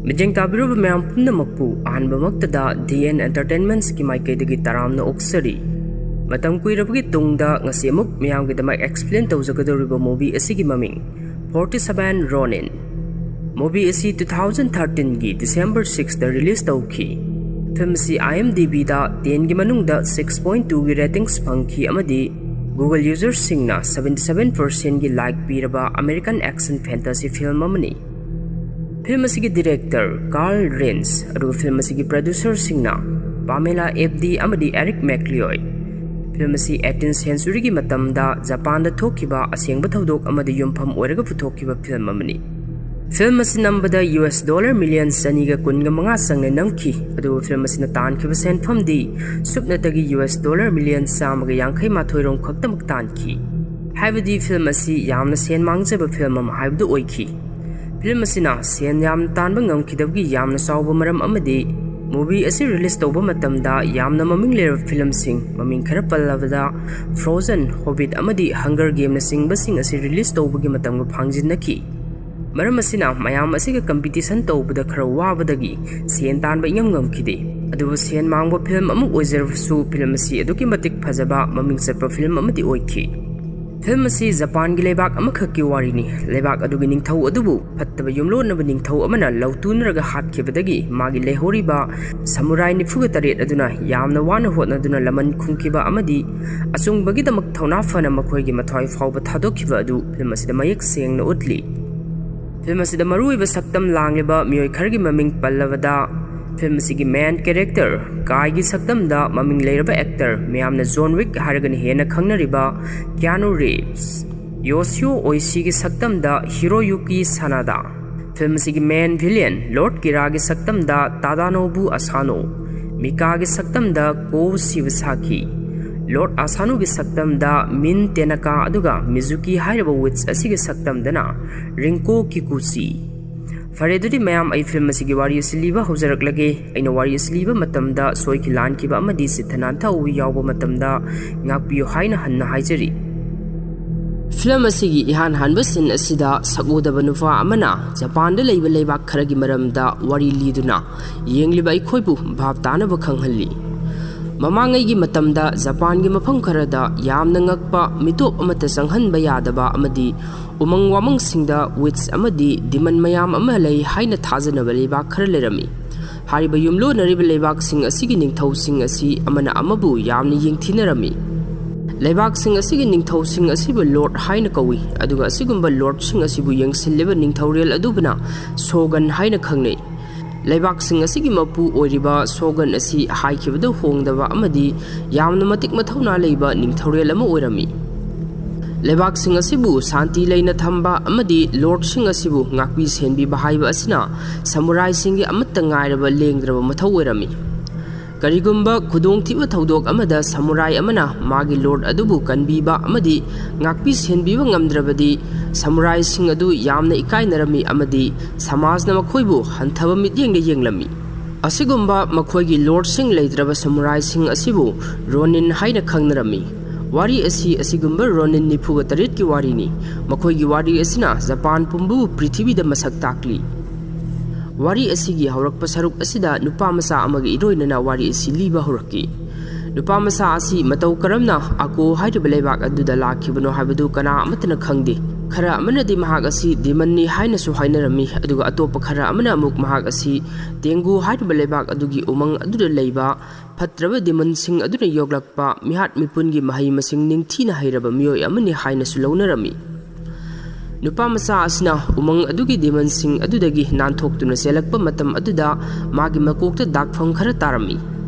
Mijeng tabiruba mayam punamakpu ahanbamaktada DN Entertainments ki maikaidagi taramna oksari. Matam kuirabagi tungda ngasi amuk mayamgidamay explain tawzagadoriba movie asigi maming 47 Ronin. Movie asi 2013 gi December 6 da release tawki. Film si IMDb da 10 gi manungda 6.2 gi ratings phangki amadi Google users singna 77% gi like piraba American action fantasy film amani. Film asigi director Carl Rains aduga film asigi producer singna Pamela Abdi amadi Eric McLeod. Film asi 18th century gi matamda Japan da thokiba asengba thodok amadi yumpham oiraga puthokiba film amani. Film asi nambada US dollar million saniga kunga manga sangne namki aduga film asi na tankiba senfam di supnatagi US dollar million samaga yankai mathoirong khaktamak tanki. Haibadi film asi yamna sen mangjaba film am haibdu oiki. Film asina sen yam tanba ngamkidabgi yamna sawba maram amadi movie asi release tawba matamda yamna maming lerab film sing maming khara pallabada Frozen, Hobbit amadi Hunger Game na sing asi release tawbagi matamga phangjinaki. Maram asina mayam asiga competition tawbada khara wabadagi sen tanba ingam ngamkide. Aduba sen mangba film amuk oizersu film asi aduki matik phajaba maming satpa film amadi oiki. Film asi Japan gi lebak amakhaki warini lebak adugi ningthau adubu fattaba yumlonaba ningthau amana lautunraga hatkibadagi magi lehoriba samurai nifuga taret aduna yamna wana hotnaduna laman khungkiba amadi achungbagi damak thauna fana makhoigi mathoi fawba thadokkiba adu film asida mayak sengna utli. Film asida maruiba saktam langliba mioi khargi maming pallawada film asigi main character Kai gi saktam da maming leiraba actor mayamna John Wick haragani hena khangnariba Keanu Reeves, Yoshio Oishi gi saktam da Hiroyuki Sanada. Film asigi main villain Lord Kira gi saktam da Tadanobu Asano, Mika gi saktam da Ko Shibasaki, Lord Asano gi saktam da Min Tenaka aduga Mizuki hairaba wits asigi saktam dana Rinko Kikuchi. Faredudi mayam ay film asigi wari asiliba hawjaraklage aina wari asiliba matamda soiki lankiba amadi sithananta uwi yawba matamda ngakpiyo haina hanna haijari. Film asigi ihan hanba sin asida sakudaba nufa amana Japan da leiba leibak kharagi maramda wari liduna yengliba ikhoibu bhab tanaba khanghalli. Mamangai gi matamda Japan gi mafam kharada yamna ngakpa mitop amata sanghanba yadaba amadi umang wamang singda wits amadi diman mayam amalai haina thajanaba leibak khara lerami. Hariba yumlo nariba leibak sing asigi ningthau sing asi amana amabu yamni yengthinarami. Leibak sing asigi ningthau sing asibu Lord haina kawi aduga asigumba Lord sing asibu yengsilliba ningthaurel adubana Shogun haina khangnei. Leibak sing asigi mapu oiriba Shogun asi haikibada hongdaba amadi yamna matik mathauna leiba ningthaurel ama oirami. Leibak sing asibu santi leina thamba amadi Lord sing asibu ngakpi senbi bahaiba asina samurai singi amatta ngairaba lengdraba mathau oirami. Karigumba khudong thiba thodok amada samurai amana magi Lord adubu kanbiba amadi ngakpi senbiba ngamdrabadi samurai sing adu yamna ikainarami amadi samajna makhoibu hanthaba mityengde yenglami. Asigumba makhoigi Lord sing leidraba samurai sing asibu Ronin haina khangnarami. Wari asi asigumba Ronin nifuga taret ki wari ni makhoigi wari asina Japan pumbu prithibida masak takli. Wari asigi haurakpa saruk asida nupa masa amagi iroinana wari asi liba huraki. Nupa masa asi matau karamna ako hairiba leibak aduda lakhibano haibadu kana amatana khangde. Khara amana di mahag asi dimanni haina su hainarami aduga atopa khara amana amuk mahag asi tengu hairiba leibak adugi umang aduda leiba fatraba diman sing aduna yoglakpa mihat mipungi mahai masing ningthina hairaba miyoi amani haina su launarami. Nupa masa asina umang adugi diman sing adudagi nanthokutuna selakpa matam aduda magi makokta dakpham khara tarami.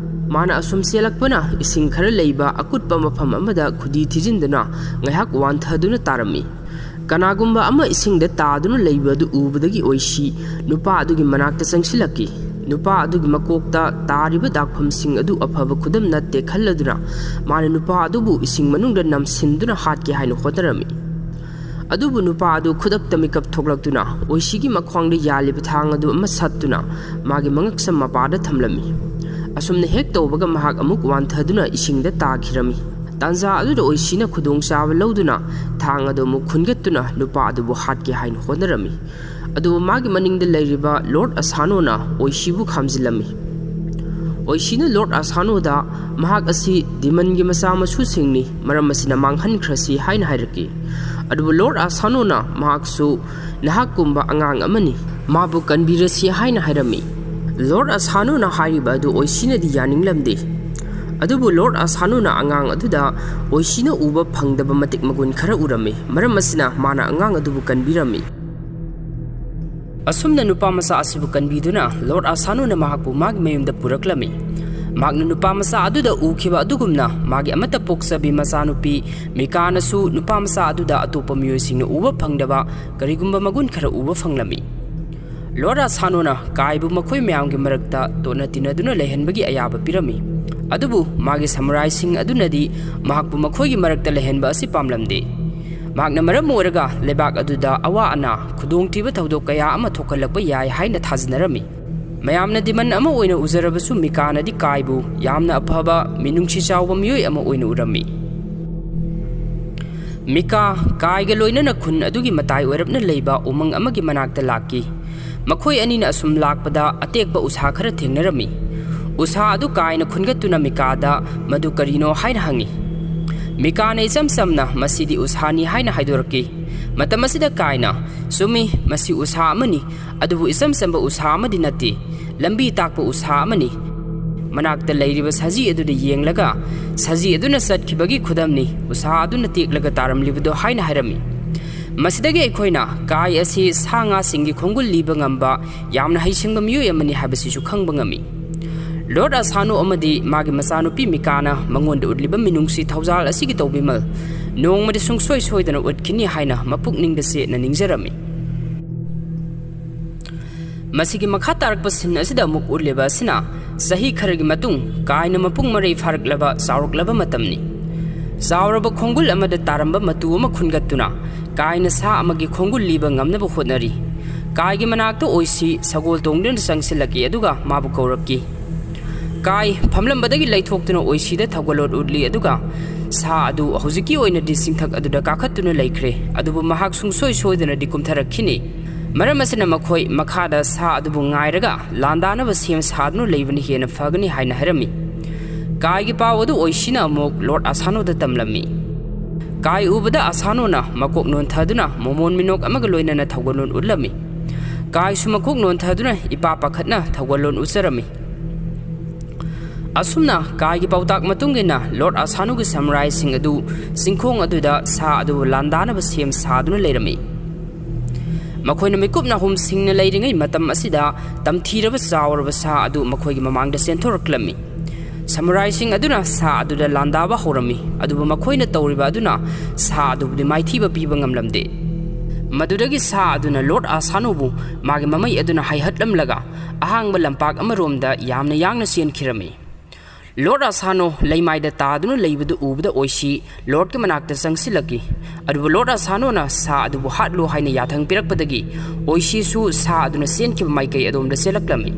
Mana asum selakpana ising khara leiba akutpa mafam amada khudi thijinduna ngaihak wanthaduna tarami. Kanagumba ama isingda taaduna leiba du ubadagi oishi nupa adugi manakta sangsilaki. Nupa adugi makokta tariba dakpham sing adu afaba khudam natte khalladuna mana nupa adubu ising manungda namsinduna hatke haina hotarami. Adubu nupa adu khudakta mikap thoklaktuna oishigi makhwangda yaliba thang adu ama sattuna magi mangaksam mapada thamlami. Asumna hek tawbaga mahak amuk wanthaduna isingda taakhirami. Tanza aduda oishina khudong chaba lauduna thang adu mu khungatuna nupa adubu hatke haina hotarami. ꯑꯗꯨꯕꯨ ꯃꯥꯒꯤ ꯃꯅꯤꯡꯗ ꯂꯩꯔꯤꯕ ꯂꯣꯔꯗ ꯑꯁꯥꯅꯣꯅ ꯑꯣꯏꯁꯤꯕꯨ ꯈꯥꯝꯖꯤꯜꯂꯝꯃꯤ꯫ ꯑꯣꯏꯁꯤꯅ ꯂꯣꯔꯗ ꯑꯁꯥꯅꯣꯗ ꯃꯍꯥꯛ ꯑꯁꯤ ꯗꯤꯃꯟꯒꯤ ꯃꯆꯥ ꯃꯁꯨꯁꯤꯡꯅꯤ, ꯃꯔꯝ ꯑꯁꯤꯅ ꯃꯥꯡꯍꯟꯈ꯭ꯔꯁꯤ ꯍꯥꯏꯅ ꯍꯥꯏꯔꯛꯈꯤ꯫ ꯑꯗꯨꯕꯨ ꯂꯣꯔꯗ ꯑꯁꯥꯅꯣꯅ ꯃꯍꯥꯛꯁꯨ ꯅꯍꯥꯛꯀꯨꯝꯕ ꯑꯉꯥꯡ ꯑꯃꯅꯤ, ꯃꯥꯕꯨ ꯀꯟꯕꯤꯔꯁꯤ ꯍꯥꯏꯅ ꯍꯥꯏꯔꯝꯃꯤ꯫ ꯂꯣꯔꯗ ꯑꯁꯥꯅꯣꯅ ꯍꯥꯏꯔꯤꯕ ꯑꯗꯨ ꯑꯣꯏꯁꯤꯅꯗꯤ ꯌꯥꯅꯤꯡꯂꯝꯗꯦ꯫ ꯑꯗꯨꯕꯨ ꯂꯣꯔꯗ ꯑꯁꯥꯅꯣꯅ ꯑꯉꯥꯡ ꯑꯗꯨꯗ ꯑꯣꯏꯁꯤꯅ ꯎꯕ ꯐꯪꯗꯕ ꯃꯇꯤꯛ ꯃꯒꯨꯟ ꯈꯔ ꯎꯔꯝꯃꯤ, ꯃꯔꯝ ꯑꯁꯤꯅ ꯃꯥꯅ ꯑꯉꯥꯡ ꯑꯗꯨꯕꯨ ꯀꯟꯕꯤꯔꯝꯃꯤ꯫ ꯑꯁꯨꯝꯅ ꯅꯨꯄꯥ ꯃꯆꯥ ꯑꯁꯤꯕꯨ ꯀꯟꯕꯤꯗꯨꯅ ꯂꯣꯔꯗ ꯑꯁꯥꯅꯣꯅ ꯃꯍꯥꯛꯄꯨ ꯃꯥꯒꯤ ꯃꯌꯨꯝꯗ ꯄꯨꯔꯛꯂꯝꯃꯤ꯫ ꯃꯍꯥꯛꯅ ꯅꯨꯄꯥ ꯃꯆꯥ ꯑꯗꯨꯗ ꯎꯈꯤꯕ ꯑꯗꯨꯒꯨꯝꯅ ꯃꯥꯒꯤ ꯑꯃꯠꯇ ꯄꯣꯛꯆꯕꯤ ꯃꯆꯥꯅꯨꯄꯤ ꯃꯤꯀꯥꯅꯁꯨ ꯅꯨꯄꯥ ꯃꯆꯥ ꯑꯗꯨꯗ ꯑꯇꯣꯞꯄ ꯃꯤꯑꯣꯏꯁꯤꯡꯅ ꯎꯕ ꯐꯪꯗꯕ ꯀꯔꯤꯒꯨꯝꯕ ꯃꯒꯨꯟ ꯈꯔ ꯎꯕ ꯐꯪꯂꯝꯃꯤ꯫ ꯂꯣꯔꯗ ꯑꯁꯥꯅꯣꯅ ꯀꯥꯏꯕꯨ ꯃꯈꯣꯏ ꯃꯌꯥꯝꯒꯤ ꯃꯔꯛꯇ ꯇꯣꯠꯅ ꯇꯤꯟꯅꯗꯨꯅ ꯂꯩꯍꯟꯕꯒꯤ ꯑꯌꯥꯕ ꯄꯤꯔꯝꯃꯤ꯫ ꯑꯗꯨꯕꯨ ꯃꯥꯒꯤ ꯁꯃꯨꯔꯥꯏꯁꯤꯡ ꯑꯗꯨꯅꯗꯤ ꯃꯍꯥꯛꯄꯨ ꯃꯈꯣꯏꯒꯤ ꯃꯔꯛꯇ ꯂꯩꯍꯟꯕ ꯑꯁꯤ ꯄꯥꯝꯂꯝꯗꯦ꯫ ꯃꯍꯥꯛꯅ ꯃꯔꯝ ꯑꯣꯏꯔꯒ ꯂꯩꯕꯥꯛ ꯑꯗꯨꯗ ꯑꯋꯥ ꯑꯅꯥ, ꯈꯨꯗꯣꯡꯊꯤꯕ ꯊꯧꯗꯣꯛ ꯀꯌꯥ ꯑꯃ ꯊꯣꯛꯍꯜꯂꯛꯄ ꯌꯥꯏ ꯍꯥꯏꯅ ꯊꯥꯖꯅꯔꯝꯃꯤ꯫ ꯃꯌꯥꯝꯅ ꯗꯤꯃꯟ ꯑꯃ ꯑꯣꯏꯅ ꯎꯖꯔꯕꯁꯨ ꯃꯤꯀꯥꯅꯗꯤ ꯀꯥꯏꯕꯨ ꯌꯥꯝꯅ ꯑꯐꯕ, ꯃꯤꯅꯨꯡꯁꯤ ꯆꯥꯎꯕ ꯃꯤꯑꯣꯏ ꯑꯃ ꯑꯣꯏꯅ ꯎꯔꯝꯃꯤ꯫ ꯃꯤꯀꯥ ꯀꯥꯏꯒ ꯂꯣꯏꯅꯅ ꯈꯨꯟ ꯑꯗꯨꯒꯤ ꯃꯇꯥꯏ ꯑꯣꯏꯔꯞꯅ ꯂꯩꯕ ꯎꯃꯪ ꯑꯃꯒꯤ ꯃꯅꯥꯛꯇ ꯂꯥꯛꯈꯤ꯫ ꯃꯈꯣꯏ ꯑꯅꯤꯅ ꯑꯁꯨꯝ ꯂꯥꯛꯄꯗ ꯑꯇꯦꯛꯄ ꯎꯁꯥ ꯈꯔ ꯊꯦꯡꯅꯔꯝꯃꯤ꯫ ꯎꯁꯥ ꯑꯗꯨ ꯀꯥꯏꯅ ꯈꯨꯟꯒꯠꯇꯨꯅ ꯃꯤꯀꯥꯗ ꯃꯗꯨ ꯀꯔꯤꯅꯣ ꯍꯥꯏꯅ ꯍꯪꯉꯤ꯫ ꯃꯤꯀꯥꯅ ꯏꯆꯝ ꯆꯝꯅ ꯃꯁꯤꯗꯤ ꯎꯁꯥꯅꯤ ꯍꯥꯏꯅ ꯍꯥꯏꯗꯣꯔꯛꯈꯤ꯫ ꯃꯇꯝ ꯑꯁꯤꯗ ꯀꯥꯏꯅ, ꯆꯨꯝꯃꯤ, ꯃꯁꯤ ꯎꯁꯥ ꯑꯃꯅꯤ, ꯑꯗꯨꯕꯨ ꯏꯆꯝ ꯆꯝꯕ ꯎꯁꯥ ꯑꯃꯗꯤ ꯅꯠꯇꯦ, ꯂꯝꯕꯤ ꯇꯥꯛꯄ ꯎꯁꯥ ꯑꯃꯅꯤ꯫ ꯃꯅꯥꯛꯇ ꯂꯩꯔꯤꯕ ꯁꯖꯤ ꯑꯗꯨꯗ ꯌꯦꯡꯂꯒ ꯁꯖꯤ ꯑꯗꯨꯅ ꯆꯠꯈꯤꯕꯒꯤ ꯈꯨꯗꯝꯅꯤ ꯎꯁꯥ ꯑꯗꯨꯅ ꯇꯦꯛꯂꯒ ꯇꯥꯔꯝꯂꯤꯕꯗꯣ ꯍꯥꯏꯅ ꯍꯥꯏꯔꯝꯃꯤ꯫ ꯃꯁꯤꯗꯒꯤ ꯑꯩꯈꯣꯏꯅ ꯀꯥꯏ ꯑꯁꯤ ꯁꯥ ꯉꯥꯁꯤꯡꯒꯤ ꯈꯣꯡꯒꯨꯜ ꯂꯤꯕ ꯉꯝꯕ ꯌꯥꯝꯅ ꯍꯩꯁꯤꯡꯕ ꯃꯤꯑꯣꯏ ꯑꯃꯅꯤ ꯍꯥꯏꯕꯁꯤꯁꯨ ꯈꯪꯕ ꯉꯝꯃꯤ꯫ ꯂꯣꯔꯗ ꯑꯁꯥꯅꯣ ꯑꯃꯗꯤ ꯃꯥꯒꯤ ꯃꯆꯥꯅꯨꯄꯤ ꯃꯤꯀꯥꯅ ꯃꯉꯣꯟꯗ ꯎꯠꯂꯤꯕ ꯃꯤꯅꯨꯡꯁꯤ ꯊꯧꯖꯥꯜ ꯑꯁꯤꯒꯤ ꯇꯧꯕꯤꯃꯜ ꯅꯣꯡꯃꯗꯤ ꯁꯨꯡꯁꯣꯏ ꯁꯣꯏꯗꯅ ꯎꯠꯈꯤꯅꯤ ꯍꯥꯏꯅ ꯃꯄꯨꯛꯅꯤꯡꯗ ꯆꯦꯠꯅ ꯅꯤꯡꯖꯔꯝꯃꯤ꯫ ꯃꯁꯤꯒꯤ ꯃꯈꯥ ꯇꯥꯔꯛꯄ ꯁꯤꯟ ꯑꯁꯤꯗ ꯑꯃꯨꯛ ꯎꯠꯂꯤꯕ ꯑꯁꯤꯅ ꯆꯍꯤ ꯈꯔꯒꯤ ꯃꯇꯨꯡ ꯀꯥꯏꯅ ꯃꯄꯨꯡ ꯃꯔꯩ ꯐꯥꯔꯛꯂꯕ ꯆꯥꯎꯔꯛꯂꯕ ꯃꯇꯝꯅꯤ꯫ ꯆꯥꯎꯔꯕ ꯈꯣꯡꯒꯨꯜ ꯑꯃꯗ ꯇꯥꯔꯝꯕ ꯃꯇꯨ ꯑꯃ ꯈꯨꯟꯒꯠꯇꯨꯅ ꯀꯥꯏꯅ ꯁꯥ ꯑꯃꯒꯤ ꯈꯣꯡꯒꯨꯜ ꯂꯤꯕ ꯉꯝꯅꯕ ꯍꯣꯠꯅꯔꯤ꯫ ꯀꯥꯏꯒꯤ ꯃꯅꯥꯛꯇ ꯑꯣꯏꯁꯤ ꯁꯒꯣꯜ ꯇꯣꯡꯗꯨꯅ ꯆꯪꯁꯤꯜꯂꯛꯈꯤ ꯑꯗꯨꯒ ꯃꯥꯕꯨ ꯀꯧꯔꯛꯈꯤ꯫ ꯀꯥꯏ ꯐꯝꯂꯝꯕꯗꯒꯤ ꯂꯩꯊꯣꯛꯇꯨꯅ ꯑꯣꯏꯁꯤꯗ ꯊꯧꯒꯜꯂꯣꯟ ꯎꯠꯂꯤ ꯑꯗꯨꯒ ꯁꯥ ꯑꯗꯨ ꯍꯧꯖꯤꯛꯀꯤ ꯑꯣꯏꯅꯗꯤ ꯆꯤꯡꯊꯛ ꯑꯗꯨꯗ ꯀꯥꯈꯠꯇꯨꯅ ꯂꯩꯈ꯭ꯔꯦ, ꯑꯗꯨꯕꯨ ꯃꯍꯥꯛ ꯁꯨꯡꯁꯣꯏ ꯁꯣꯏꯗꯅꯗꯤ ꯀꯨꯝꯊꯔꯛꯈꯤꯅꯤ꯫ ꯃꯔꯝ ꯑꯁꯤꯅ ꯃꯈꯣꯏ ꯃꯈꯥꯗ ꯁꯥ ꯑꯗꯨꯕꯨ ꯉꯥꯏꯔꯒ ലാꯟꯗꯥꯅꯕ ꯁꯦꯝ ꯁꯥꯗꯨꯅ ꯂꯩꯕꯅ ꯍꯦꯟꯅ ꯐꯒꯅꯤ ꯍꯥꯏꯅ ꯍꯥꯏꯔꯝꯃꯤ꯫ ꯀꯥꯏꯒꯤ ꯄꯥꯎ ꯑꯗꯨ ꯑꯣꯏꯁꯤꯅ ꯑꯃꯨꯛ ꯂꯣꯔꯗ ꯑꯁꯥꯅꯣꯗ ꯇꯝꯂꯝꯃꯤ꯫ ꯀꯥꯏ ꯎꯕꯗ ꯑꯁꯥꯅꯣꯅ ꯃꯀꯣꯛ ꯅꯣꯟꯊꯗꯨꯅ ꯃꯣꯃꯣꯟ ꯃꯤꯅꯣꯛ ꯑꯃꯒ ꯂꯣꯏꯅꯅ ꯊꯧꯒꯜꯂꯣꯟ ꯎꯠꯂꯝꯃꯤ꯫ ꯀꯥꯏꯁꯨ ꯃꯀꯣꯛ ꯅꯣꯟꯊꯗꯨꯅ ꯏꯄꯥ ꯄꯥꯈꯠꯅ ꯊꯧꯒꯜꯂꯣꯟ ꯎꯠꯆꯔꯝꯃꯤ꯫ ꯑꯁꯨꯝꯅ ꯀꯥꯏꯒꯤ ꯄꯥꯎꯇꯥꯛ ꯃꯇꯨꯡ ꯏꯟꯅ ꯂꯣꯔꯗ ꯑꯁꯥꯅꯣꯒꯤ ꯁꯃꯨꯔꯥꯏꯁꯤꯡ ꯑꯗꯨ ꯆꯤꯡꯈꯣꯡ ꯑꯗꯨꯗ ꯁꯥ ꯑꯗꯨꯕꯨ ꯂꯥꯟꯗꯥꯅꯕ ꯁꯦꯝ ꯁꯥꯗꯨꯅ ꯂꯩꯔꯝꯃꯤ꯫ ꯃꯈꯣꯏꯅ ꯃꯤꯀꯨꯞ ꯅꯥꯍꯨꯝ ꯁꯤꯡꯅ ꯂꯩꯔꯤꯉꯩ ꯃꯇꯝ ꯑꯁꯤꯗ ꯇꯝꯊꯤꯔꯕ ꯆꯥꯎꯔꯕ ꯁꯥ ꯑꯗු ꯃꯈꯣꯏꯒꯤ ꯃꯃꯥꯡꯗ ꯆꯦꯟꯊꯣꯔꯛꯂꯝꯃꯤ꯫ ꯁꯃꯨꯔꯥꯏꯁꯤꯡ ꯑꯗꯨꯅ ꯁꯥ ꯑꯗꯨꯗ ꯂꯥꯟꯗꯥꯕ ꯍꯧꯔꯝꯃꯤ, ꯑꯗꯨꯕꯨ ꯃꯈꯣꯏꯅ ꯇꯧꯔꯤꯕ ꯑꯗꯨꯅ ꯁꯥ ꯑꯗꯨꯕꯨꯗꯤ ꯃꯥꯏꯊꯤꯕ ꯄꯤꯕ ꯉꯝꯂꯝꯗꯦ꯫ ꯃꯗꯨꯗꯒꯤ ꯁꯥ ꯑꯗꯨꯅ ꯂꯣꯔꯗ ꯑꯁꯥꯅꯣꯕꯨ ꯃꯥꯒꯤ ꯃꯃꯩ ꯑꯗꯨꯅ ꯍꯥꯏꯍꯠꯂꯝꯂꯒ ꯑꯍꯥꯡꯕ ꯂꯝꯄꯥꯛ ꯑꯃꯔꯣꯝꯗ ꯌꯥꯝꯅ ꯌꯥꯡꯅ ꯆꯦꯟꯈꯤꯔꯝꯃꯤ꯫ ꯂꯣꯔꯗ ꯑꯁꯥꯅꯣ ꯂꯩꯃꯥꯏꯗ ꯇꯥꯗꯨꯅ ꯂꯩꯕꯗꯨ ꯎꯕꯗ ꯑꯣꯏꯁꯤ ꯂꯣꯔꯗꯀꯤ ꯃꯅꯥꯛꯇ ꯆꯪꯁꯤꯜꯂꯛꯈꯤ꯫ ꯑꯗꯨꯕꯨ ꯂꯣꯔꯗ ꯑꯁꯥꯅꯣꯅ ꯁꯥ ꯑꯗꯨꯕꯨ ꯍꯥꯠꯂꯨ ꯍꯥꯏꯅ ꯌꯥꯊꯪ ꯄꯤꯔꯛꯄꯗꯒꯤ ꯑꯣꯏꯁꯤꯁꯨ ꯁꯥ ꯑꯗꯨꯅ ꯆꯦꯟꯈꯤꯕ ꯃꯥꯏꯀꯩ ꯑꯗꯣꯝꯗ ꯆꯦꯜꯂꯛꯂꯝꯃꯤ꯫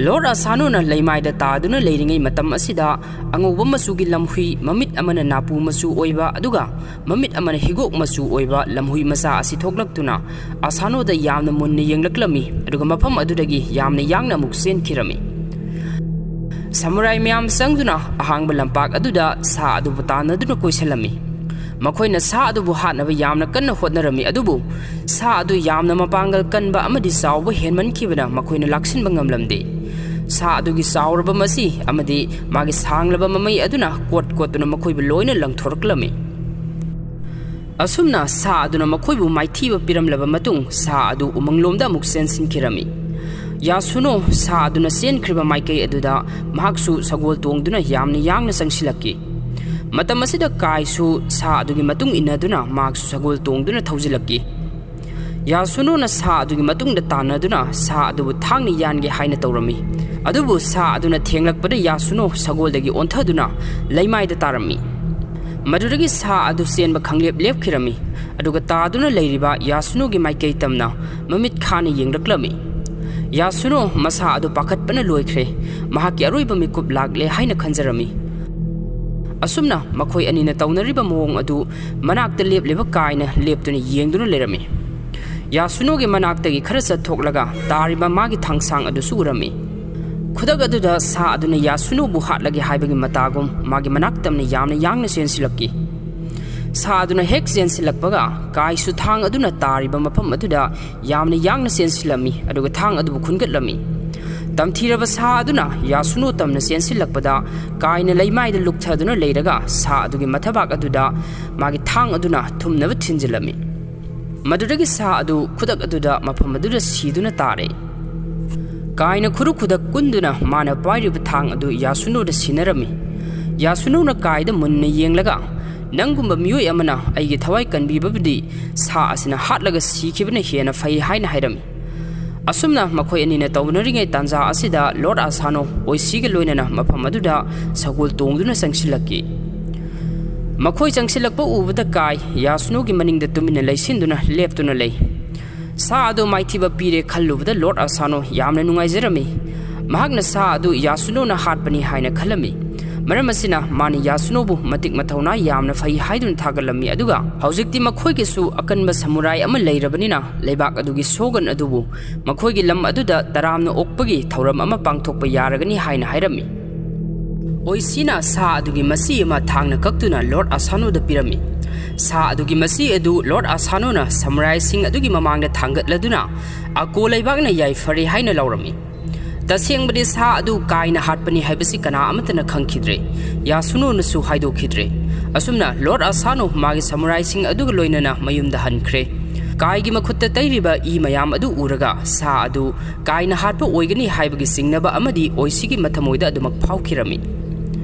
ꯂꯣꯔꯗ ꯑꯁꯥꯅꯣꯅ ꯂꯩꯃꯥꯏꯗ ꯇꯥꯗꯨꯅ ꯂꯩꯔꯤꯉꯩ ꯃꯇꯝ ꯑꯁꯤꯗ ꯑꯉꯧꯕ ꯃꯆꯨꯒꯤ ꯂꯝꯍꯨꯏ, ꯃꯃꯤꯠ ꯑꯃꯅ ꯅꯥꯄꯨ ꯃꯆꯨ ꯑꯣꯏꯕ ꯑꯗꯨꯒ ꯃꯃꯤꯠ ꯑꯃꯅ ꯍꯤꯒꯣꯛ ꯃꯆꯨ ꯑꯣꯏꯕ ꯂꯝꯍꯨꯏ ꯃꯆꯥ ꯑꯁꯤ ꯊꯣꯛꯂꯛꯇꯨꯅ ꯑꯁꯥꯅꯣꯗ ꯌꯥꯝꯅ ꯃꯨꯟꯅ ꯌꯦꯡꯂꯛꯂꯝꯃꯤ, ꯑꯗꯨꯒ ꯃꯐꯝ ꯑꯗꯨꯗꯒꯤ ꯌꯥꯝꯅ ꯌꯥꯡꯅ ꯑꯃꯨꯛ ꯆꯦꯟꯈꯤꯔꯝꯃꯤ꯫ ꯁꯃꯨꯔꯥꯏ ꯃꯌꯥꯝ ꯆꯪꯗꯨꯅ ꯑꯍꯥꯡꯕ ꯂꯝꯄꯥꯛ ꯑꯗꯨꯗ ꯁꯥ ꯑꯗꯨꯕꯨ ꯇꯥꯟꯅꯗꯨꯅ ꯀꯣꯏꯁꯤꯜꯂꯝꯃꯤ꯫ ꯃꯈꯣꯏꯅ ꯁꯥ ꯑꯗꯨꯕꯨ ꯍꯥꯠꯅꯕ ꯌꯥꯝꯅ ꯀꯟꯅ ꯍꯣꯠꯅꯔꯝꯃꯤ, ꯑꯗꯨꯕꯨ ꯁꯥ ꯑꯗꯨ ꯌꯥꯝꯅ ꯃꯄꯥꯡꯒꯜ ꯀꯟꯕ ꯑꯃꯗꯤ ꯆꯥꯎꯕ ꯍꯦꯟꯃꯟꯈꯤꯕꯅ ꯃꯈꯣꯏꯅ ꯂꯥꯛꯁꯤꯟꯕ ꯉꯝꯂꯝꯗꯦ꯫ ꯁꯥ ꯑꯗꯨꯒꯤ ꯆꯥꯎꯔꯕ ꯃꯁꯤ ꯑꯃꯗꯤ ꯃꯥꯒꯤ ꯁꯥꯡꯂꯕ ꯃꯃꯩ ꯑꯗꯨꯅ ꯀꯣꯠ ꯀꯣꯠꯇꯨꯅ ꯃꯈꯣꯏꯕꯨ ꯂꯣꯏꯅ ꯂꯪꯊꯣꯔꯛꯂꯝꯃꯤ꯫ ꯑꯁꯨꯝꯅ ꯁꯥ ꯑꯗꯨꯅ ꯃꯈꯣꯏꯕꯨ ꯃꯥꯏꯊꯤꯕ ꯄꯤꯔꯝꯂꯕ ꯃꯇꯨꯡ ꯁꯥ ꯑꯗꯨ ꯎꯃꯪꯂꯣꯝꯗ ꯑꯃꯨꯛ ꯆꯦꯟꯁꯤꯟꯈꯤꯔꯝꯃꯤ꯫ ꯌꯥꯁꯨꯅꯣ ꯁꯥ ꯑꯗꯨꯅ ꯆꯦꯟꯈ꯭ꯔꯤꯕ ꯃꯥꯏꯀꯩ ꯑꯗꯨꯗ ꯃꯍꯥꯛꯁꯨ ꯁꯒꯣꯜ ꯇꯣꯡꯗꯨꯅ ꯌꯥꯝꯅ ꯌꯥꯡꯅ ꯆꯪꯁꯤꯜꯂꯛꯈꯤ꯫ ꯃꯇꯝ ꯑꯁꯤꯗ ꯀꯥꯏꯁꯨ ꯁꯥ ꯑꯗꯨꯒꯤ ꯃꯇꯨꯡ ꯏꯟꯅꯗꯨꯅ ꯃꯍꯥꯛꯁꯨ ꯁꯒꯣꯜ ꯇꯣꯡꯗꯨꯅ ꯊꯧꯖꯤꯜꯂꯛꯈꯤ꯫ ꯌꯥꯁꯨꯅꯣꯅ ꯁꯥ ꯑꯗꯨꯒꯤ ꯃꯇꯨꯡꯗ ꯇꯥꯟꯅꯗꯨꯅ ꯁꯥ ꯑꯗꯨꯕꯨ ꯊꯥꯡꯅ ꯌꯥꯟꯒꯦ ꯍꯥꯏꯅ ꯇꯧꯔꯝꯃꯤ, ꯑꯗꯨꯕꯨ ꯁꯥ ꯑꯗꯨꯅ ꯊꯦꯡꯂꯛꯄꯗ ꯌꯥꯁꯨꯅꯣ ꯁꯒꯣꯜꯗꯒꯤ ꯑꯣꯟꯊꯗꯨꯅ ꯂꯩꯃꯥꯏꯗ ꯇꯥꯔꯝꯃꯤ꯫ ꯃꯗꯨꯗꯒꯤ ꯁꯥ ꯑꯗꯨ ꯆꯦꯟꯕ ꯈꯪꯂꯦꯞ ꯂꯦꯞꯈꯤꯔꯝꯃꯤ, ꯑꯗꯨꯒ ꯇꯥꯗꯨꯅ ꯂꯩꯔꯤꯕ ꯌꯥꯁꯨꯅꯣꯒꯤ ꯃꯥꯏꯀꯩ ꯇꯝꯅ ꯃꯃꯤꯠ ꯈꯥꯅ ꯌꯦꯡꯂꯛꯂꯝꯃꯤ꯫ ꯌꯥꯁꯨꯅꯣ ꯃꯁꯥ ꯑꯗꯨ ꯄꯥꯈꯠꯄꯅ ꯂꯣꯏꯈ꯭ꯔꯦ, ꯃꯍꯥꯛꯀꯤ ꯑꯔꯣꯏꯕ ꯃꯤꯀꯨꯞ ꯂꯥꯛꯂꯦ ꯍꯥꯏꯅ ꯈꯟꯖꯔꯝꯃꯤ꯫ ꯑꯁꯨꯝꯅ ꯃꯈꯣꯏ ꯑꯅꯤꯅ ꯇꯧꯅꯔꯤꯕ ꯃꯑꯣꯡ ꯑꯗꯨ ꯃꯅꯥꯛꯇ ꯂꯦꯞꯂꯤꯕ ꯀꯥꯏꯅ ꯂꯦꯞꯇꯨꯅ ꯌꯦꯡꯗꯨꯅ ꯂꯩꯔꯝꯃꯤ꯫ ꯌꯥꯁꯨꯅꯣꯒꯤ ꯃꯅꯥꯛꯇꯒꯤ ꯈꯔ ꯆꯠꯊꯣꯛꯂꯒ ꯇꯥꯔꯤꯕ ꯃꯥꯒꯤ ꯊꯥꯡꯁꯥꯡ ꯑꯗꯨꯁꯨ ꯎꯔꯝꯃꯤ꯫ ꯈꯨꯗꯛ ꯑꯗꯨꯗ ꯁꯥ ꯑꯗꯨꯅ ꯌꯥꯁꯨꯅꯣꯕꯨ ꯍꯥꯠꯂꯒꯦ ꯍꯥꯏꯕꯒꯤ ꯃꯇꯥꯒꯨꯝ ꯃꯥꯒꯤ ꯃꯅꯥꯛꯇꯝꯅ ꯌꯥꯝꯅ ꯌꯥꯡꯅ ꯆꯦꯟꯁꯤꯜꯂꯛꯈꯤ꯫ ꯁꯥ ꯑꯗꯨꯅ ꯍꯦꯛ ꯆꯦꯟꯁꯤꯜꯂꯛꯄꯒ ꯀꯥꯏꯁꯨ ꯊꯥꯡ ꯑꯗꯨꯅ ꯇꯥꯔꯤꯕ ꯃꯐꯝ ꯑꯗꯨꯗ ꯌꯥꯝꯅ ꯌꯥꯡꯅ ꯆꯦꯟꯁꯤꯜꯂꯝꯃꯤ ꯑꯗꯨꯒ ꯊꯥꯡ ꯑꯗꯨꯕꯨ ꯈꯨꯟꯒꯠꯂꯝꯃꯤ꯫ ꯇꯝꯊꯤꯔꯕ ꯁꯥ ꯑꯗꯨꯅ ꯌꯥꯁꯨꯅꯣ ꯇꯝꯅ ꯆꯦꯟꯁꯤꯜꯂꯛꯄꯗ ꯀꯥꯏꯅ ꯂꯩꯃꯥꯏꯗ ꯂꯨꯛꯊꯗꯨꯅ ꯂꯩꯔꯒ ꯁꯥ ꯑꯗꯨꯒꯤ ꯃꯊꯕꯥꯛ ꯑꯗꯨꯗ ꯃꯥꯒꯤ ꯊꯥꯡ ꯑꯗꯨꯅ ꯊꯨꯝꯅꯕ ꯊꯤꯟꯖꯤꯜꯂꯝꯃꯤ꯫ ꯃꯗꯨꯗꯒꯤ ꯁꯥ ꯑꯗꯨ ꯈꯨꯗꯛ ꯑꯗꯨꯗ ꯃꯐꯝ ꯑꯗꯨꯗ ꯁꯤꯗꯨꯅ ꯇꯥꯔꯦ꯫ ꯀꯥꯏꯅ ꯈꯨꯗꯛ ꯀꯨꯟꯗꯨꯅ ꯃꯥꯅ ꯄꯥꯏꯔꯤꯕ ꯊꯥꯡ ꯑꯗꯨ ꯌꯥꯁꯨꯅꯣꯗ ꯁꯤꯟꯅꯔꯝꯃꯤ꯫ ꯌꯥꯁꯨꯅꯣꯅ ꯀꯥꯏꯗ ꯃꯨꯟꯅ ꯌꯦꯡꯂꯒ ꯅꯪꯒꯨꯝꯕ ꯃꯤꯑꯣꯏ ꯑꯃꯅ ꯑꯩꯒꯤ ꯊꯋꯥꯏ ꯀꯟꯕꯤꯕꯕꯨꯗꯤ ꯁꯥ ꯑꯁꯤꯅ ꯍꯥꯠꯂꯒ ꯁꯤꯈꯤꯕꯅ ꯍꯦꯟꯅ ꯐꯩ ꯍꯥꯏꯅ ꯍꯥꯏꯔꯝꯃꯤ꯫ ꯑꯁꯨꯝꯅ ꯃꯈꯣꯏ ꯑꯅꯤꯅ ꯇꯧꯅꯔꯤꯉꯩ ꯇꯥꯟꯖꯥ ꯑꯁꯤꯗ ꯂꯣꯔꯗ ꯑꯁꯥꯅꯣ ꯑꯣꯏꯁꯤꯒ ꯂꯣꯏꯅꯅ ꯃꯐꯝ ꯑꯗꯨꯗ ꯁꯒꯣꯜ ꯇꯣꯡꯗꯨꯅ ꯆꯪꯁꯤꯜꯂꯛꯈꯤ꯫ ꯃꯈꯣꯏ ꯆꯪꯁꯤꯜꯂꯛꯄ ꯎꯕꯗ ꯀꯥꯏ ꯌꯥꯁꯨꯅꯣꯒꯤ ꯃꯅꯤꯡꯗ ꯇꯨꯃꯤꯟꯅ ꯂꯩꯁꯤꯟꯗꯨꯅ ꯂꯦꯞꯇꯨꯅ ꯂꯩ꯫ ꯁꯥ ꯑꯗꯨ ꯃꯥꯏꯊꯤꯕ ꯄꯤꯔꯦ ꯈꯜꯂꯨꯕꯗ ꯂꯣꯔꯗ ꯑꯁꯥꯅꯣ ꯌꯥꯝꯅ ꯅꯨꯡꯉꯥꯏꯖꯔꯝꯃꯤ꯫ ꯃꯍꯥꯛꯅ ꯁꯥ ꯑꯗꯨ ꯌꯥꯁꯨꯅꯣꯅ ꯍꯥꯠꯄꯅꯤ ꯍꯥꯏꯅ ꯈꯜꯂꯝꯃꯤ꯫ ꯃꯔꯝ ꯑꯁꯤꯅ ꯃꯥꯅ ꯌꯥꯁꯨꯅꯣꯕꯨ ꯃꯇꯤꯛ ꯃꯊꯧꯅꯥ ꯌꯥꯝꯅ ꯐꯩ ꯍꯥꯏꯗꯨꯅ ꯊꯥꯒꯠꯂꯝꯃꯤ ꯑꯗꯨꯒ ꯍꯧꯖꯤꯛꯇꯤ ꯃꯈꯣꯏꯒꯤꯁꯨ ꯑꯀꯟꯕ ꯁꯃꯨꯔꯥꯏ ꯑꯃ ꯂꯩꯔꯕꯅꯤꯅ ꯂꯩꯕꯥꯛ ꯑꯗꯨꯒꯤ ꯁꯣꯒꯟ ꯑꯗꯨꯕꯨ ꯃꯈꯣꯏꯒꯤ ꯂꯝ ꯑꯗꯨꯗ ꯇꯔꯥꯝꯅ ꯑꯣꯛꯄꯒꯤ ꯊꯧꯔꯝ ꯑꯃ ꯄꯥꯡꯊꯣꯛꯄ ꯌꯥꯔꯒꯅꯤ ꯍꯥꯏꯅ ꯍꯥꯏꯔꯝꯃꯤ꯫ ꯑꯣꯏꯁꯤꯅ ꯁꯥ ꯑꯗꯨꯒꯤ ꯃꯁꯤ ꯑꯃ ꯊꯥꯡꯅ ꯀꯛꯇꯨꯅ ꯂꯣꯔꯗ ꯑꯁꯥꯅꯣꯗ ꯄꯤꯔꯝꯃꯤ꯫ ꯁꯥ ꯑꯗꯨꯒꯤ ꯃꯁꯤ ꯑꯗꯨ ꯂꯣꯔꯗ ꯑꯁꯥꯅꯣꯅ ꯁꯃꯨꯔꯥꯏꯁꯤꯡ ꯑꯗꯨꯒꯤ ꯃꯃꯥꯡꯗ ꯊꯥꯡꯒꯠꯂꯗꯨꯅ ꯑꯀꯣ ꯂꯩꯕꯥꯛꯅ ꯌꯥꯏꯐꯔꯦ ꯍꯥꯏꯅ ꯂꯧꯔꯝꯃꯤ꯫ ꯇꯁꯦꯡꯕꯗꯤ ꯁꯥ ꯑꯗꯨ ꯀꯥꯏꯅ ꯍꯥꯠꯄꯅꯤ ꯍꯥꯏꯕꯁꯤ ꯀꯅꯥ ꯑꯃꯠꯇꯅ ꯈꯪꯈꯤꯗ꯭ꯔꯦ꯫ ꯌꯥꯁꯨꯅꯣꯅꯁꯨ ꯍꯥꯏꯗꯣꯛꯈꯤꯗ꯭ꯔꯦ꯫ ꯑꯁꯨꯝꯅ ꯂꯣꯔꯗ ꯑꯁꯥꯅꯣ ꯃꯥꯒꯤ ꯁꯃꯨꯔꯥꯏꯁꯤꯡ ꯑꯗꯨꯒ ꯂꯣꯏꯅꯅ ꯃꯌꯨꯝꯗ ꯍꯟꯈ꯭ꯔꯦ꯫ ꯀꯥꯏꯒꯤ ꯃꯈꯨꯠꯇ ꯇꯩꯔꯤꯕ ꯏ ꯃꯌꯥꯝ ꯑꯗꯨ ꯎꯔꯒ ꯁꯥ ꯑꯗꯨ ꯀꯥꯏꯅ ꯍꯥꯠꯄ ꯑꯣꯏꯒꯅꯤ ꯍꯥꯏꯕꯒꯤ ꯆꯤꯡꯅꯕ ꯑꯃꯗꯤ ꯑꯣꯏꯁꯤꯒꯤ ꯃꯊꯃꯣꯏꯗ ꯑꯗꯨꯃꯛ ꯐꯥꯎꯈꯤꯔꯝꯃꯤ꯫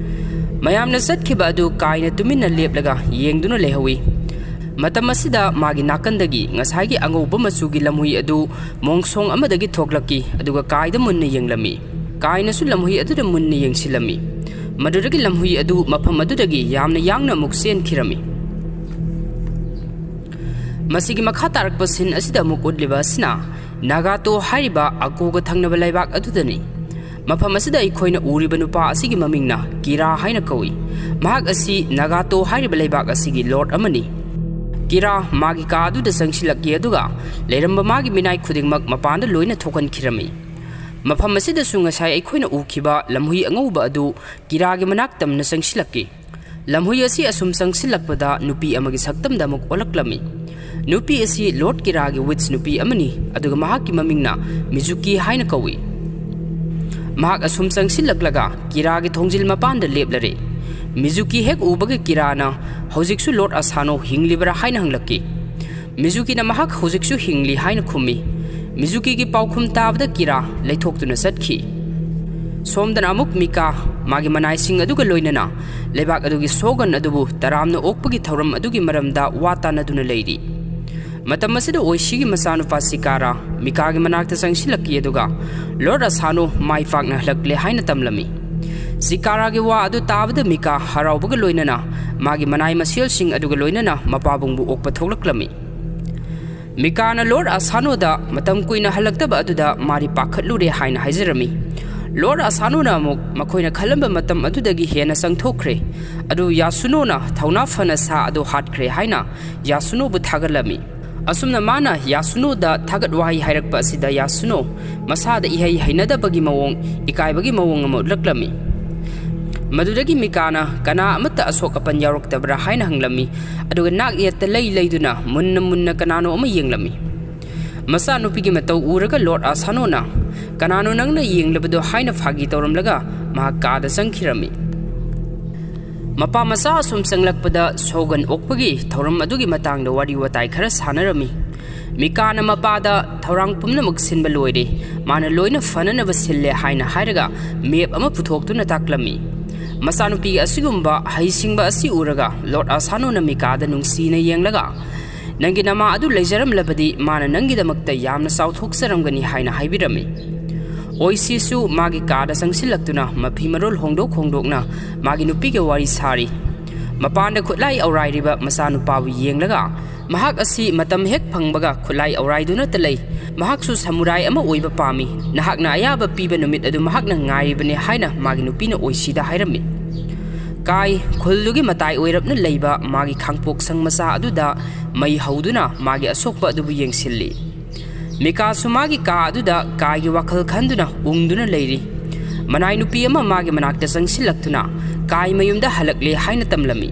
ꯃꯌꯥꯝꯅ ꯆꯠꯈꯤꯕ ꯑꯗꯨ ꯀꯥꯏꯅ ꯇꯨꯃꯤꯟꯅ ꯂꯦꯞꯂꯒ ꯌꯦꯡꯗꯨꯅ ꯂꯩꯍꯧꯏ꯫ ꯃꯇꯝ ꯑꯁꯤꯗ ꯃꯥꯒꯤ ꯅꯥꯀꯟꯗꯒꯤ ꯉꯁꯥꯏꯒꯤ ꯑꯉꯧꯕ ꯃꯆꯨꯒꯤ ꯂꯝꯍꯨꯏ ꯑꯗꯨ ꯃꯣꯡꯁꯣꯡ ꯑꯃꯗꯒꯤ ꯊꯣꯛꯂꯛꯈꯤ ꯑꯗꯨꯒ ꯀꯥꯏꯗ ꯃꯨꯟꯅ ꯌꯦꯡꯂꯝꯃꯤ꯫ ꯀꯥꯏꯅꯁꯨ ꯂꯝꯍꯨꯏ ꯑꯗꯨꯗ ꯃꯨꯟꯅ ꯌꯦꯡꯁꯤꯜꯂꯝꯃꯤ꯫ ꯃꯗꯨꯗꯒꯤ ꯂꯝꯍꯨꯏ ꯑꯗꯨ ꯃꯐꯝ ꯑꯗꯨꯗꯒꯤ ꯌꯥꯝꯅ ꯌꯥꯡꯅ ꯑꯃꯨꯛ ꯆꯦꯟꯈꯤꯔꯝꯃꯤ꯫ ꯃꯁꯤꯒꯤ ꯃꯈꯥ ꯇꯥꯔꯛꯄ ꯁꯤꯟ ꯑꯁꯤꯗ ꯑꯃꯨꯛ ꯎꯠꯂꯤꯕ ꯑꯁꯤꯅ ꯅꯥꯒꯥꯇꯣ ꯍꯥꯏꯔꯤꯕ ꯑꯀꯣꯒ ꯊꯪꯅꯕ ꯂꯩꯕꯥꯛ ꯑꯗꯨꯗꯅꯤ꯫ ꯃꯐꯝ ꯑꯁꯤꯗ ꯑꯩꯈꯣꯏꯅ ꯎꯔꯤꯕ ꯅꯨꯄꯥ ꯑꯁꯤꯒꯤ ꯃꯃꯤꯡꯅ ꯀꯤꯔꯥ ꯍꯥꯏꯅ ꯀꯧꯏ꯫ ꯃꯍꯥꯛ ꯑꯁꯤ ꯅꯥꯒꯥꯇꯣ ꯍꯥꯏꯔꯤꯕ ꯂꯩꯕꯥꯛ ꯑꯁꯤꯒꯤ ꯂꯣꯔꯗ ꯑꯃꯅꯤ꯫ ꯀꯤꯔꯥ ꯃꯥꯒꯤ ꯀꯥ ꯑꯗꯨꯗ ꯆꯪꯁꯤꯜꯂꯛꯈꯤ ꯑꯗꯨꯒ ꯂꯩꯔꯝꯕ ꯃꯥꯒꯤ ꯃꯤꯅꯥꯏ ꯈꯨꯗꯤꯡꯃꯛ ꯃꯄꯥꯟꯗ ꯂꯣꯏꯅ ꯊꯣꯛꯍꯟꯈꯤꯔꯝꯃꯤ꯫ ꯃꯐꯝ ꯑꯁꯤꯗꯁꯨ ꯉꯁꯥꯏ ꯑꯩꯈꯣꯏꯅ ꯎꯈꯤꯕ ꯂꯝꯍꯨꯏ ꯑꯉꯧꯕ ꯑꯗු ꯀꯤꯔꯥꯒꯤ ꯃꯅꯥꯛꯇꯝꯅ ꯆꯪꯁꯤꯜꯂꯛꯈꯤ꯫ ꯂꯝꯍꯨꯏ ꯑꯁꯤ ꯑꯁꯨꯝ ꯆꯪꯁꯤꯜꯂꯛꯄꯗ ꯅꯨꯄꯤ ꯑꯃꯒꯤ ꯁꯛꯇꯝꯗ ꯑꯃꯨꯛ ꯑꯣꯜꯂꯛꯂꯝꯃꯤ꯫ ꯅꯨꯄꯤ ꯑꯁꯤ ꯂꯣꯔꯗ ꯀꯤꯔꯥꯒꯤ ꯋꯤꯠꯁ ꯅꯨꯄꯤ ꯑꯃꯅꯤ ꯑꯗꯨꯒ ꯃꯍꯥꯛꯀꯤ ꯃꯃꯤꯡꯅ ꯃꯤꯖꯨꯀꯤ ꯍꯥꯏꯅ ꯀꯧꯏ꯫ ꯃꯍꯥꯛ ꯑꯁꯨꯝ ꯆꯪꯁꯤꯜꯂꯛꯂꯒ ꯀꯤꯔꯥꯒꯤ ꯊꯣꯡꯖꯤꯜ ꯃꯄꯥꯟꯗ ꯂꯦꯞꯂꯔꯦ꯫ ꯃꯤꯖꯨꯀꯤ ꯍꯦꯛ ꯎꯕꯒ ꯀꯤꯔꯥꯅ ꯍꯧꯖꯤꯛꯁꯨ ꯂꯣꯔꯗ ꯑꯁꯥꯅꯣ ꯍꯤꯡꯂꯤꯕ꯭ꯔꯥ ꯍꯥꯏꯅ ꯍꯪꯂꯛꯈꯤ꯫ ꯃꯤꯖꯨꯀꯤꯅ ꯃꯍꯥꯛ ꯍꯧꯖꯤꯛꯁꯨ ꯍꯤꯡꯂꯤ ꯍꯥꯏꯅ ꯈꯨꯝꯃꯤ꯫ ꯃꯤꯖꯨꯀꯤꯒꯤ ꯄꯥꯎꯈꯨꯝ ꯇꯥꯕꯗ ꯀꯤꯔꯥ ꯂꯩꯊꯣꯛꯇꯨꯅ ꯆꯠꯈꯤ꯫ ꯁꯣꯝꯗꯅ ꯑꯃꯨꯛ ꯃꯤꯀꯥ ꯃꯥꯒꯤ ꯃꯅꯥꯏꯁꯤꯡ ꯑꯗꯨꯒ ꯂꯣꯏꯅꯅ ꯂꯩꯕꯥꯛ ꯑꯗꯨꯒꯤ ꯁꯣꯒꯟ ꯑꯗꯨꯕꯨ ꯇꯔꯥꯝꯅ ꯑꯣꯛꯄꯒꯤ ꯊꯧꯔꯝ ꯑꯗꯨꯒꯤ ꯃꯔꯝꯗ ꯋꯥ ꯇꯥꯟꯅꯗꯨꯅ ꯂꯩꯔꯤ꯫ ꯃꯇꯝ ꯑꯁꯤꯗ ꯑꯣꯏꯁꯤꯒꯤ ꯃꯆꯥꯅꯨꯄꯥ ꯁꯤꯀꯥꯔꯥ ꯃꯤꯀꯥꯒꯤ ꯃꯅꯥꯛꯇ ꯆꯪꯁꯤꯜꯂꯛꯈꯤ ꯑꯗꯨꯒ ꯂꯣꯔꯗ ꯑꯁꯥꯅꯣ ꯃꯥꯏ ꯄꯥꯛꯅ ꯍꯜꯂꯛꯂꯦ ꯍꯥꯏꯅ ꯇꯝꯂꯝꯃꯤ꯫ ꯁꯤꯀꯥꯔꯥꯒꯤ ꯋꯥ ꯑꯗꯨ ꯇꯥꯕꯗ ꯃꯤꯀꯥ ꯍꯔꯥꯎꯕꯒ ꯂꯣꯏꯅꯅ ꯃꯥꯒꯤ ꯃꯅꯥꯏ ꯃꯁꯦꯜꯁꯤꯡ ꯑꯗꯨꯒ ꯂꯣꯏꯅꯅ ꯃꯄꯥꯕꯨꯡꯕꯨ ꯑꯣꯛꯄ ꯊꯣꯛꯂꯛꯂꯝꯃꯤ꯫ ꯃꯤꯀꯥꯅ ꯂꯣꯔꯗ ꯑꯁꯥꯅꯣꯗ ꯃꯇꯝ ꯀꯨꯏꯅ ꯍꯜꯂꯛꯇꯕ ꯑꯗꯨꯗ ꯃꯥꯗꯤ ꯄꯥꯈꯠꯂꯨꯔꯦ ꯍꯥꯏꯅ ꯍꯥꯏꯖꯔꯝꯃꯤ꯫ ꯂꯣꯔꯗ ꯑꯁꯥꯅꯣꯅ ꯑꯃꯨꯛ ꯃꯈꯣꯏꯅ ꯈꯜꯂꯝꯕ ꯃꯇꯝ ꯑꯗꯨꯗꯒꯤ ꯍꯦꯟꯅ ꯆꯪꯊꯣꯛꯈ꯭ꯔꯦ ꯑꯗꯨ ꯌꯥꯁꯨꯅꯣꯅ ꯊꯧꯅꯥ ꯐꯅ ꯁꯥ ꯑꯗꯨ ꯍꯥꯠꯈ꯭ꯔꯦ ꯍꯥꯏꯅ ꯌꯥꯁꯨꯅꯣꯕꯨ ꯊꯥꯒꯠꯂꯝꯃꯤ꯫ ꯑꯁꯨꯝꯅ ꯃꯥꯅ ꯌꯥꯁꯨꯅꯣꯗ ꯊꯥꯒꯠ ꯋꯥꯍꯩ ꯍꯥꯏꯔꯛꯄ ꯑꯁꯤꯗ ꯌꯥꯁꯨꯅꯣ ꯃꯁꯥꯗ ꯏꯍꯩ ꯍꯩꯅꯗꯕꯒꯤ ꯃꯑꯣꯡ ꯏꯀꯥꯏꯕꯒꯤ ꯃꯑꯣꯡ ꯑꯃ ꯎꯠꯂꯛꯂꯝꯃꯤ꯫ ꯃꯗꯨꯗꯒꯤ ꯃꯤꯀꯥꯅ ꯀꯅꯥ ꯑꯃꯠꯇ ꯑꯁꯣꯛ ꯑꯄꯟ ꯌꯥꯎꯔꯛꯇꯕ꯭ꯔꯥ ꯍꯥꯏꯅ ꯍꯪꯂꯝꯃꯤ ꯑꯗꯨꯒ ꯅꯥꯛ ꯌꯦꯠꯇ ꯂꯩꯗꯨꯅ ꯃꯨꯟꯅ ꯀꯅꯥꯅꯣ ꯑꯃ ꯌꯦꯡꯂꯝꯃꯤ꯫ ꯃꯆꯥꯅꯨꯄꯤꯒꯤ ꯃꯇꯧ ꯎꯔꯒ ꯂꯣꯔꯗ ꯑꯁꯥꯅꯣꯅ ꯀꯅꯥꯅꯣ ꯅꯪꯅ ꯌꯦꯡꯂꯕꯗꯣ ꯍꯥꯏꯅ ꯐꯥꯒꯤ ꯇꯧꯔꯝꯂꯒ ꯃꯍꯥꯛ ꯀꯥꯗ ꯆꯪꯈꯤꯔꯝꯃꯤ꯫ ꯃꯄꯥ ꯃꯆꯥ ꯑꯁꯨꯝ ꯆꯪꯂꯛꯄꯗ ꯁꯣꯒꯟ ꯑꯣꯛꯄꯒꯤ ꯊꯧꯔꯝ ꯑꯗꯨꯒꯤ ꯃꯇꯥꯡꯗ ꯋꯥꯔꯤ ꯋꯥꯇꯥꯏ ꯈꯔ ꯁꯥꯟꯅꯔꯝꯃꯤ꯫ ꯃꯤꯀꯥꯅ ꯃꯄꯥꯗ ꯊꯧꯔꯥꯡ ꯄꯨꯝꯅꯃꯛ ꯁꯤꯟꯕ ꯂꯣꯏꯔꯦ ꯃꯥꯅ ꯂꯣꯏꯅ ꯐꯅꯅꯕ ꯁꯤꯜꯂꯦ ꯍꯥꯏꯅ ꯍꯥꯏꯔꯒ ꯃꯦꯞ ꯑꯃ ꯄꯨꯊꯣꯛꯇꯨꯅ ꯇꯥꯛꯂꯝꯃꯤ꯫ ꯃꯆꯥꯅꯨꯄꯤ ꯑꯁꯤꯒꯨꯝꯕ ꯍꯩꯁꯤꯡꯕ ꯑꯁꯤ ꯎꯔꯒ ꯂꯣꯔꯗ ꯑꯁꯥꯅꯣꯅ ꯃꯤꯀꯥꯗ ꯅꯨꯡꯁꯤꯅ ꯌꯦꯡꯂꯒ ꯅꯪꯒꯤ ꯅꯃꯥ ꯑꯗꯨ ꯂꯩꯖꯔꯝꯂꯕꯗꯤ ꯃꯥꯅ ꯅꯪꯒꯤꯗꯃꯛꯇ ꯌꯥꯝꯅ ꯆꯥꯎꯊꯣꯛꯆꯔꯝꯒꯅꯤ ꯍꯥꯏꯅ ꯍꯥꯏꯕꯤꯔꯝꯃꯤ꯫ ꯑꯣꯏꯁꯤꯁꯨ ꯃꯥꯒꯤ ꯀꯥꯗ ꯆꯪꯁꯤꯜꯂꯛꯇꯨꯅ ꯃꯐꯤ ꯃꯔꯣꯜ ꯍꯣꯡꯗꯣꯛꯅ ꯃꯥꯒꯤ ꯅꯨꯄꯤꯒ ꯋꯥꯔꯤ ꯁꯥꯔꯤ꯫ ꯃꯄꯥꯟꯗ ꯈꯨꯠꯂꯥꯏ ꯑꯧꯔꯥꯏꯔꯤꯕ ꯃꯆꯥꯅꯨꯄꯥꯕꯨ ꯌꯦꯡꯂꯒ ꯃꯍꯥꯛ ꯑꯁꯤ ꯃꯇꯝ ꯍꯦꯛ ꯐꯪꯕꯒ ꯈꯨꯠꯂꯥꯏ ꯑꯧꯔꯥꯏꯗꯨꯅꯇ lay ꯃꯍꯥꯛꯁꯨ ꯁꯃꯨꯔꯥꯏ ꯑꯃ ꯑꯣꯏꯕ ꯄꯥꯝꯃꯤ ꯅꯍꯥꯛꯅ ꯑꯌꯥꯕ ꯄꯤꯕ ꯅꯨꯃꯤꯠ ꯑꯗꯨ ꯃꯍꯥꯛꯅ ꯉꯥꯏꯔꯤꯕꯅꯤ ꯍꯥꯏꯅ ꯃꯥꯒꯤ ꯅꯨꯄꯤꯅ ꯑꯣꯏꯁꯤꯗ ꯍꯥꯏꯔꯝꯃꯤ꯫ ꯀꯥꯏ ꯈꯨꯜꯗꯨꯒꯤ ꯃꯇꯥꯏ ꯑꯣꯏꯔꯞꯅ ꯂꯩꯕ ꯃꯥꯒꯤ ꯈꯥꯡꯄꯣꯛ ꯁꯪ ꯃꯆꯥ ꯑꯗꯨꯗ ꯃꯩ ꯍꯧꯗꯨꯅ ꯃꯥꯒꯤ ꯑꯁꯣꯛꯄ ꯑꯗꯨꯕꯨ ꯌꯦꯡꯁꯤꯜꯂꯤ꯫ ꯃꯤꯀꯥꯁꯨ ꯃꯥꯒꯤ ꯀꯥ ꯑꯗꯨꯗ ꯀꯥꯏꯒꯤ ꯋꯥꯈꯜ ꯈꯟꯗꯨꯅ ꯎꯪꯗꯨꯅ ꯂꯩꯔꯤ꯫ ꯃꯅꯥꯏ ꯅꯨꯄꯤ ꯑꯃ ꯃꯥꯒꯤ ꯃꯅꯥꯛꯇ ꯆꯪꯁꯤꯜꯂꯛꯇꯨꯅ ꯀꯥꯏ ꯃꯌꯨꯝꯗ ꯍꯜꯂꯛꯂꯦ ꯍꯥꯏꯅ ꯇꯝꯂꯝꯃꯤ꯫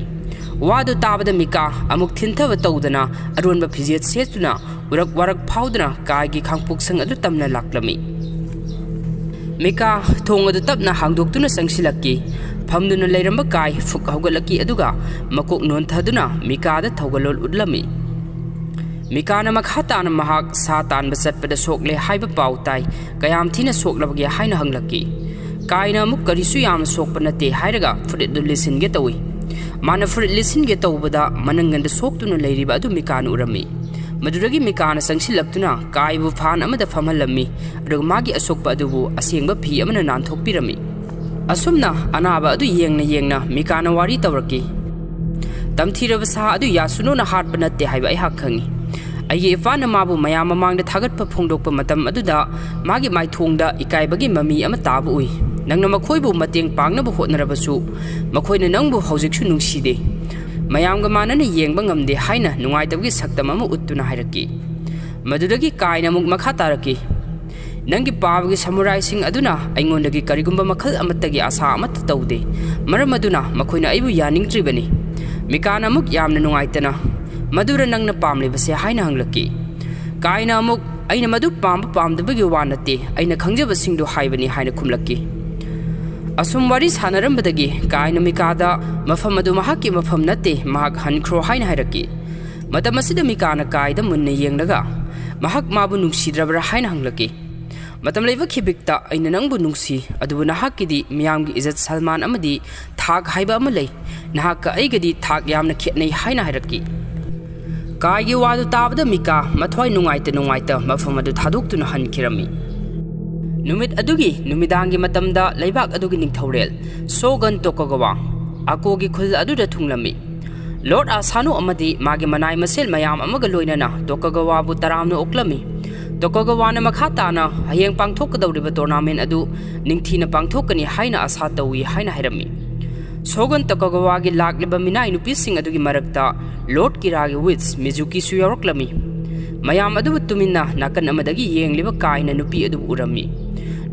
ꯋꯥꯗꯨ ꯇꯥꯕꯗ ꯃꯤꯀꯥ ꯑꯃꯨꯛ ꯊꯤꯟꯊꯕ ꯇꯧꯗꯅ ꯑꯔꯣꯟꯕ ꯐꯤꯖꯦꯠ ꯁꯦꯠꯇꯨꯅ ꯎꯔꯛ ꯋꯥꯔꯛ ꯐꯥꯎꯗꯨꯅ ꯀꯥꯏꯒꯤ ꯈꯥꯡꯄꯣꯛꯁꯪ ꯑꯗꯨ ꯇꯝꯅ ꯂꯥꯛꯂꯝꯃꯤ꯫ ꯃꯤꯀꯥ ꯊꯣꯡ ꯑꯗꯨ ꯇꯞꯅ ꯍꯥꯡꯗꯣꯛꯇꯨꯅ ꯆꯪꯁꯤꯜꯂꯛꯈꯤ꯫ ꯐꯝꯗꯨꯅ ꯂꯩꯔꯝꯕ ꯀꯥꯏ ꯐꯨꯛ ꯍꯧꯒꯠꯂꯛꯈꯤ ꯑꯗꯨꯒ ꯃꯀꯣꯛ ꯅꯣꯟꯊꯗꯨꯅ ꯃꯤꯀꯥꯗ ꯊꯧꯒꯜꯂꯣꯟ ꯎꯠꯂꯝꯃꯤ꯫ ꯃꯤꯀꯥꯅ ꯃꯈꯥ ꯇꯥꯅ ꯃꯍꯥꯛ ꯁꯥ ꯇꯥꯟꯕ ꯆꯠꯄꯗ ꯁꯣꯛꯂꯦ ꯍꯥꯏꯕ ꯄꯥꯎ ꯇꯥꯏ, ꯀꯌꯥꯝ ꯊꯤꯅ ꯁꯣꯛꯂꯕꯒꯦ ꯍꯥꯏꯅ ꯍꯪꯂꯛꯈꯤ꯫ ꯀꯥꯏꯅ ꯑꯃꯨꯛ ꯀꯔꯤꯁꯨ ꯌꯥꯝꯅ ꯁꯣꯛꯄ ꯅꯠꯇꯦ ꯍꯥꯏꯔꯒ ꯐꯨꯔꯤꯠ ꯑꯗꯨ ꯂꯤꯠꯁꯤꯟꯒꯦ ꯇꯧꯏ꯫ ꯃꯥꯅ ꯐꯨꯔꯤꯠ ꯂꯤꯠꯁꯤꯟꯒꯦ ꯇꯧꯕꯗ ꯃꯅꯪꯒꯟꯗ ꯁꯣꯛꯇꯨꯅ ꯂꯩꯔꯤꯕ ꯑꯗꯨ ꯃꯤꯀꯥꯅ ꯎꯔꯝꯃꯤ꯫ ꯃꯗꯨꯗꯒꯤ ꯃꯤꯀꯥꯅ ꯆꯪꯁꯤꯜꯂꯛꯇꯨꯅ ꯀꯥꯏꯕꯨ ꯐꯥꯟ ꯑꯃꯗ ꯐꯝꯍꯜꯂꯝꯃꯤ ꯑꯗꯨꯒ ꯃꯥꯒꯤ ꯑꯁꯣꯛꯄ ꯑꯗꯨꯕꯨ ꯑꯁꯦꯡꯕ ꯐꯤ ꯑꯃꯅ ꯅꯥꯟꯊꯣꯛꯄꯤꯔꯝꯃꯤ꯫ ꯑꯁꯨꯝꯅ ꯑꯅꯥꯕ ꯑꯗꯨ ꯌꯦꯡꯅ ꯌꯦꯡꯅ ꯃꯤꯀꯥꯅ ꯋꯥꯔꯤ ꯇꯧꯔꯛꯈꯤ꯫ ꯇꯝꯊꯤꯔꯕ ꯁꯥ ꯑꯗꯨ ꯌꯥꯁꯨꯅꯣꯅ ꯍꯥꯠꯄ ꯅꯠꯇꯦ ꯍꯥꯏꯕ ꯑꯩꯍꯥꯛ ꯈꯪꯏ꯫ ꯑꯩꯒꯤ ꯏꯄꯥꯅ ꯃꯥꯕꯨ ꯃꯌꯥꯝ ꯃꯃꯥꯡꯗ ꯊꯥꯒꯠꯄ ꯐꯣꯡꯗꯣꯛꯄ ꯃꯇꯝ ꯑꯗꯨꯗ ꯃꯥꯒꯤ ꯃꯥꯏꯊꯣꯡꯗ ꯏꯀꯥꯏꯕꯒꯤ ꯃꯃꯤ ꯑꯃ ꯇꯥꯕ ꯎꯏ꯫ ꯅꯪꯅ ꯃꯈꯣꯏꯕꯨ ꯃꯇꯦꯡ ꯄꯥꯡꯅꯕ ꯍꯣꯠꯅꯔꯕꯁꯨ ꯃꯈꯣꯏꯅ ꯅꯪꯕꯨ ꯍꯧꯖꯤꯛꯁꯨ ꯅꯨꯡꯁꯤꯗꯦ, ꯃꯌꯥꯝꯒ ꯃꯥꯟꯅꯅ ꯌꯦꯡꯕ ꯉꯝꯗꯦ ꯍꯥꯏꯅ ꯅꯨꯡꯉꯥꯏꯇꯕꯒꯤ ꯁꯛꯇꯝ ꯑꯃ ꯎꯠꯇꯨꯅ ꯍꯥꯏꯔꯛꯈꯤ꯫ ꯃꯗꯨꯗꯒꯤ ꯀꯥꯏꯅ ꯑꯃꯨꯛ ꯃꯈꯥ ꯇꯥꯔꯛꯈꯤ꯫ ꯅꯪꯒꯤ ꯄꯥꯕꯒꯤ ꯁꯃꯨꯔꯥꯏꯁꯤꯡ ꯑꯗꯨꯅ ꯑꯩꯉꯣꯟꯗꯒꯤ ꯀꯔꯤꯒꯨꯝꯕ ꯃꯈꯜ ꯑꯃꯠꯇꯒꯤ ꯑꯁꯥ ꯑꯃꯠꯇ ꯇꯧꯗꯦ, ꯃꯔꯝ ꯑꯗꯨꯅ ꯃꯈꯣꯏꯅ ꯑꯩꯕꯨ ꯌꯥꯅꯤꯡꯗ꯭ꯔꯤꯕꯅꯤ꯫ ꯃꯤꯀꯥꯅ ꯑꯃꯨꯛ ꯌꯥꯝꯅ ꯅꯨꯡꯉꯥꯏꯇꯅ ꯃꯗꯨꯔ ꯅꯪꯅ ꯄꯥꯝꯂꯤꯕꯁꯦ ꯍꯥꯏꯅ ꯍꯪꯂꯛꯈꯤ꯫ ꯀꯥꯏꯅ ꯑꯃꯨꯛ ꯑꯩꯅ ꯃꯗꯨ ꯄꯥꯝꯕ ꯄꯥꯝꯗꯕꯒꯤ ꯋꯥ ꯅꯠꯇꯦ, ꯑꯩꯅ ꯈꯪꯖꯕꯁꯤꯡꯗꯨ ꯍꯥꯏꯕꯅꯤ ꯍꯥꯏꯅ ꯈꯨꯝꯂꯛꯈꯤ꯫ ꯑꯁꯨꯝ ꯋꯥꯔꯤ ꯁꯥꯟꯅꯔꯝꯕꯗꯒꯤ ꯀꯥꯏꯅ ꯃꯤꯀꯥꯗ ꯃꯐꯝ ꯑꯗꯨ ꯃꯍꯥꯛꯀꯤ ꯃꯐꯝ ꯅꯠꯇꯦ, ꯃꯍꯥꯛ ꯍꯟꯈ꯭ꯔꯣ ꯍꯥꯏꯅ ꯍꯥꯏꯔꯛꯈꯤ꯫ ꯃꯇꯝ ꯑꯁꯤꯗ ꯃꯤꯀꯥꯅ ꯀꯥꯏꯗ ꯃꯨꯟꯅ ꯌꯦꯡꯂꯒ ꯃꯍꯥꯛ ꯃꯥꯕꯨ ꯅꯨꯡꯁꯤꯗ꯭ꯔꯕ꯭ꯔꯥ ꯍꯥꯏꯅ ꯍꯪꯂꯛꯈꯤ꯫ ꯃꯇꯝ ꯂꯩꯕ ꯈꯤꯕꯤꯛꯇ ꯑꯩꯅ ꯅꯪꯕꯨ ꯅꯨꯡꯁꯤ, ꯑꯗꯨꯕꯨ ꯅꯍꯥꯛꯀꯤꯗꯤ ꯃꯤꯌꯥꯝꯒꯤ ꯏꯖꯠ ꯁꯜꯃꯥꯟ ꯑꯃꯗꯤ ꯊꯥꯛ ꯍꯥꯏꯕ ꯑꯃ ꯂꯩ, ꯅꯍꯥꯛꯀ ꯑꯩꯒꯗꯤ ꯊꯥꯛ ꯌꯥꯝꯅ ꯈꯦꯠꯅꯩ ꯍꯥꯏꯅ ꯍꯥꯏꯔꯛꯈꯤ꯫ ꯀꯥꯏꯒꯤ ꯋꯥꯗꯨ ꯇꯥꯕꯗ ꯃꯤꯀꯥ ꯃꯊ꯭ꯋꯥꯏ ꯅꯨꯡꯉꯥꯏꯇ ꯃꯐꯝ ꯑꯗꯨ ꯊꯥꯗꯣꯛꯇꯨꯅ ꯍꯟꯈꯤꯔꯝꯃꯤ꯫ ꯅꯨꯃꯤꯠ ꯑꯗꯨꯒꯤ ꯅꯨꯃꯤꯗꯥꯡꯒꯤ ꯃꯇꯝꯗ ꯂꯩꯕꯥꯛ ꯑꯗꯨꯒꯤ ꯅꯤꯡꯊꯧꯔꯦꯜ ꯁꯣꯒꯟ ꯇꯣꯀꯨꯒꯥꯋꯥ ꯑꯀꯣꯒꯤ ꯈꯨꯜ ꯑꯗꯨꯗ ꯊꯨꯡꯂꯝꯃꯤ꯫ ꯂꯣꯔꯗ ꯑꯁꯥꯅꯣ ꯑꯃꯗꯤ ꯃꯥꯒꯤ ꯃꯅꯥꯏ ꯃꯁꯦꯜ ꯃꯌꯥꯝ ꯑꯃꯒ ꯂꯣꯏꯅꯅ ꯇꯣꯀꯨꯒꯥꯋꯥꯕꯨ ꯇꯔꯥꯝꯅ ꯑꯣꯛꯂꯝꯃꯤ꯫ ꯇꯣꯀꯨꯒꯥꯋꯥꯅ ꯃꯈꯥ ꯇꯥꯅ ꯍꯌꯦꯡ ꯄꯥꯡꯊꯣꯛꯀꯗꯧꯔꯤꯕ ꯇꯣꯔꯅꯥꯃꯦꯟ ꯑꯗꯨ ꯅꯤꯡꯊꯤꯅ ꯄꯥꯡꯊꯣꯛꯀꯅꯤ ꯍꯥꯏꯅ ꯑꯁꯥ ꯇꯧꯏ ꯍꯥꯏꯅ ꯍꯥꯏꯔꯝꯃꯤ꯫ ꯁꯣꯒꯟ ꯇꯣꯀꯨꯒꯥꯋꯥꯒꯤ ꯂꯥꯛꯂꯤꯕ ꯃꯤꯅꯥꯏ ꯅꯨꯄꯤꯁꯤꯡ ꯑꯗꯨꯒꯤ ꯃꯔꯛꯇ ꯂꯣꯔꯗ ꯀꯤꯔꯥꯒꯤ ꯋꯤꯠꯆ ꯃꯤꯖꯨꯀꯤꯁꯨ ꯌꯥꯎꯔꯛꯂꯝꯃꯤ꯫ ꯃꯌꯥꯝ ꯑꯗꯨꯕꯨ ꯇꯨꯃꯤꯟꯅ ꯅꯥꯀꯟ ꯑꯃꯗꯒꯤ ꯌꯦꯡꯂꯤꯕ ꯀꯥꯏꯅ ꯅꯨꯄꯤ ꯑꯗꯨꯕꯨ ꯎꯔꯝꯃꯤ꯫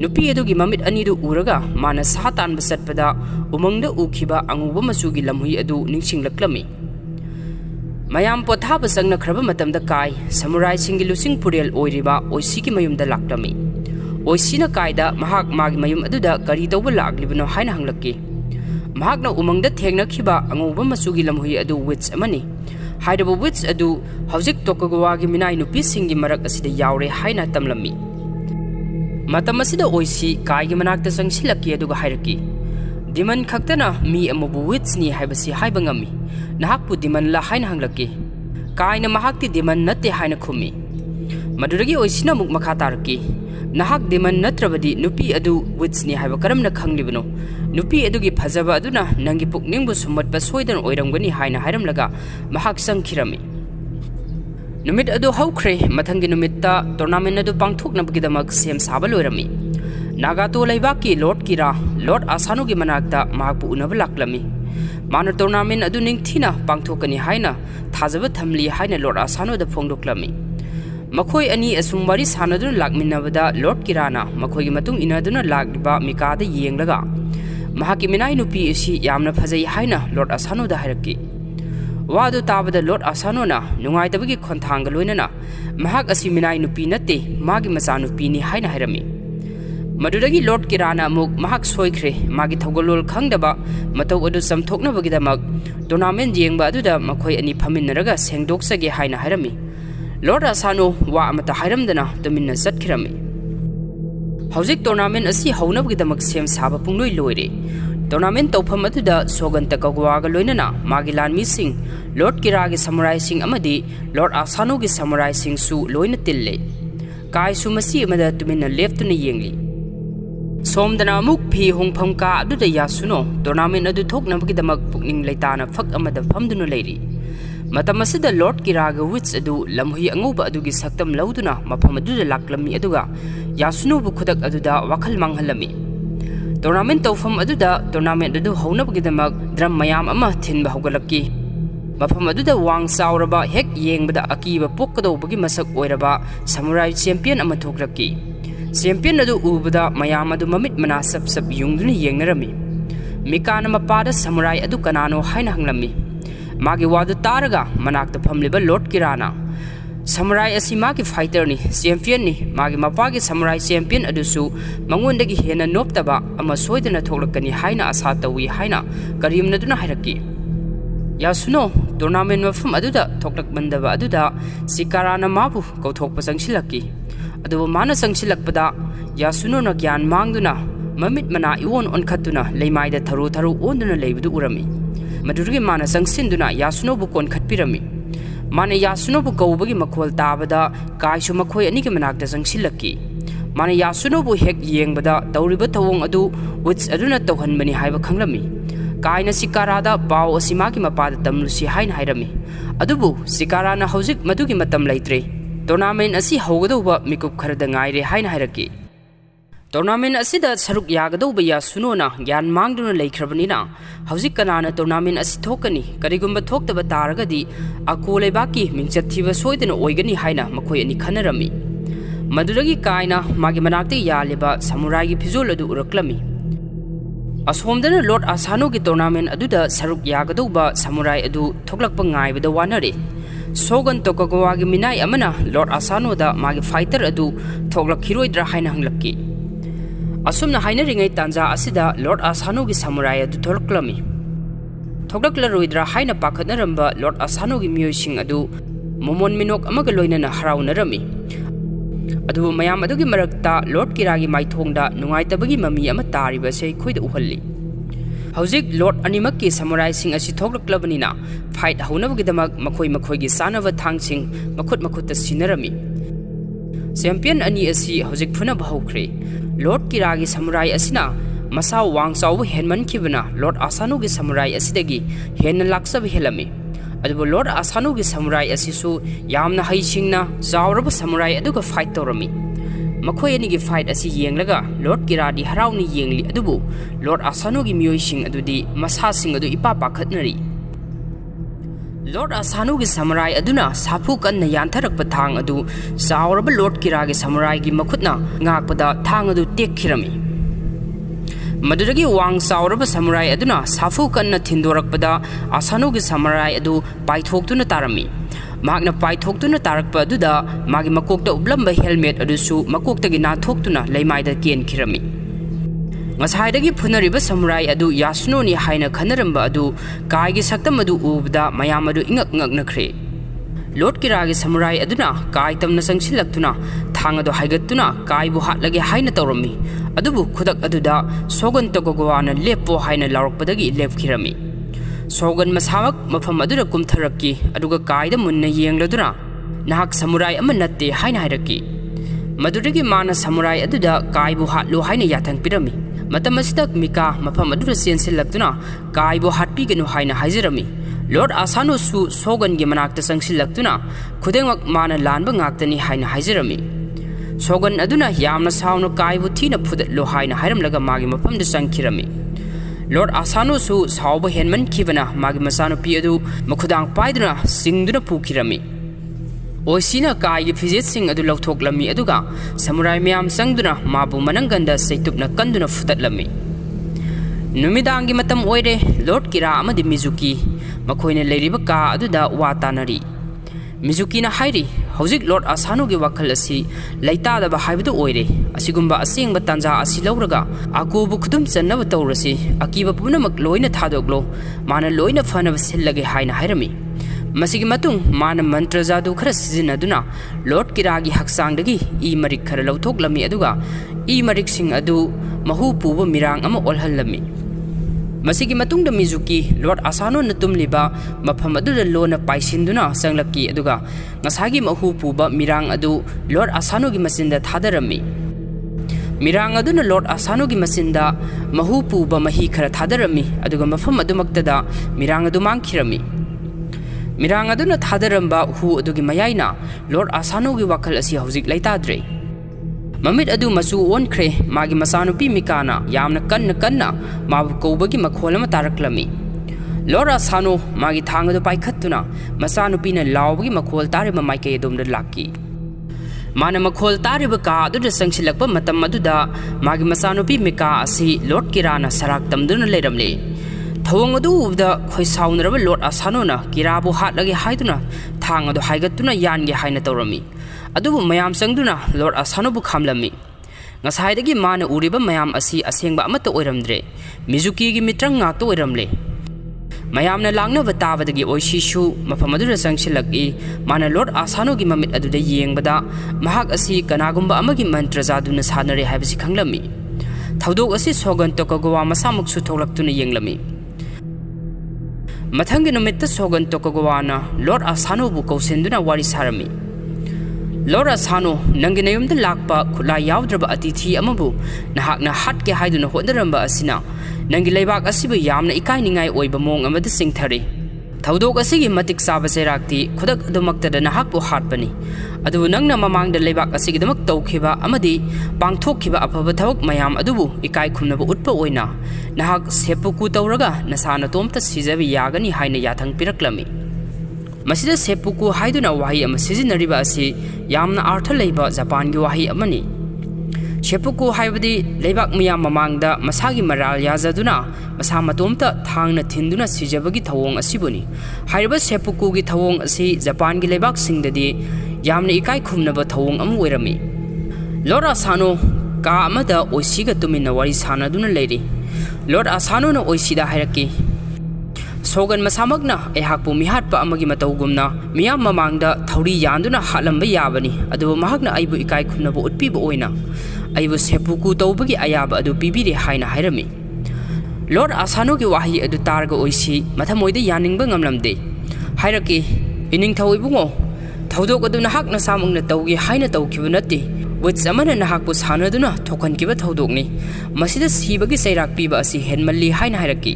ꯅꯨꯄꯤ ꯑꯗꯨꯒꯤ ꯃꯃꯤꯠ ꯑꯅꯤꯗꯨ ꯎꯔꯒ ꯃꯥꯅ ꯁꯥ ꯇꯥꯟꯕ ꯆꯠꯄꯗ ꯎꯃꯪꯗ ꯎꯈꯤꯕ ꯑꯉꯧꯕ ꯃꯆꯨꯒꯤ ꯂꯝꯍꯨꯏ ꯑꯗꯨ ꯅꯤꯡꯁꯤꯡꯂꯛꯂꯝꯃꯤ꯫ ꯃꯌꯥꯝ ꯄꯣꯊꯥꯕ ꯆꯪꯅꯈ꯭ꯔꯕ ꯃꯇꯝꯗ ꯀꯥꯏ ꯁꯃꯨꯔꯥꯏꯁꯤꯡꯒꯤ ꯂꯨꯆꯤꯡ ꯄꯨꯔꯦꯜ ꯑꯣꯏꯔꯤꯕ ꯑꯣꯏꯁꯤꯒꯤ ꯃꯌꯨꯝꯗ ꯂꯥꯛꯂꯝꯃꯤ꯫ ꯑꯣꯏꯁꯤꯅ ꯀꯥꯏꯗ ꯃꯍꯥꯛ ꯃꯥꯒꯤ ꯃꯌꯨꯝ ꯑꯗꯨꯗ ꯀꯔꯤ ꯇꯧꯕ ꯂꯥꯛꯂꯤꯕꯅꯣ ꯍꯥꯏꯅ ꯍꯪꯂꯛꯈꯤ꯫ ꯃꯍꯥꯛꯅ ꯎꯃꯪꯗ ꯊꯦꯡꯅꯈꯤꯕ ꯑꯉꯧꯕ ꯃꯆꯨꯒꯤ ꯂꯝꯍꯨꯏ ꯑꯗꯨ ꯋꯤꯠꯆ ꯑꯃꯅꯤ ꯍꯥꯏꯔꯤꯕ ꯋꯤꯠꯆ ꯑꯗꯨ ꯍꯧꯖꯤꯛ ꯇꯣꯀꯨꯒꯥꯋꯥꯒꯤ ꯃꯤꯅꯥꯏ ꯅꯨꯄꯤꯁꯤꯡꯒꯤ ꯃꯔꯛ ꯑꯁꯤꯗ ꯌꯥꯎꯔꯦ ꯍꯥꯏꯅ ꯇꯝꯂꯝꯃꯤ꯫ ꯃꯇꯝ ꯑꯁꯤꯗ ꯑꯣꯏꯁꯤ ꯀꯥꯏꯒꯤ ꯃꯅꯥꯛꯇ ꯆꯪꯁꯤꯜꯂꯛꯈꯤ ꯑꯗꯨꯒ ꯍꯥꯏꯔꯛꯈꯤ꯫ ꯗꯤꯃꯟ ꯈꯛꯇꯅ ꯃꯤ ꯑꯃꯕꯨ ꯋꯤꯠꯆꯅꯤ ꯍꯥꯏꯕꯁꯤ ꯍꯥꯏꯕ ꯉꯝꯃꯤ, ꯅꯍꯥꯛꯄꯨ ꯗꯤꯃꯟꯂ ꯍꯥꯏꯅ ꯍꯪꯂꯛꯈꯤ꯫ ꯀꯥꯏꯅ ꯃꯍꯥꯛꯇꯤ ꯗꯤꯃꯟ ꯅꯠꯇꯦ ꯍꯥꯏꯅ ꯈꯨꯝꯃꯤ꯫ ꯃꯗꯨꯗꯒꯤ ꯑꯣꯏꯁꯤꯅ ꯑꯃꯨꯛ ꯃꯈꯥ ꯇꯥꯔꯛꯈꯤ꯫ ꯅꯍꯥꯛ ꯗꯤꯃꯟ ꯅꯠꯇ꯭ꯔꯕꯗꯤ ꯅꯨꯄꯤ ꯑꯗꯨ ꯋꯤꯠꯆꯅꯤ ꯍꯥꯏꯕ ꯀꯔꯝꯅ ꯈꯪꯂꯤꯕꯅꯣ? ꯅꯨꯄꯤ ꯑꯗꯨꯒꯤ ꯐꯖꯕ ꯑꯗꯨꯅ ꯅꯪꯒꯤ ꯄꯨꯛꯅꯤꯡꯕꯨ ꯁꯨꯝꯍꯠꯄ ꯁꯣꯏꯗꯅ ꯑꯣꯏꯔꯝꯒꯅꯤ ꯍꯥꯏꯅ ꯍꯥꯏꯔꯝꯂꯒ ꯃꯍꯥꯛ ꯆꯪꯈꯤꯔꯝꯃꯤ꯫ ꯅꯨꯃꯤꯠ ꯑꯗꯨ ꯍꯧꯈ꯭ꯔꯦ꯫ ꯃꯊꯪꯒꯤ ꯅꯨꯃꯤꯠꯇ ꯇꯣꯔꯅꯥꯃꯦꯟ ꯑꯗꯨ ꯄꯥꯡꯊꯣꯛꯅꯕꯒꯤꯗꯃꯛ ꯁꯦꯝ ꯁꯥꯕ ꯂꯣꯏꯔꯝꯃꯤ꯫ ꯅꯥꯒꯥꯇꯣ ꯂꯩꯕꯥꯛꯀꯤ ꯂꯣꯔꯗ ꯀꯤꯔꯥ ꯂꯣꯔꯗ ꯑꯁꯥꯅꯣꯒꯤ ꯃꯅꯥꯛꯇ ꯃꯍꯥꯛꯄꯨ ꯎꯅꯕ ꯂꯥꯛꯂꯝꯃꯤ꯫ ꯃꯥꯅ ꯇꯣꯔꯅꯥꯃꯦꯟ ꯑꯗꯨ ꯅꯤꯡꯊꯤꯅ ꯄꯥꯡꯊꯣꯛꯀꯅꯤ ꯍꯥꯏꯅ ꯊꯥꯖꯕ ꯊꯝꯂꯤ ꯍꯥꯏꯅ ꯂꯣꯔꯗ ꯑꯁꯥꯅꯣꯗ ꯐꯣꯡꯗꯣꯛꯂꯝꯃꯤ꯫ ꯃꯈꯣꯏ ꯑꯅꯤ ꯑꯁꯨꯝ ꯋꯥꯔꯤ ꯁꯥꯟꯅꯗꯨꯅ ꯂꯥꯛꯃꯤꯟꯅꯕꯗ ꯂꯣꯔꯗ ꯀꯤꯔꯥꯅ ꯃꯈꯣꯏꯒꯤ ꯃꯇꯨꯡ ꯏꯟꯅꯗꯨꯅ ꯂꯥꯛꯂꯤꯕ ꯃꯤꯀꯥꯗ ꯌꯦꯡꯂꯒ ꯃꯍꯥꯛꯀꯤ ꯃꯤꯅꯥꯏ ꯅꯨꯄꯤ ꯑꯁꯤ ꯌꯥꯝꯅ ꯐꯖꯩ ꯍꯥꯏꯅ ꯂꯣꯔꯗ ꯑꯁꯥꯅꯣꯗ ꯍꯥꯏꯔꯛꯈꯤ꯫ ꯋꯥꯗꯨ ꯇꯥꯕꯗ ꯂꯣꯔꯗ ꯑꯁꯥꯅꯣꯅ ꯅꯨꯡꯉꯥꯏꯇꯕꯒꯤ ꯈꯣꯟꯊꯥꯡꯒ ꯂꯣꯏꯅꯅ ꯃꯍꯥꯛ ꯑꯁꯤ ꯃꯤꯅꯥꯏ ꯅꯨꯄꯤ ꯅꯠꯇꯦ, ꯃꯥꯒꯤ ꯃꯆꯥꯅꯨꯄꯤꯅꯤ ꯍꯥꯏꯅ ꯍꯥꯏꯔꯝꯃꯤ꯫ ꯃꯗꯨꯗꯒꯤ ꯂꯣꯔꯗ ꯀꯤꯔꯥꯅ ꯑꯃꯨꯛ ꯃꯍꯥꯛ ꯁꯣꯏꯈ꯭ꯔꯦ, ꯃꯥꯒꯤ ꯊꯧꯒꯜꯂꯣꯟ ꯈꯪꯗꯕ ꯃꯇꯧ ꯑꯗꯨ ꯆꯝꯊꯣꯛꯅꯕꯒꯤꯗꯃꯛ ꯇꯣꯔꯅꯥꯃꯦꯟ ꯌꯦꯡꯕ ꯑꯗꯨꯗ ꯃꯈꯣꯏ ꯑꯅꯤ ꯐꯝꯃꯤꯟꯅꯔꯒ ꯁꯦꯡꯗꯣꯛꯆꯒꯦ ꯍꯥꯏꯅ ꯍꯥꯏꯔꯝꯃꯤ꯫ ꯂꯣꯔꯗ ꯑꯁꯥꯅꯣ ꯋꯥ ꯑꯃꯠꯇ ꯍꯥꯏꯔꯝꯗꯅ ꯇꯨꯃꯤꯟꯅ ꯆꯠꯈꯤꯔꯝꯃꯤ꯫ ꯍꯧꯖꯤꯛ ꯇꯣꯔꯅꯥꯃꯦꯟ ꯑꯁꯤ ꯍꯧꯅꯕꯒꯤꯗꯃꯛ ꯁꯦꯝ ꯁꯥꯕ ꯄꯨꯡꯂꯣꯏ ꯂꯣꯏꯔꯦ꯫ ꯇꯣꯔꯅꯥꯃꯦꯟ ꯇꯧꯐꯝ ꯑꯗꯨꯗ ꯁꯣꯒꯟ ꯇꯣꯀꯨꯒꯥꯋꯥꯒ ꯂꯣꯏꯅꯅ ꯃꯥꯒꯤ ꯂꯥꯟꯃꯤꯁꯤꯡ, ꯂꯣꯔꯗ ꯀꯤꯔꯥꯒꯤ ꯁꯃꯨꯔꯥꯏꯁꯤꯡ ꯑꯃꯗꯤ ꯂꯣꯔꯗ ꯑꯁꯥꯅꯣꯒꯤ ꯁꯃꯨꯔꯥꯏꯁꯤꯡꯁꯨ ꯂꯣꯏꯅ ꯇꯤꯜꯂꯦ꯫ ꯀꯥꯏꯁꯨ ꯃꯁꯤ ꯑꯃꯗ ꯇꯨꯃꯤꯟꯅ ꯂꯦꯞꯇꯨꯅ ꯌꯦꯡꯂꯤ꯫ ꯁꯣꯝꯗꯅ ꯑꯃꯨꯛ ꯐꯤ ꯍꯣꯡꯐꯝ ꯀꯥ ꯑꯗꯨꯗ ꯌꯥꯁꯨꯅꯣ ꯇꯣꯔꯅꯥꯃꯦꯟ ꯑꯗꯨ ꯊꯣꯛꯅꯕꯒꯤꯗꯃꯛ ꯄꯨꯛꯅꯤꯡ ꯂꯩꯇꯥꯅ ꯐꯛ ꯑꯃꯗ ꯐꯝꯗꯨꯅ ꯂꯩꯔꯤ꯫ ꯃꯇꯝ ꯑꯁꯤꯗ ꯂꯣꯔꯗ ꯀꯤꯔꯥꯒꯤ ꯋꯤꯠꯆ ꯑꯗꯨ ꯂꯝꯍꯨꯏ ꯑꯉꯧꯕ ꯑꯗꯨꯒꯤ ꯁꯛꯇꯝ ꯂꯧꯗꯨꯅ ꯃꯐꯝ ꯑꯗꯨꯗ ꯂꯥꯛꯂꯝꯃꯤ ꯑꯗꯨꯒ ꯌꯥꯁꯨꯅꯣꯕꯨ ꯈꯨꯗꯛ ꯑꯗꯨꯗ ꯋꯥꯈꯜ ꯃꯥꯡꯍꯜꯂꯝꯃꯤ꯫ ꯇꯣꯔꯅꯥꯃꯦꯟ ꯇꯧꯐꯝ ꯑꯗꯨꯗ ꯇꯣꯔꯅꯥꯃꯦꯟ ꯑꯗꯨ ꯍꯧꯅꯕꯒꯤꯗꯃꯛ ꯗ꯭ꯔꯝ ꯃꯌꯥꯝ ꯑꯃ ꯊꯤꯟꯕ ꯍꯧꯒꯠꯂꯛꯈꯤ꯫ Mafam aduda wang sauraba hek yengbada akiba pokkadobagi masak oiraba samurai champion ama thokraki. Champion adu ubada mayam adu mamit mana sap yungduna yengnarami. Mikana mapada samurai adu kanano haina hanglami. Magi wadu taraga manakta phamliba Lord Kirana. Samurai asi magi fighter ni champion ni magi mapagi samurai champion adusu mangundagi hena noptaba ama soidana thoklakani haina asa tawi haina karimna duna hairaki. Yasuno tournament mafam aduda thoklak bandaba aduda Sikarana mabu kauthokpa sangsilaki. Aduba mana sangsilakpada Yasuno na gyan mangduna mamit mana iwon onkhatuna leimaida tharu onduna leibudu urami. Madurgi mana sangsinduna Yasuno bu konkhatpirami. Mana Yasuno bu kaubagi makhol tabada kaisu makhoi ani ke manakta sangsilaki. Mana Yasuno bu hek yengbada tawriba thawong adu wits aduna tawhanbani haiba khanglami. Kaina Sikarada pau asimaki mapada tamlusi hain hairami. Adubu Sikarana hauzik madugi matam laitre. Tournament asi haugadoba mikup kharada ngaire hain hairaki. Tournament asida saruk yagadoba Yasuno na gyan mangduna laikhrabanina hauzik kanana tournament asi thokani karigumba thoktaba taragadi akole baki mingchathiba soidana oigani haina makhoi ani khanarami. Maduragi kaina magi manakte yaliba samurai gi phizol adu uraklami. Asomdana Lord Asano ki tournament aduda saruk yagadoba samurai adu thoklakpa ngaibada wanare. Shogun Tokugawa gi minai amana Lord Asano da magi fighter adu thoklakhiroidra haina hanglakki. Asumna haina ringai tanja asida Lord Asano gi samurai adu thoklami. Thoklaklaroidra haina pakhatnaramba Lord Asano gi miyosing adu momon minok amaga loinana haraunarami. Adubu mayam adugi marakta Lord Kiragi maithongda nungaitabagi mami ama tariba sei khoida uhalli. Hauzik Lord animakki samurai sing asi thoklaklabanina fight haunabagidamak makhoi gi sanava thangsing makhut sinarami. Champion ani asi hauzik phuna bahukre. Lord Kiragi samurai asina masa wang saw henman kibana Lord Asano gi samurai asidagi hen laksab helami. Adubu Lord Asano gi samurai asisu yamna haisingna zawraba samurai aduga fight torami. Makhoi ani gi fight asi yenglaga Lord Kiradi harawni yengli adubu Lord Asano gi miyosing adudi masa sing adu ipapa khatnari. Lord Asano gi samurai aduna sapu kanna yantharak pathang adu zawraba Lord Kiragi samurai gi makhutna ngakpada thang adu tekhirami. Maduragi wang sauraba samurai aduna safu kanna thindorakpada Asano gi samurai adu paithoktuna tarami. Magna paithoktuna tarakpa aduda magi makokta ublamba helmet adusu makokta gi nathoktuna leimaida ken khirami. Ngasaidagi phunariba samurai adu Yasuno ni haina khanaramba adu kaigi saktam adu ubda mayam adu ingak nakhre. Lord Kiragi samurai aduna kaitamna sangsilaktuna thang adu haigattuna kaibu hatlage haina tawrami. Adubu khudak aduda Shogun Tokugawa na lepo haina laurokpadagi lepkhirami. Shogun masamak mafam adura kumtharakki aduga kaida munna yengladuna nahak samurai ama natte haina hairaki. Madurigi mana samurai aduda kaibu hatlu haina yathang pirami. Matam asida mika mafam adura sensilaktuna kaibu hatpiganu haina haizirami. Lord Asano su Shogun gi manakta sangsilaktuna khudengwak mana lanba ngaktani haina haizirami. Shogun aduna yamna sauna kaibu thina phudat lo haina hairamlaga magi mafamda sangkhirami. Lord Asano su sauba henman khibana magi masano pi adu makhudang paiduna singduna pukhirami. Oisina kaigi phizit sing adu lawthoklami aduga samurai miyam sangduna mabu mananganda seitupna kanduna phudatlami. Numidangi matam oire Lord Kira amadi Mizuki makhoina leiriba ka aduda watanari. Mizuki na hairi hauzik Lord Asano gi wakhal asi laitada ba haibadu oire asigumba asengba tanja asi lawraga akubu khudum channaba tawrasi akiba punamak loina thadoklo mana loina fanaba sillage haina hairami. Masigi matung mana mantra jadu khara sizinaduna Lord Kiragi haksangdagi I marik khara lawthoklami aduga I marik sing adu mahu puba mirang ama olhallami. Masigi matungda Mizuki Lord Asano natumliba mafam aduda lona paisinduna sanglaki aduga ngasagi mahu puba mirang adu Lord Asano gi masinda thadarami. Mirang aduna Lord Asano gi masinda mahu puba mahi khara thadarami aduga mafam adumaktada mirang adu mangkhirami. Mirang aduna thadaramba hu adugi mayaina Lord Asano gi wakhal asi hauzik laitadre. Mamit adu masu onkre magi masanupi mikana yamna kanna mabu kaubagi makholama taraklami. Lord Asano magi thangado paikhattuna masanupina lawbagi makhol tariba maikay adumda laki. Mana makhol tariba ka aduda sangsilakpa matam aduda magi masanupi Mika asi Lord Kirana sarak tamduna leiramle. Thawang adu ubda khoi saunaraba Lord Asano na kirabu hatlagi haiduna thang adu haigattuna yange haina tawrami. Adubu mayam sangduna Lord Asano bu khamlami. Ngasaidagi mana uriba mayam asi asengba amata oiramdre. Mizuki gi mitrang ngakta oiramle. Mayamna langna batabadagi oishishu mafamadura sangsilaki mana Lord Asano gi mamit aduda yengbada mahak asi kanagumba amagi mantra zaduna sanare haibasi khanglami. Thaudok asi Sogan Tokugawa masamuksu tholaktuna yenglami. Mathangi numitta Sogan Tokugawa na Lord Asano bu kausenduna wari sarami. Lord Asano nangi nayumda lakpa khula yawdraba atithi amabu nahakna hatke haiduna hodnaramba asina nangi leibak asibu yamna ikainingai oiba mong amada singthari. Thaudok asigi matik saba serakti khudak adumaktada nahakpu hatpani. Adubu nangna mamangda leibak asigidamak tawkhiba amadi pangthokhiba afaba thawak mayam adubu ikai khumnaba utpa oina nahak seppuku tawraga nasana tomta sijabi yagani haina yathang piraklami. Masida seppuku haiduna wahi ama sizinariba asi yamna artha leiba Japan gi wahi amani. Seppuku haibadi leibak miyam mamangda masagi maral yazaduna masa matomta thangna thinduna sijabagi thawong asibuni. Haiba seppuku gi thawong asi Japan gi leibak singdadi yamna ikai khumnaba thawong amu oirami. Lord Asano ka amada oisiga tumina wari sanaduna leiri. Lord Asano na oisida hairaki. Sogan masamagna ehakpu mihatpa amagi matawgumna miyam mamangda thauri yanduna hatlamba yabani adu mahakna aibu ikai khumnabu utpiba oina aibu seppuku tawbagi ayaba adu pibiri haina hairami. Lord Asano gi wahi adu targa oisi mathamoida yaningba ngamlamde hairaki ining thawibungo thaudok adu nahakna samungna tawgi haina tawkiba natti wits amana nahakpu sanaduna thokhankiba thaudokni masida sibagi sairak piba asi henmalli haina hairaki.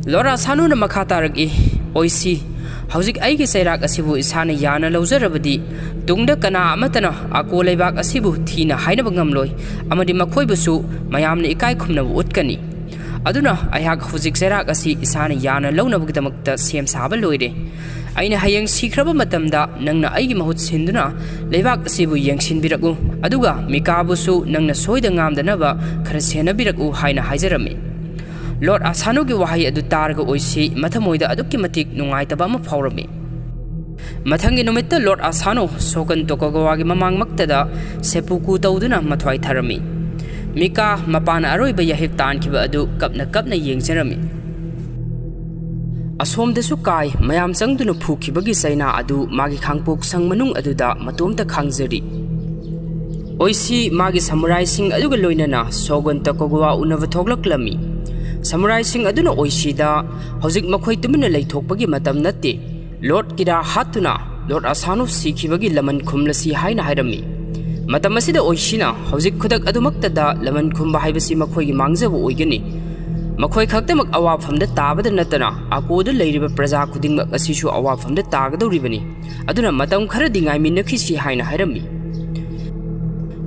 Lord Asano na makhataragi oisi hauzik aigi sairak asibu isana yana lauzarabadi tungda kana amatana ako leibak asibu thina hainaba ngamloi amadi makhoibusu mayamna ikai khumnabu utkani aduna ayak hauzik sairak asi isana yana launabagdamakta sem saba loire aina hayang sikraba matamda nangna aigi mahut sinduna leibak asibu yengsinbiraku aduga mikabusu nangna soida ngamdanaba khara senabiraku haina haijarami. Lord Asano gi wahi adu targa oisi mathamoida adukki matik nungaitaba ama phawrami. Mathangi numitta Lord Asano Sogan Tokugawa gi mamangmaktada seppuku tawduna mathwai tharami. Mika mapana aroiba yahip tankhiba adu kapna yengjarami. Asomdasu kai mayam changduna phukibagi saina adu magi khangpok sangmanung aduda matomta khangjari. Oisi magi samurai sing aduga loinana Sogan Tokugawa unava thoklaklami. Samurai sing aduna oisida hauzik makhoi tumina leithokpagi matam natte Lord Kira hatuna Lord Asano sikhibagi laman khumlasi haina hairami. Matam asida oisina hauzik khudak adumaktada laman khumba haibasi makhoi gi mangjaba oigani. Makhoi khaktamak awafamda tabada natana akoda leiriba praja khudingmak asisu awafamda tagadoribani. Aduna matam khara dingai minakhisi haina hairami.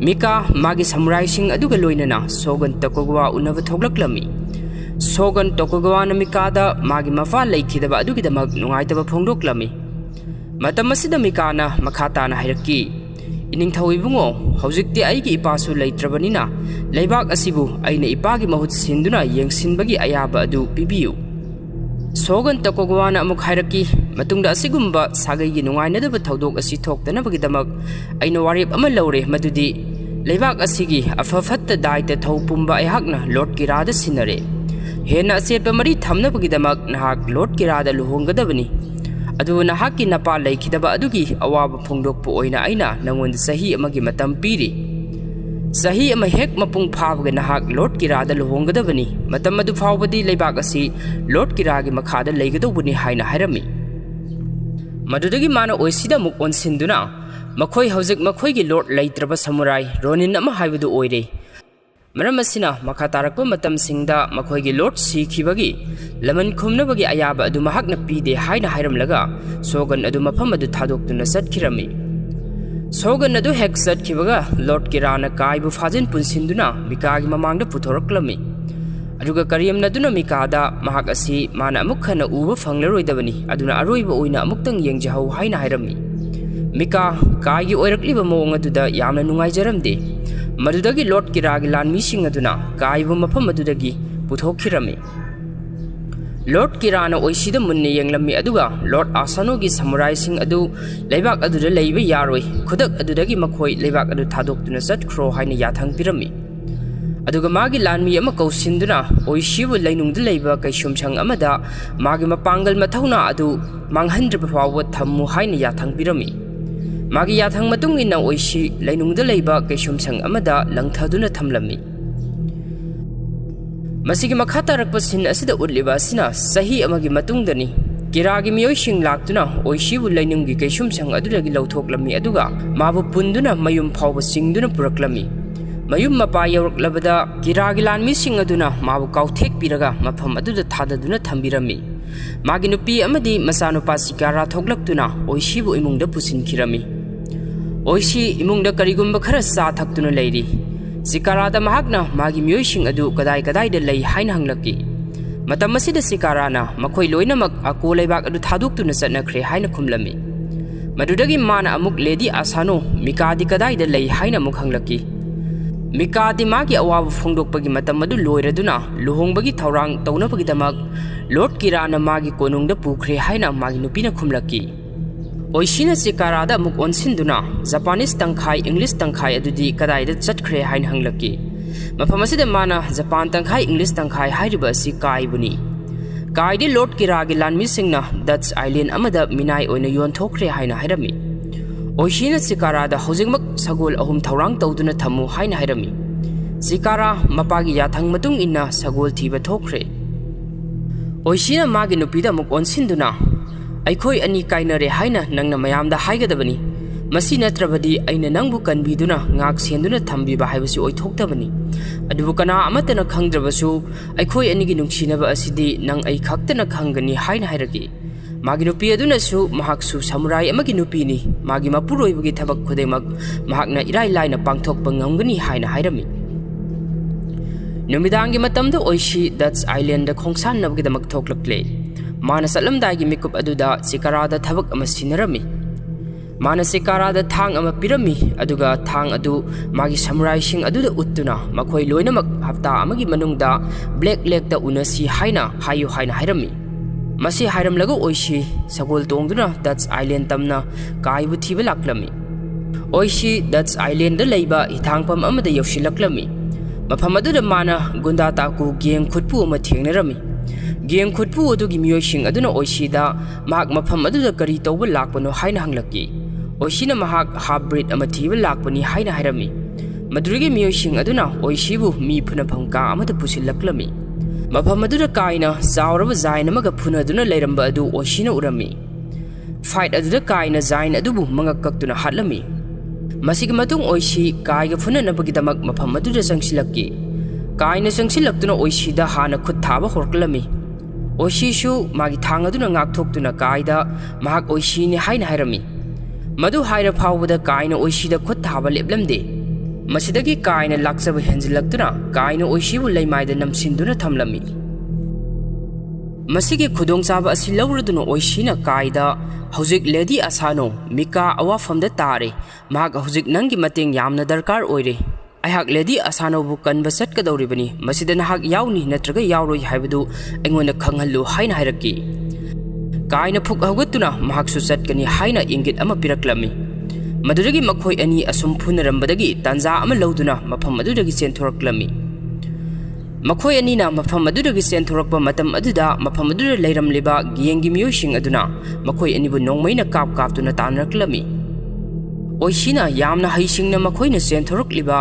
Mika magi samurai sing aduga loinana Sogan Tokugawa unava thoklaklami. Sogan Tokugawa na Mikada magi mafa laikhidaba adugidamak nungaitaba phongdoklami. Matam asida Mikana makhatana hairaki ining thawibungo haujikti aigi ipasu leitrabanina leibak asibu aina ipagi mahut sinduna yengsinbagi ayaba adu pibiu. Sogan Tokugawa na amuk hairaki matungda asigumba sagai gi nungainadaba thaudok asi thokdanabagidamak aina warip ama laure madudi leibak asigi afafatta daita thawpumba ayhakna Lord Kirada sinare. Hena asetpa mari thamnabagidamak nahak Lord Kirada luhonggadabani. Adu nahaki napa laikhidaba adugi awaba phongdokpu oina aina nangonda sahi amagi matam piri. Sahi ama hek mapung phabaga nahak Lord Kirada luhonggadabani. Matam adu phawbadi leibak asi Lord Kiragi makhada leigadobuni haina hairami. Madudagi mana oisida muk onsinduna makhoi hauzik makhoi gi Lord leitraba samurai Ronin ama haibadu oire. Maramasina makatarakpa matam singda makhoi gi Lord sikhibagi laman khumnabagi ayaba adu mahakna pide haina hairamlaga Sogan adu mafam adu thadoktuna satkirami. Sogan adu hek satkibaga Lord Kirana kaibu fajin punsinduna Mikagi mamangda puthoraklami. aduga kariyamnaduna mikada mahak asi mana amuk khana uba phanglaroidabani aduna aroiba oina amuktang yengjahau haina hairami mika kaigi oirakliba mawong aduda yamna nungaijaramde madudagi Lord Kiragi lanmi sing aduna kaibu mafam adudagi puthokirami Lord Kirana oisida munne yenglammi aduga Lord Asano gi samurai sing adu leibak aduda leiba yaroi khudak adudagi makhoi leibak adu thadokduna satkhro haina yathang pirami aduga magi lanmi ama kausinduna oishibu lainungda leiba kaisumchang amada magi mapangal mathauna adu manghandra bawa thammu haina yathang pirami magi yathang matung ina oishi lainungda leiba kaisumchang amada langthaduna thamlami masigi makhata rakpasin asida utliba asina sahi amagi matungdani kiragi miyoising laktuna oishibu lainunggi kaisumchang adudagi lauthoklammi aduga mabu punduna mayum phawba singduna puraklami mayum mapa yawraklabada kiragi lanmi sing aduna mabu kauthek piraga mafam aduda thadaduna thambirami magi nupi amadi masanupa sikara thoklaktuna oishibu imungda pusinkhirami oishi imungda karigumba khara sa thaktuna leiri Sikarada mahakna magi miyoising adu kadai da lei haina hanglaki matam asida sikarana makhoi loinamak ako leibak adu thaduktu na satnakhre haina khumlami madudagi mana amuk lady Asano mikadi kadai da lei haina muk hanglaki mikadi magi awabu phongdokpagi matam adu loiraduna luhongbagi thaurang taunapagi damak Lord Kirana magi konungda pukhre haina magi nupina khumlaki oishina sikarada muk onsinduna Japanese tangkhai English tangkhai adudi kadaida chatkhre hain hanglaki mafamasida mana Japan tangkhai English tangkhai hairiba si kaibuni kaidi Lord Kiragi lanmi singna Dutch island amada minai oina yon thokre haina hairami oishina sikarada hojingmak sagol ahum thaurang tawduna thamu haina hairami sikara mapagi yathang matung inna sagol thiba thokre oishina magi nupida muk onsinduna Aikoi ani kainare haina nangna mayamda haigadabani masi natrabadi aina nangbu kanbiduna ngak senduna thambiba haibasi oithoktabani adubu kana amatana khangdrabasu aikoi ani gi nungsinaba asidi nang ai khaktana khangani haina hairagi magi nupi aduna su mahaksu samurai amagi nupi ni magi mapuroibagi thabak khodemak mahakna irai laina pangthokpa ngamgani haina hairami numidangi matamda oishi Dutch island da khongsan nabgi damak thoklakle Mana salamdagi mikup aduda sikarada thabak ama sinarami mana sikarada thang ama pirami aduga thang adu magi samurai sing aduda uttuna makhoi loinamak hafta amagi manungda black lake da unasi haina hayu haina hairami masi hairamlaga oishi sagol tongduna Dutch island tamna kaibu thiba laklami oishi Dutch island da leiba ithangpam amada yawsilaklami mafam aduda mana gunda taku geng khutpu ama thengnarami Geng khutpu adugi miyoising aduna oishida mahak mafam aduda kari tawba lakpano haina hanglaki oishina mahak half-breed ama thiba lakpani haina hairami madurigi miyoising aduna oishibu mi phuna phangka amada pusilaklami mafam aduda kaina zawraba zain amaga phuna aduna leiramba adu oishina urami fight aduda kaina zain adubu mangak kaktuna hatlami masigi matung oishi kaiga phuna nabagi damak mafam aduda sangsilakki kaina sangsilaktuna oishida hana khut thaba horklami Oishishu magi thangaduna ngakthokduna kaida mahak oishini haina hairami madu haira phawbada kaina oishida khut thaba leplamde masidagi kaina laksaba henjilaktuna kaina oishibu leimaida namsinduna thamlami masigi khudongchaba asi lawraduna oishina kaida hojik Lady Asano mika awafamda tare mahak hojik nangi mateng yamna darkar oire Ayhak Lady Asano bu kanba satkadawribani masida nahak yawni natraga yawroi haibadu aingona khanghallu haina hairaki kaina phuk hawgatuna mahaksu satkani haina ingit ama piraklami madudagi makhoi ani asum phunarambadagi tanja ama lawduna mafam adudagi senthoraklami makhoi ani na mafam adudagi senthorakpa matam aduda mafam aduda leiramliba giyengi miyoising aduna makhoi ani bu nongmaina kaptuna tanraklami Oishina yamna haisingna makhoina senthorokliba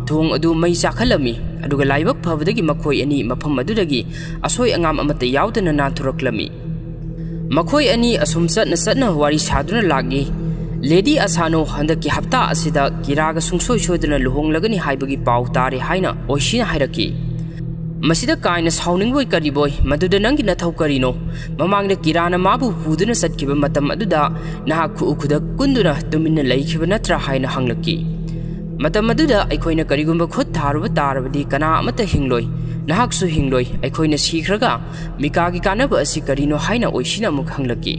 thong adu mai chakhalami aduga laibak phabadagi makhoi ani mafam adudagi asoi angam amata yawdana nanthoroklami makhoi ani asum satna wari saduna lagi Lady Asano handaki hafta asida kiraga sungsoi sodana luhonglagani haibagi pau tare haina oishina hairaki masida kaina sauningboy kariboy maduda nangi nathau karino mamangda kirana mabu puduna satkiba matam aduda naha khu kunduna tumina laikhiba natra haina hanglaki matam aduda aikoina karigumba khut tharuba tarabadi kana amata hingloi ꯅꯍꯥꯛꯁꯨ ꯍꯤꯡꯂꯣꯏ ꯑꯩꯈꯣꯏꯅ ꯁꯤꯈ꯭ꯔꯒ ꯃꯤꯀꯥꯒꯤ ꯀꯥꯟꯅꯕ ꯑꯁꯤ ꯀꯔꯤꯅꯣ ꯍꯥꯏꯅ ꯑꯣꯏꯁꯤꯅ ꯑꯃꯨꯛ ꯍꯪꯂꯛꯈꯤ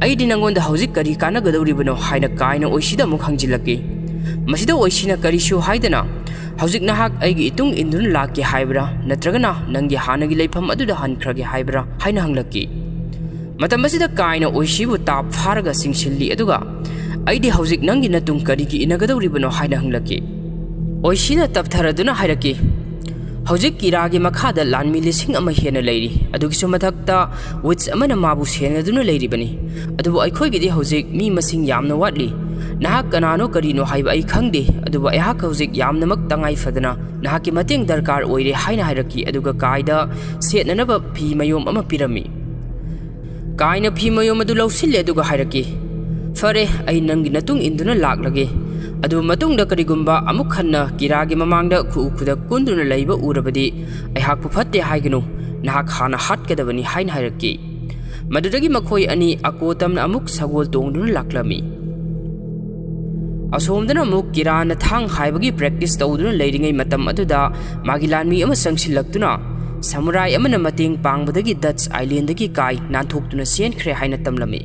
ꯑꯩꯗꯤ ꯅꯉꯣꯟꯗ ꯍꯧꯖꯤꯛ ꯀꯔꯤ ꯀꯥꯟꯅꯒꯗꯧꯔꯤꯕꯅꯣ ꯍꯥꯏꯅ ꯀꯥꯏꯅ ꯑꯣꯏꯁꯤꯗ ꯑꯃꯨꯛ ꯍꯪꯖꯤꯜꯂꯛꯈꯤ ꯃꯁꯤꯗ ꯑꯣꯏꯁꯤꯅ ꯀꯔꯤꯁꯨ ꯍꯥꯏꯗꯅ ꯍꯧꯖꯤꯛ ꯅꯍꯥꯛ ꯑꯩꯒꯤ ꯏꯇꯨꯡ ꯏꯟꯗꯨꯅ ꯂꯥꯛꯀꯦ ꯍꯥꯏꯕ꯭ꯔꯥ ꯅꯠꯇ꯭ꯔꯒꯅ ꯅꯪꯒꯤ ꯍꯥꯟꯅꯒꯤ ꯂꯩꯐꯝ ꯑꯗꯨꯗ ꯍꯟꯈ꯭ꯔꯒꯦ ꯍꯥꯏꯕ꯭ꯔꯥ ꯍꯥꯏꯅ ꯍꯪꯂꯛꯈꯤ ꯃꯇꯝ ꯑꯁꯤꯗ ꯀꯥꯏꯅ ꯑꯣꯏꯁꯤꯕꯨ ꯇꯥꯞ ꯐꯥꯔꯒ ꯆꯤꯡꯁꯤꯜꯂꯤ ꯑꯗꯨꯒ ꯑꯩꯗꯤ ꯍꯧꯖꯤꯛ ꯅꯪꯒꯤ ꯅꯇꯨꯡ ꯀꯔꯤꯒꯤ ꯏꯟꯅꯒꯗꯧꯔꯤꯕꯅꯣ ꯍꯥꯏꯅ ꯍꯪꯂꯛꯈꯤ ꯑꯣꯏꯁꯤꯅ ꯇꯞꯊꯔꯗꯨꯅ ꯍꯥꯏꯔꯛꯈꯤ ꯍꯧꯖꯤꯛ ꯀꯤꯔꯥꯒꯤ ꯃꯈꯥꯗ ꯂꯥꯟꯃꯤ 1,000 ꯍꯦꯟꯅ ꯂꯩꯔꯤ ꯑꯗꯨꯒꯤꯁꯨ ꯃꯊꯛꯇ ꯋꯤꯠꯁ ꯑꯃꯅ ꯃꯥꯕꯨ ꯁꯦꯟꯅꯗꯨꯅ ꯂꯩꯔꯤꯕꯅꯤ ꯑꯗꯨꯕꯨ ꯑꯩꯈꯣꯏꯒꯤꯗꯤ ꯍꯧꯖꯤꯛ ꯃꯤ ꯃꯁꯤꯡ ꯌꯥꯝꯅ ꯋꯥꯠꯂꯤ ꯅꯍꯥꯛ ꯀꯅꯥꯅꯣ ꯀꯔꯤꯅꯣ ꯍꯥꯏꯕ ꯑꯩ ꯈꯪꯗꯦ ꯑꯗꯨꯕꯨ ꯑꯩꯍꯥꯛ ꯍꯧꯖꯤꯛ ꯌꯥꯝꯅꯃꯛ ꯇꯉꯥꯏ ꯐꯗꯅ ꯅꯍꯥꯛꯀꯤ ꯃꯇꯦꯡ ꯗꯔꯀꯥꯔ ꯑꯣꯏꯔꯦ ꯍꯥꯏꯅ ꯍꯥꯏꯔꯛꯈꯤ ꯑꯗꯨꯒ ꯀꯥꯏꯗ ꯁꯦꯠꯅꯅꯕ ꯐꯤ ꯃꯌꯣꯝ ꯑꯃ ꯄꯤꯔꯝꯃꯤ ꯀꯥꯏꯅ ꯐꯤ ꯃꯌꯣꯝ ꯑꯗꯨ ꯂꯧꯁꯤꯜꯂꯦ ꯑꯗꯨꯒ ꯍꯥꯏꯔꯛꯈꯤ ꯐꯔꯦ ꯑꯩ ꯅꯪꯒꯤ ꯅꯇꯨꯡ ꯏꯟꯗꯨꯅ ꯂꯥꯛꯂꯒꯦ ꯑꯗꯨ ꯃꯇꯨꯡꯗ ꯀꯔꯤꯒꯨꯝꯕ ꯑꯃꯨꯛ ꯍꯟꯅ ꯀꯤꯔꯥꯒꯤ ꯃꯃꯥꯡꯗ ꯈꯨꯗ ꯀꯨꯟꯗꯨꯅ ꯂꯩꯕ ꯎꯔꯕꯗꯤ ꯑꯩꯍꯥꯛꯄꯨ ꯐꯠꯇꯦ ꯍꯥꯏꯒꯅꯨ ꯅꯍꯥꯛ ꯍꯥꯟꯅ ꯍꯥꯠꯀꯗꯕꯅꯤ ꯍꯥꯏꯅ ꯍꯥꯏꯔꯛꯈꯤ ꯃꯗꯨꯗꯒꯤ ꯃꯈꯣꯏ ꯑꯅꯤ ꯑꯀꯣꯇꯝꯅ ꯑꯃꯨꯛ ꯁꯒꯣꯜ ꯇꯣꯡꯗꯨꯅ ꯂꯥꯛꯂꯝꯃꯤ ꯑꯁꯣꯝꯗꯅ ꯑꯃꯨꯛ ꯀꯤꯔꯥꯅ ꯊꯥꯡ ꯍꯥꯏꯕꯒꯤ ꯄ꯭ꯔꯦꯛꯇꯤꯁ ꯇꯧꯗꯨꯅ ꯂꯩꯔꯤꯉꯩ ꯃꯇꯝ ꯑꯗꯨꯗ ꯃꯥꯒꯤ ꯂꯥꯟꯃꯤ ꯑꯃ ꯆꯪꯁꯤꯜꯂꯛꯇꯨꯅ ꯁꯃꯨꯔꯥꯏ ꯑꯃꯅ ꯃꯇꯦꯡ ꯄꯥꯡꯕꯗꯒꯤ ꯗꯠꯁ ꯑꯥꯏꯂꯦꯟꯗꯒꯤ ꯀꯥꯏ ꯅꯥꯟꯊꯣꯛꯇꯨꯅ ꯆꯦꯟꯈ꯭ꯔꯦ ꯍꯥꯏꯅ ꯇꯝꯂꯝꯃꯤ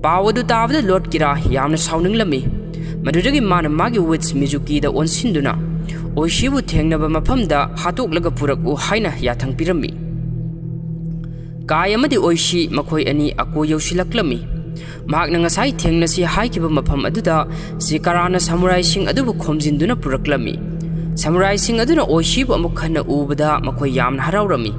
ꯄꯥꯎ ꯑꯗꯨ ꯇꯥꯕꯗ ꯂꯣꯔꯗ ꯀꯤꯔꯥ ꯌꯥꯝꯅ ꯁꯥꯎꯅꯤꯡꯂꯝꯃꯤ ꯃꯗꯨꯗꯒꯤ ꯃꯥꯅ ꯃꯥꯒꯤ ꯋꯤꯠꯁ ꯃꯤꯖꯨꯀꯤꯗ ꯑꯣꯟꯁꯤꯟꯗꯨꯅ ꯑꯣꯏꯁꯤꯕꯨ ꯊꯦꯡꯅꯕ ꯃꯐꯝꯗ ꯍꯥꯠꯇꯣꯛꯂꯒ ꯄꯨꯔꯛꯎ ꯍꯥꯏꯅ ꯌꯥꯊꯪ ꯄꯤꯔꯝꯃꯤ ꯀꯥꯏ ꯑꯃꯗꯤ ꯑꯣꯏꯁꯤ ꯃꯈꯣꯏ ꯑꯅꯤ ꯑꯀꯣ ꯌꯧꯁꯤꯜꯂꯛꯂꯝꯃꯤ ꯃꯍꯥꯛꯅ ꯉꯁꯥꯏ ꯊꯦꯡꯅꯁꯤ ꯍꯥꯏꯈꯤꯕ ꯃꯐꯝ ꯑꯗꯨꯗ ꯖꯤꯀꯥꯔꯥꯅ ꯁꯃꯨꯔꯥꯏꯁꯤꯡ ꯑꯗꯨꯕꯨ ꯈꯣꯝꯖꯤꯟꯗꯨꯅ ꯄꯨꯔꯛꯂꯝꯃꯤ ꯁꯃꯨꯔꯥꯏꯁꯤꯡ ꯑꯗꯨꯅ ꯑꯣꯏꯁꯤꯕꯨ ꯑꯃꯨꯛ ꯍꯟꯅ ꯎꯕꯗ ꯃꯈꯣꯏ ꯌꯥꯝꯅ ꯍꯔꯥꯎꯔꯝꯃꯤ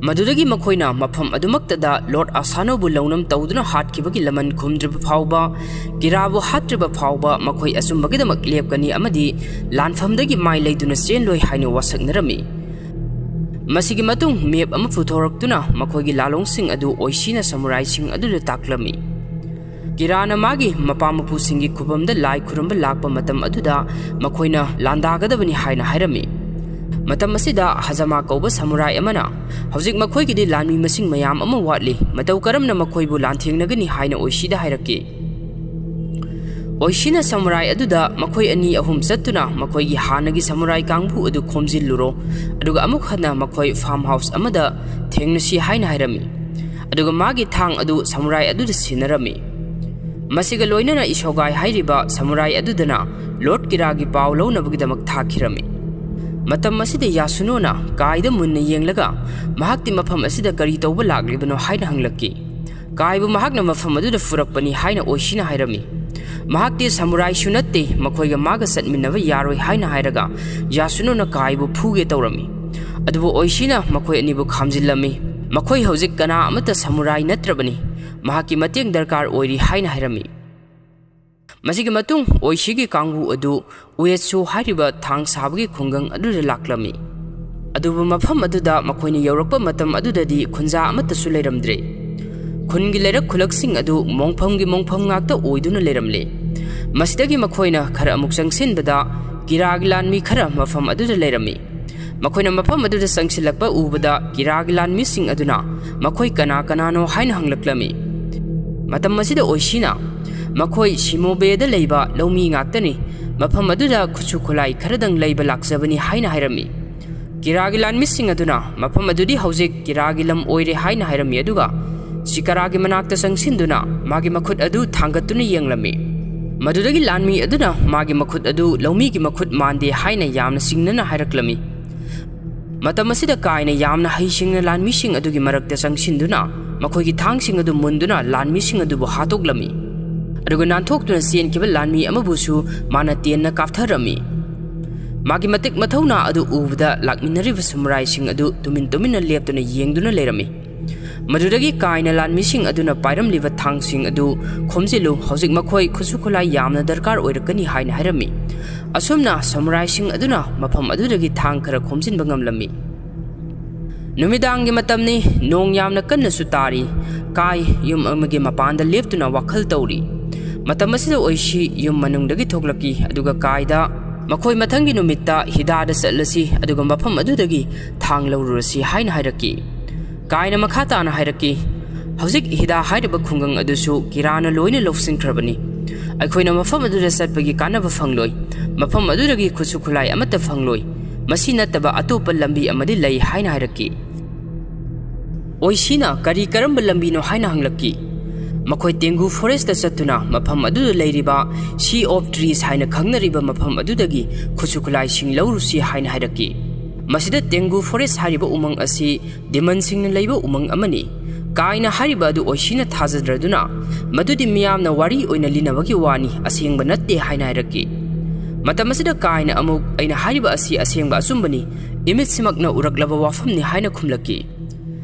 ꯃꯗꯨꯗꯒꯤ ꯃꯈꯣꯏꯅ ꯃꯐꯝ ꯑꯗꯨꯃꯛꯇꯗ ꯂꯣꯔꯗ ꯑꯁꯥꯅꯣꯕꯨ ꯂꯧꯅꯝ ꯇꯧꯗꯨꯅ ꯍꯥꯠꯈꯤꯕꯒꯤ ꯂꯃꯟ ꯈꯨꯝꯗ꯭ꯔꯤꯕ ꯐꯥꯎꯕ ꯀꯤꯔꯥꯕꯨ ꯍꯥꯠꯇ꯭ꯔꯤꯕ ꯐꯥꯎꯕ ꯃꯈꯣꯏ ꯑꯆꯨꯝꯕꯒꯤꯗꯃꯛ ꯂꯦꯞꯀꯅꯤ ꯑꯃꯗꯤ ꯂꯥꯟꯐꯝꯗꯒꯤ ꯃꯥꯏ ꯂꯩꯗꯨꯅ ꯆꯦꯟꯂꯣꯏ ꯍꯥꯏꯅ ꯋꯥꯁꯛꯅꯔꯝꯃꯤ ꯃꯁꯤꯒꯤ ꯃꯇꯨꯡ ꯃꯦꯞ ꯑꯃ ꯄꯨꯊꯣꯔꯛꯇꯨꯅ ꯃꯈꯣꯏꯒꯤ ꯂꯥꯂꯣꯡꯁꯤꯡ ꯑꯗꯨ ꯑꯣꯏꯁꯤꯅ ꯁꯃꯨꯔꯥꯏꯁꯤꯡ ꯑꯗꯨꯗ ꯇꯥꯛꯂꯝꯃꯤ ꯀꯤꯔꯥꯅ ꯃꯥꯒꯤ ꯃꯄꯥ ꯃꯄꯨꯁꯤꯡꯒꯤ ꯈꯨꯕꯝꯗ ꯂꯥꯏ ꯈꯨꯔꯨꯝꯕ ꯂꯥꯛꯄ ꯃꯇꯝ ꯑꯗꯨꯗ ꯃꯈꯣꯏꯅ ꯂꯥꯟꯗꯥꯒꯗꯕꯅꯤ ꯍꯥꯏꯅ ꯍꯥꯏꯔꯝꯃꯤ ꯃꯇꯝ ꯑꯁꯤꯗ ꯍꯖꯃꯥ ꯀꯧꯕ ꯁꯃꯨꯔꯥꯏ ꯑꯃꯅ ꯍꯧꯖꯤꯛ ꯃꯈꯣꯏꯒꯤꯗꯤ ꯂꯥꯟꯃꯤ ꯃꯁꯤꯡ ꯃꯌꯥꯝ ꯑꯃ ꯋꯥꯠꯂꯤ ꯃꯇꯧ ꯀꯔꯝꯅ ꯃꯈꯣꯏꯕꯨ ꯂꯥꯟꯊꯦꯡꯅꯒꯅꯤ ꯍꯥꯏꯅ ꯑꯣꯏꯁꯤꯗ ꯍꯥꯏꯔꯛꯈꯤ ꯑꯣꯏꯁꯤꯅ ꯁꯃꯨꯔꯥꯏ ꯑꯗꯨꯗ ꯃꯈꯣꯏ 2-3 ꯆꯠꯇꯨꯅ ꯃꯈꯣꯏꯒꯤ ꯍꯥꯟꯅꯒꯤ ꯁꯃꯨꯔꯥꯏ ꯀꯥꯡꯕꯨ ꯑꯗꯨ ꯈꯣꯝꯖꯤꯜꯂꯨꯔꯣ ꯑꯗꯨꯒ ꯑꯃꯨꯛ ꯍꯟꯅ ꯃꯈꯣꯏ ꯐꯥꯔꯝ ꯍꯥꯎꯁ ꯑꯃꯗ ꯊꯦꯡꯅꯁꯤ ꯍꯥꯏꯅ ꯍꯥꯏꯔꯝꯃꯤ ꯑꯗꯨꯒ ꯃꯥꯒꯤ ꯊꯥꯡ ꯑꯗꯨ ꯁꯃꯨꯔꯥꯏ ꯑꯗꯨꯗ ꯁꯤꯟꯅꯔꯝꯃꯤ ꯃꯁꯤꯒ ꯂꯣꯏꯅꯅ ꯏꯁꯣꯒꯥꯏ ꯍꯥꯏꯔꯤꯕ ꯁꯃꯨꯔꯥꯏ ꯑꯗꯨꯗꯅ ꯂꯣꯔꯗ ꯀꯤꯔꯥꯒꯤ ꯄꯥꯎ ꯂꯧꯅꯕꯒꯤꯗꯃꯛ ꯊꯥꯈꯤꯔꯝꯃꯤ ꯃꯇꯝ ꯑꯁꯤꯗ ꯌꯥꯁꯨꯅꯣꯅ ꯀꯥꯏꯗ ꯃꯨꯟꯅ ꯌꯦꯡꯂꯒ ꯃꯍꯥꯛꯇꯤ ꯃꯐꯝ ꯑꯁꯤꯗ ꯀꯔꯤ ꯇꯧꯕ ꯂꯥꯛꯂꯤꯕꯅꯣ ꯍꯥꯏꯅ ꯍꯪꯂꯛꯈꯤ ꯀꯥꯏꯕꯨ ꯃꯍꯥꯛꯅ ꯃꯐꯝ ꯑꯗꯨꯗ ꯐꯨꯔꯛꯄꯅꯤ ꯍꯥꯏꯅ ꯑꯣꯏꯁꯤꯅ ꯍꯥꯏꯔꯝꯃꯤ ꯃꯍꯥꯛꯇꯤ ꯁꯃꯨꯔꯥꯏꯁꯨ ꯅꯠꯇꯦ ꯃꯈꯣꯏꯒ ꯃꯥꯒ ꯆꯠꯃꯤꯟꯅꯕ ꯌꯥꯔꯣꯏ ꯍꯥꯏꯅ ꯍꯥꯏꯔꯒ ꯌꯥꯁꯨꯅꯣꯅ ꯀꯥꯏꯕꯨ ꯐꯨꯒꯦ ꯇꯧꯔꯝꯃꯤ ꯑꯗꯨꯕꯨ ꯑꯣꯏꯁꯤꯅ ꯃꯈꯣꯏ ꯑꯅꯤꯕꯨ ꯈꯥꯝꯖꯤꯜꯂꯝꯃꯤ ꯃꯈꯣꯏ ꯍꯧꯖꯤꯛ ꯀꯅꯥ ꯑꯃꯠꯇ ꯁꯃꯨꯔꯥꯏ ꯅꯠꯇ꯭ꯔꯕꯅꯤ ꯃꯍꯥꯛꯀꯤ ꯃꯇꯦꯡ ꯗꯔꯀꯥꯔ ꯑꯣꯏꯔꯤ ꯍꯥꯏꯅ ꯍꯥꯏꯔꯝꯃꯤ ꯃꯁꯤꯒꯤ ꯃꯇꯨꯡ ꯑꯣꯏꯁꯤꯒꯤ ꯀꯥꯡꯕꯨ ꯑꯗꯨ ꯎꯌꯦꯠꯁꯨ ꯍꯥꯏꯔꯤꯕ ꯊꯥꯡ ꯁꯥꯕꯒꯤ ꯈꯨꯡꯒꯪ ꯑꯗꯨꯗ ꯂꯥꯛꯂꯝꯃꯤ ꯑꯗꯨꯕꯨ ꯃꯐꯝ ꯑꯗꯨꯗ ꯃꯈꯣꯏꯅ ꯌꯧꯔꯛꯄ ꯃꯇꯝ ꯑꯗꯨꯗꯗꯤ ꯈꯨꯟꯖꯥ ꯑꯃꯠꯇꯁꯨ ꯂꯩꯔꯝꯗ꯭ꯔꯦ ꯈꯨꯟꯒꯤ ꯂꯩꯔꯛ ꯈꯨꯂꯛꯁꯤꯡ ꯑꯗꯨ ꯃꯣꯡꯐꯝꯒꯤ ꯃꯣꯡꯐꯝ ꯉꯥꯛꯇ ꯑꯣꯏꯗꯨꯅ ꯂꯩꯔꯝꯂꯦ ꯃꯁꯤꯗꯒꯤ ꯃꯈꯣꯏꯅ ꯈꯔ ꯑꯃꯨꯛ ꯆꯪꯁꯤꯟꯕꯗ ꯀꯤꯔꯥꯒꯤ ꯂꯥꯟꯃꯤ ꯈꯔ ꯃꯐꯝ ꯑꯗꯨꯗ ꯂꯩꯔꯝꯃꯤ ꯃꯈꯣꯏꯅ ꯃꯐꯝ ꯑꯗꯨꯗ ꯆꯪꯁꯤꯜꯂꯛꯄ ꯎꯕꯗ ꯀꯤꯔꯥꯒꯤ ꯂꯥꯟꯃꯤꯁꯤꯡ ꯑꯗꯨꯅ ꯃꯈꯣꯏ ꯀꯅꯥ ꯀꯅꯥꯅꯣ ꯍꯥꯏꯅ ꯍꯪꯂꯛꯂꯝꯃꯤ ꯃꯇꯝ ꯑꯁꯤꯗ ꯑꯣꯏꯁꯤꯅ ꯃꯈꯣꯏ ꯁꯤꯃꯣꯕꯦꯗ ꯂꯩꯕ ꯂꯧꯃꯤ ꯉꯥꯛꯇꯅꯤ ꯃꯐꯝ ꯑꯗꯨꯗ ꯈꯨꯠꯁꯨ ꯈꯨꯠꯂꯥꯏ ꯈꯔꯗꯪ ꯂꯩꯕ ꯂꯥꯛꯆꯕꯅꯤ ꯍꯥꯏꯅ ꯍꯥꯏꯔꯝꯃꯤ ꯀꯤꯔꯥꯒꯤ ꯂꯥꯟꯃꯤꯁꯤꯡ ꯑꯗꯨꯅ ꯃꯐꯝ ꯑꯗꯨꯗꯤ ꯍꯧꯖꯤꯛ ꯀꯤꯔꯥꯒꯤ ꯂꯝ ꯑꯣꯏꯔꯦ ꯍꯥꯏꯅ ꯍꯥꯏꯔꯝꯃꯤ ꯑꯗꯨꯒ ꯖꯤꯀꯥꯔꯥꯒꯤ ꯃꯅꯥꯛꯇ ꯆꯪꯁꯤꯟꯗꯨꯅ ꯃꯥꯒꯤ ꯃꯈꯨꯠ ꯑꯗꯨ ꯊꯥꯡꯒꯠꯇꯨꯅ ꯌꯦꯡꯂꯝꯃꯤ ꯃꯗꯨꯗꯒꯤ ꯂꯥꯟꯃꯤ ꯑꯗꯨꯅ ꯃꯥꯒꯤ ꯃꯈꯨꯠ ꯑꯗꯨ ꯂꯧꯃꯤꯒꯤ ꯃꯈꯨꯠ ꯃꯥꯟꯗꯦ ꯍꯥꯏꯅ ꯌꯥꯝꯅ ꯆꯤꯡꯅꯅ ꯍꯥꯏꯔꯛꯂꯝꯃꯤ ꯃꯇꯝ ꯑꯁꯤꯗ ꯀꯥꯏꯅ ꯌꯥꯝꯅ ꯍꯩꯁꯤꯡꯅ ꯂꯥꯟꯃꯤꯁꯤꯡ ꯑꯗꯨꯒꯤ ꯃꯔꯛꯇ ꯆꯪꯁꯤꯟꯗꯨꯅ ꯃꯈꯣꯏꯒꯤ ꯊꯥꯡꯁꯤꯡ ꯑꯗꯨ ꯃꯨꯟꯗꯨꯅ ꯂꯥꯟꯃꯤꯁꯤꯡ ꯑꯗꯨꯕꯨ ꯍꯥꯠꯇꯣꯛꯂꯝꯃꯤ ꯑꯗꯨꯒ ꯅꯥꯟꯊꯣꯛꯇꯨꯅ ꯆꯦꯟꯈꯤꯕ ꯂꯥꯟꯃꯤ ꯑꯃꯕꯨꯁꯨ ꯃꯥꯅ ꯇꯦꯟꯅ ꯀꯥꯞꯊꯔꯝꯃꯤ ꯃꯥꯒꯤ ꯃꯇꯤꯛ ꯃꯊꯧꯅꯥ ꯑꯗꯨ ꯎꯕꯗ ꯂꯥꯛꯃꯤꯟꯅꯔꯤꯕ ꯁꯃꯨꯔꯥꯏꯁꯤꯡ ꯑꯗꯨ ꯇꯨꯃꯤꯟꯅ ꯂꯦꯞꯇꯨꯅ ꯌꯦꯡꯗꯨꯅ ꯂꯩꯔꯝꯃꯤ ꯃꯗꯨꯗꯒꯤ ꯀꯥꯏꯅ ꯂꯥꯟꯃꯤꯁꯤꯡ ꯑꯗꯨꯅ ꯄꯥꯏꯔꯝꯂꯤꯕ ꯊꯥꯡꯁꯤꯡ ꯑꯗꯨ ꯈꯣꯝꯖꯤꯜꯂꯨ ꯍꯧꯖꯤꯛ ꯃꯈꯣꯏ ꯈꯨꯠꯁꯨ ꯈꯨꯠꯂꯥꯏ ꯌꯥꯝꯅ ꯗꯔꯀꯥꯔ ꯑꯣꯏꯔꯛꯀꯅꯤ ꯍꯥꯏꯅ ꯍꯥꯏꯔꯝꯃꯤ ꯑꯁꯨꯝꯅ ꯁꯃꯨꯔꯥꯏꯁꯤꯡ ꯑꯗꯨꯅ ꯃꯐꯝ ꯑꯗꯨꯗꯒꯤ ꯊꯥꯡ ꯈꯔ ꯈꯣꯝꯖꯤꯟꯕ ꯉꯝꯂꯝꯃꯤ ꯅꯨꯃꯤꯗꯥꯡꯒꯤ ꯃꯇꯝꯅꯤ ꯅꯣꯡ ꯌꯥꯝꯅ ꯀꯟꯅꯁꯨ ꯇꯥꯔꯤ ꯀꯥꯏ ꯌꯨꯝ ꯑꯃꯒꯤ ꯃꯄꯥꯟꯗ ꯂꯦꯞꯇꯨꯅ ꯋꯥꯈꯜ ꯇꯧꯔꯤ ꯃꯇꯝ ꯑꯁꯤꯗ ꯑꯣꯏꯁꯤ ꯌꯨꯝ ꯃꯅꯨꯡꯗꯒꯤ ꯊꯣꯛꯂꯛꯈꯤ ꯑꯗꯨꯒ ꯀꯥꯏꯗ ꯃꯈꯣꯏ ꯃꯊꯪꯒꯤ ꯅꯨꯃꯤꯠꯇ ꯍꯤꯗꯥꯗ ꯆꯠꯂꯁꯤ ꯑꯗꯨꯒ ꯃꯐꯝ ꯑꯗꯨꯗꯒꯤ ꯊꯥꯡ ꯂꯧꯔꯨꯔꯁꯤ ꯍꯥꯏꯅ ꯍꯥꯏꯔꯛꯈꯤ ꯀꯥꯏꯅ ꯃꯈꯥ ताना ꯍꯥꯏꯔꯛꯈꯤ ꯍꯧꯖꯤꯛ ꯍꯤꯗꯥ ꯍꯥꯏꯔꯤꯕ ꯈꯨꯡꯒꯪ ꯑꯗꯨꯁꯨ ꯀꯤꯔꯥꯅ ꯂꯣꯏꯅ ꯂꯧꯁꯤꯟꯈ꯭ꯔꯕꯅꯤ ꯑꯩꯈꯣꯏꯅ ꯃꯐꯝ ꯑꯗꯨꯗ ꯆꯠꯄꯒꯤ ꯀꯥꯟꯅꯕ ꯐꯪꯂꯣꯏ ꯃꯐꯝ ꯑꯗꯨꯗꯒꯤ ꯈꯨꯠꯁꯨ ꯈꯨꯠꯂꯥꯏ ꯑꯃꯠꯇ ꯐꯪꯂꯣꯏ ꯃꯁꯤ ꯅꯠꯇꯕ ꯑꯇꯣꯞꯄ ꯂꯝꯕꯤ ꯑꯃꯗꯤ ꯂꯩ ꯍꯥꯏꯅ ꯍꯥꯏꯔꯛꯈꯤ꯫ ꯑꯣꯏꯁꯤꯅ ꯀꯔꯤ ꯀꯔꯝꯕ ꯂꯝꯕꯤꯅꯣ ꯍꯥꯏꯅ ꯍꯪꯂꯛꯈꯤ꯫ ꯃꯈꯣꯏ ꯇꯦꯡꯒꯨ ꯐꯣꯔꯦꯁꯇ ꯆꯠꯇꯨꯅ ꯃꯐꯝ ꯑꯗꯨꯗ ꯂꯩꯔꯤꯕ ꯁꯤ ꯑꯣꯐ ꯇ꯭ꯔꯤꯁ ꯍꯥꯏꯅ ꯈꯪꯅꯔꯤꯕ ꯃꯐꯝ ꯑꯗꯨꯗꯒꯤ ꯈꯨꯠꯁꯨ ꯈꯨꯠꯂꯥꯏꯁꯤꯡ ꯂꯧꯔꯨꯁꯤ ꯍꯥꯏꯅ ꯍꯥꯏꯔꯛꯈꯤ꯫ ꯃꯁꯤꯗ ꯇꯦꯡꯒꯨ ꯐꯣꯔꯦꯁ ꯍꯥꯏꯔꯤꯕ ꯎꯃꯪ ꯑꯁꯤ ꯗꯤꯃꯟꯁꯤꯡꯅ ꯂꯩꯕ ꯎꯃꯪ ꯑꯃꯅꯤ꯫ ꯀꯥꯏꯅ ꯍꯥꯏꯔꯤꯕ ꯑꯗꯨ ꯑꯣꯏꯁꯤꯅ ꯊꯥꯖꯗ꯭ꯔꯗꯨꯅ ꯃꯗꯨꯗꯤ ꯃꯤꯌꯥꯝꯅ ꯋꯥꯔꯤ ꯑꯣꯏꯅ ꯂꯤꯅꯕꯒꯤ ꯋꯥꯅꯤ, ꯑꯁꯦꯡꯕ ꯅꯠꯇꯦ ꯍꯥꯏꯅ ꯍꯥꯏꯔꯛꯈꯤ꯫ ꯃꯇꯝ ꯑꯁꯤꯗ ꯀꯥꯏꯅ ꯑꯃꯨꯛ ꯑꯩꯅ ꯍꯥꯏꯔꯤꯕ ꯑꯁꯤ ꯑꯁꯦꯡꯕ ꯑꯆꯨꯝꯕꯅꯤ, ꯏꯃꯤꯠꯁꯤꯃꯛꯅ ꯎꯔꯛꯂꯕ ꯋꯥꯐꯝꯅꯤ ꯍꯥꯏꯅ ꯈꯨꯝꯂꯛꯈꯤ꯫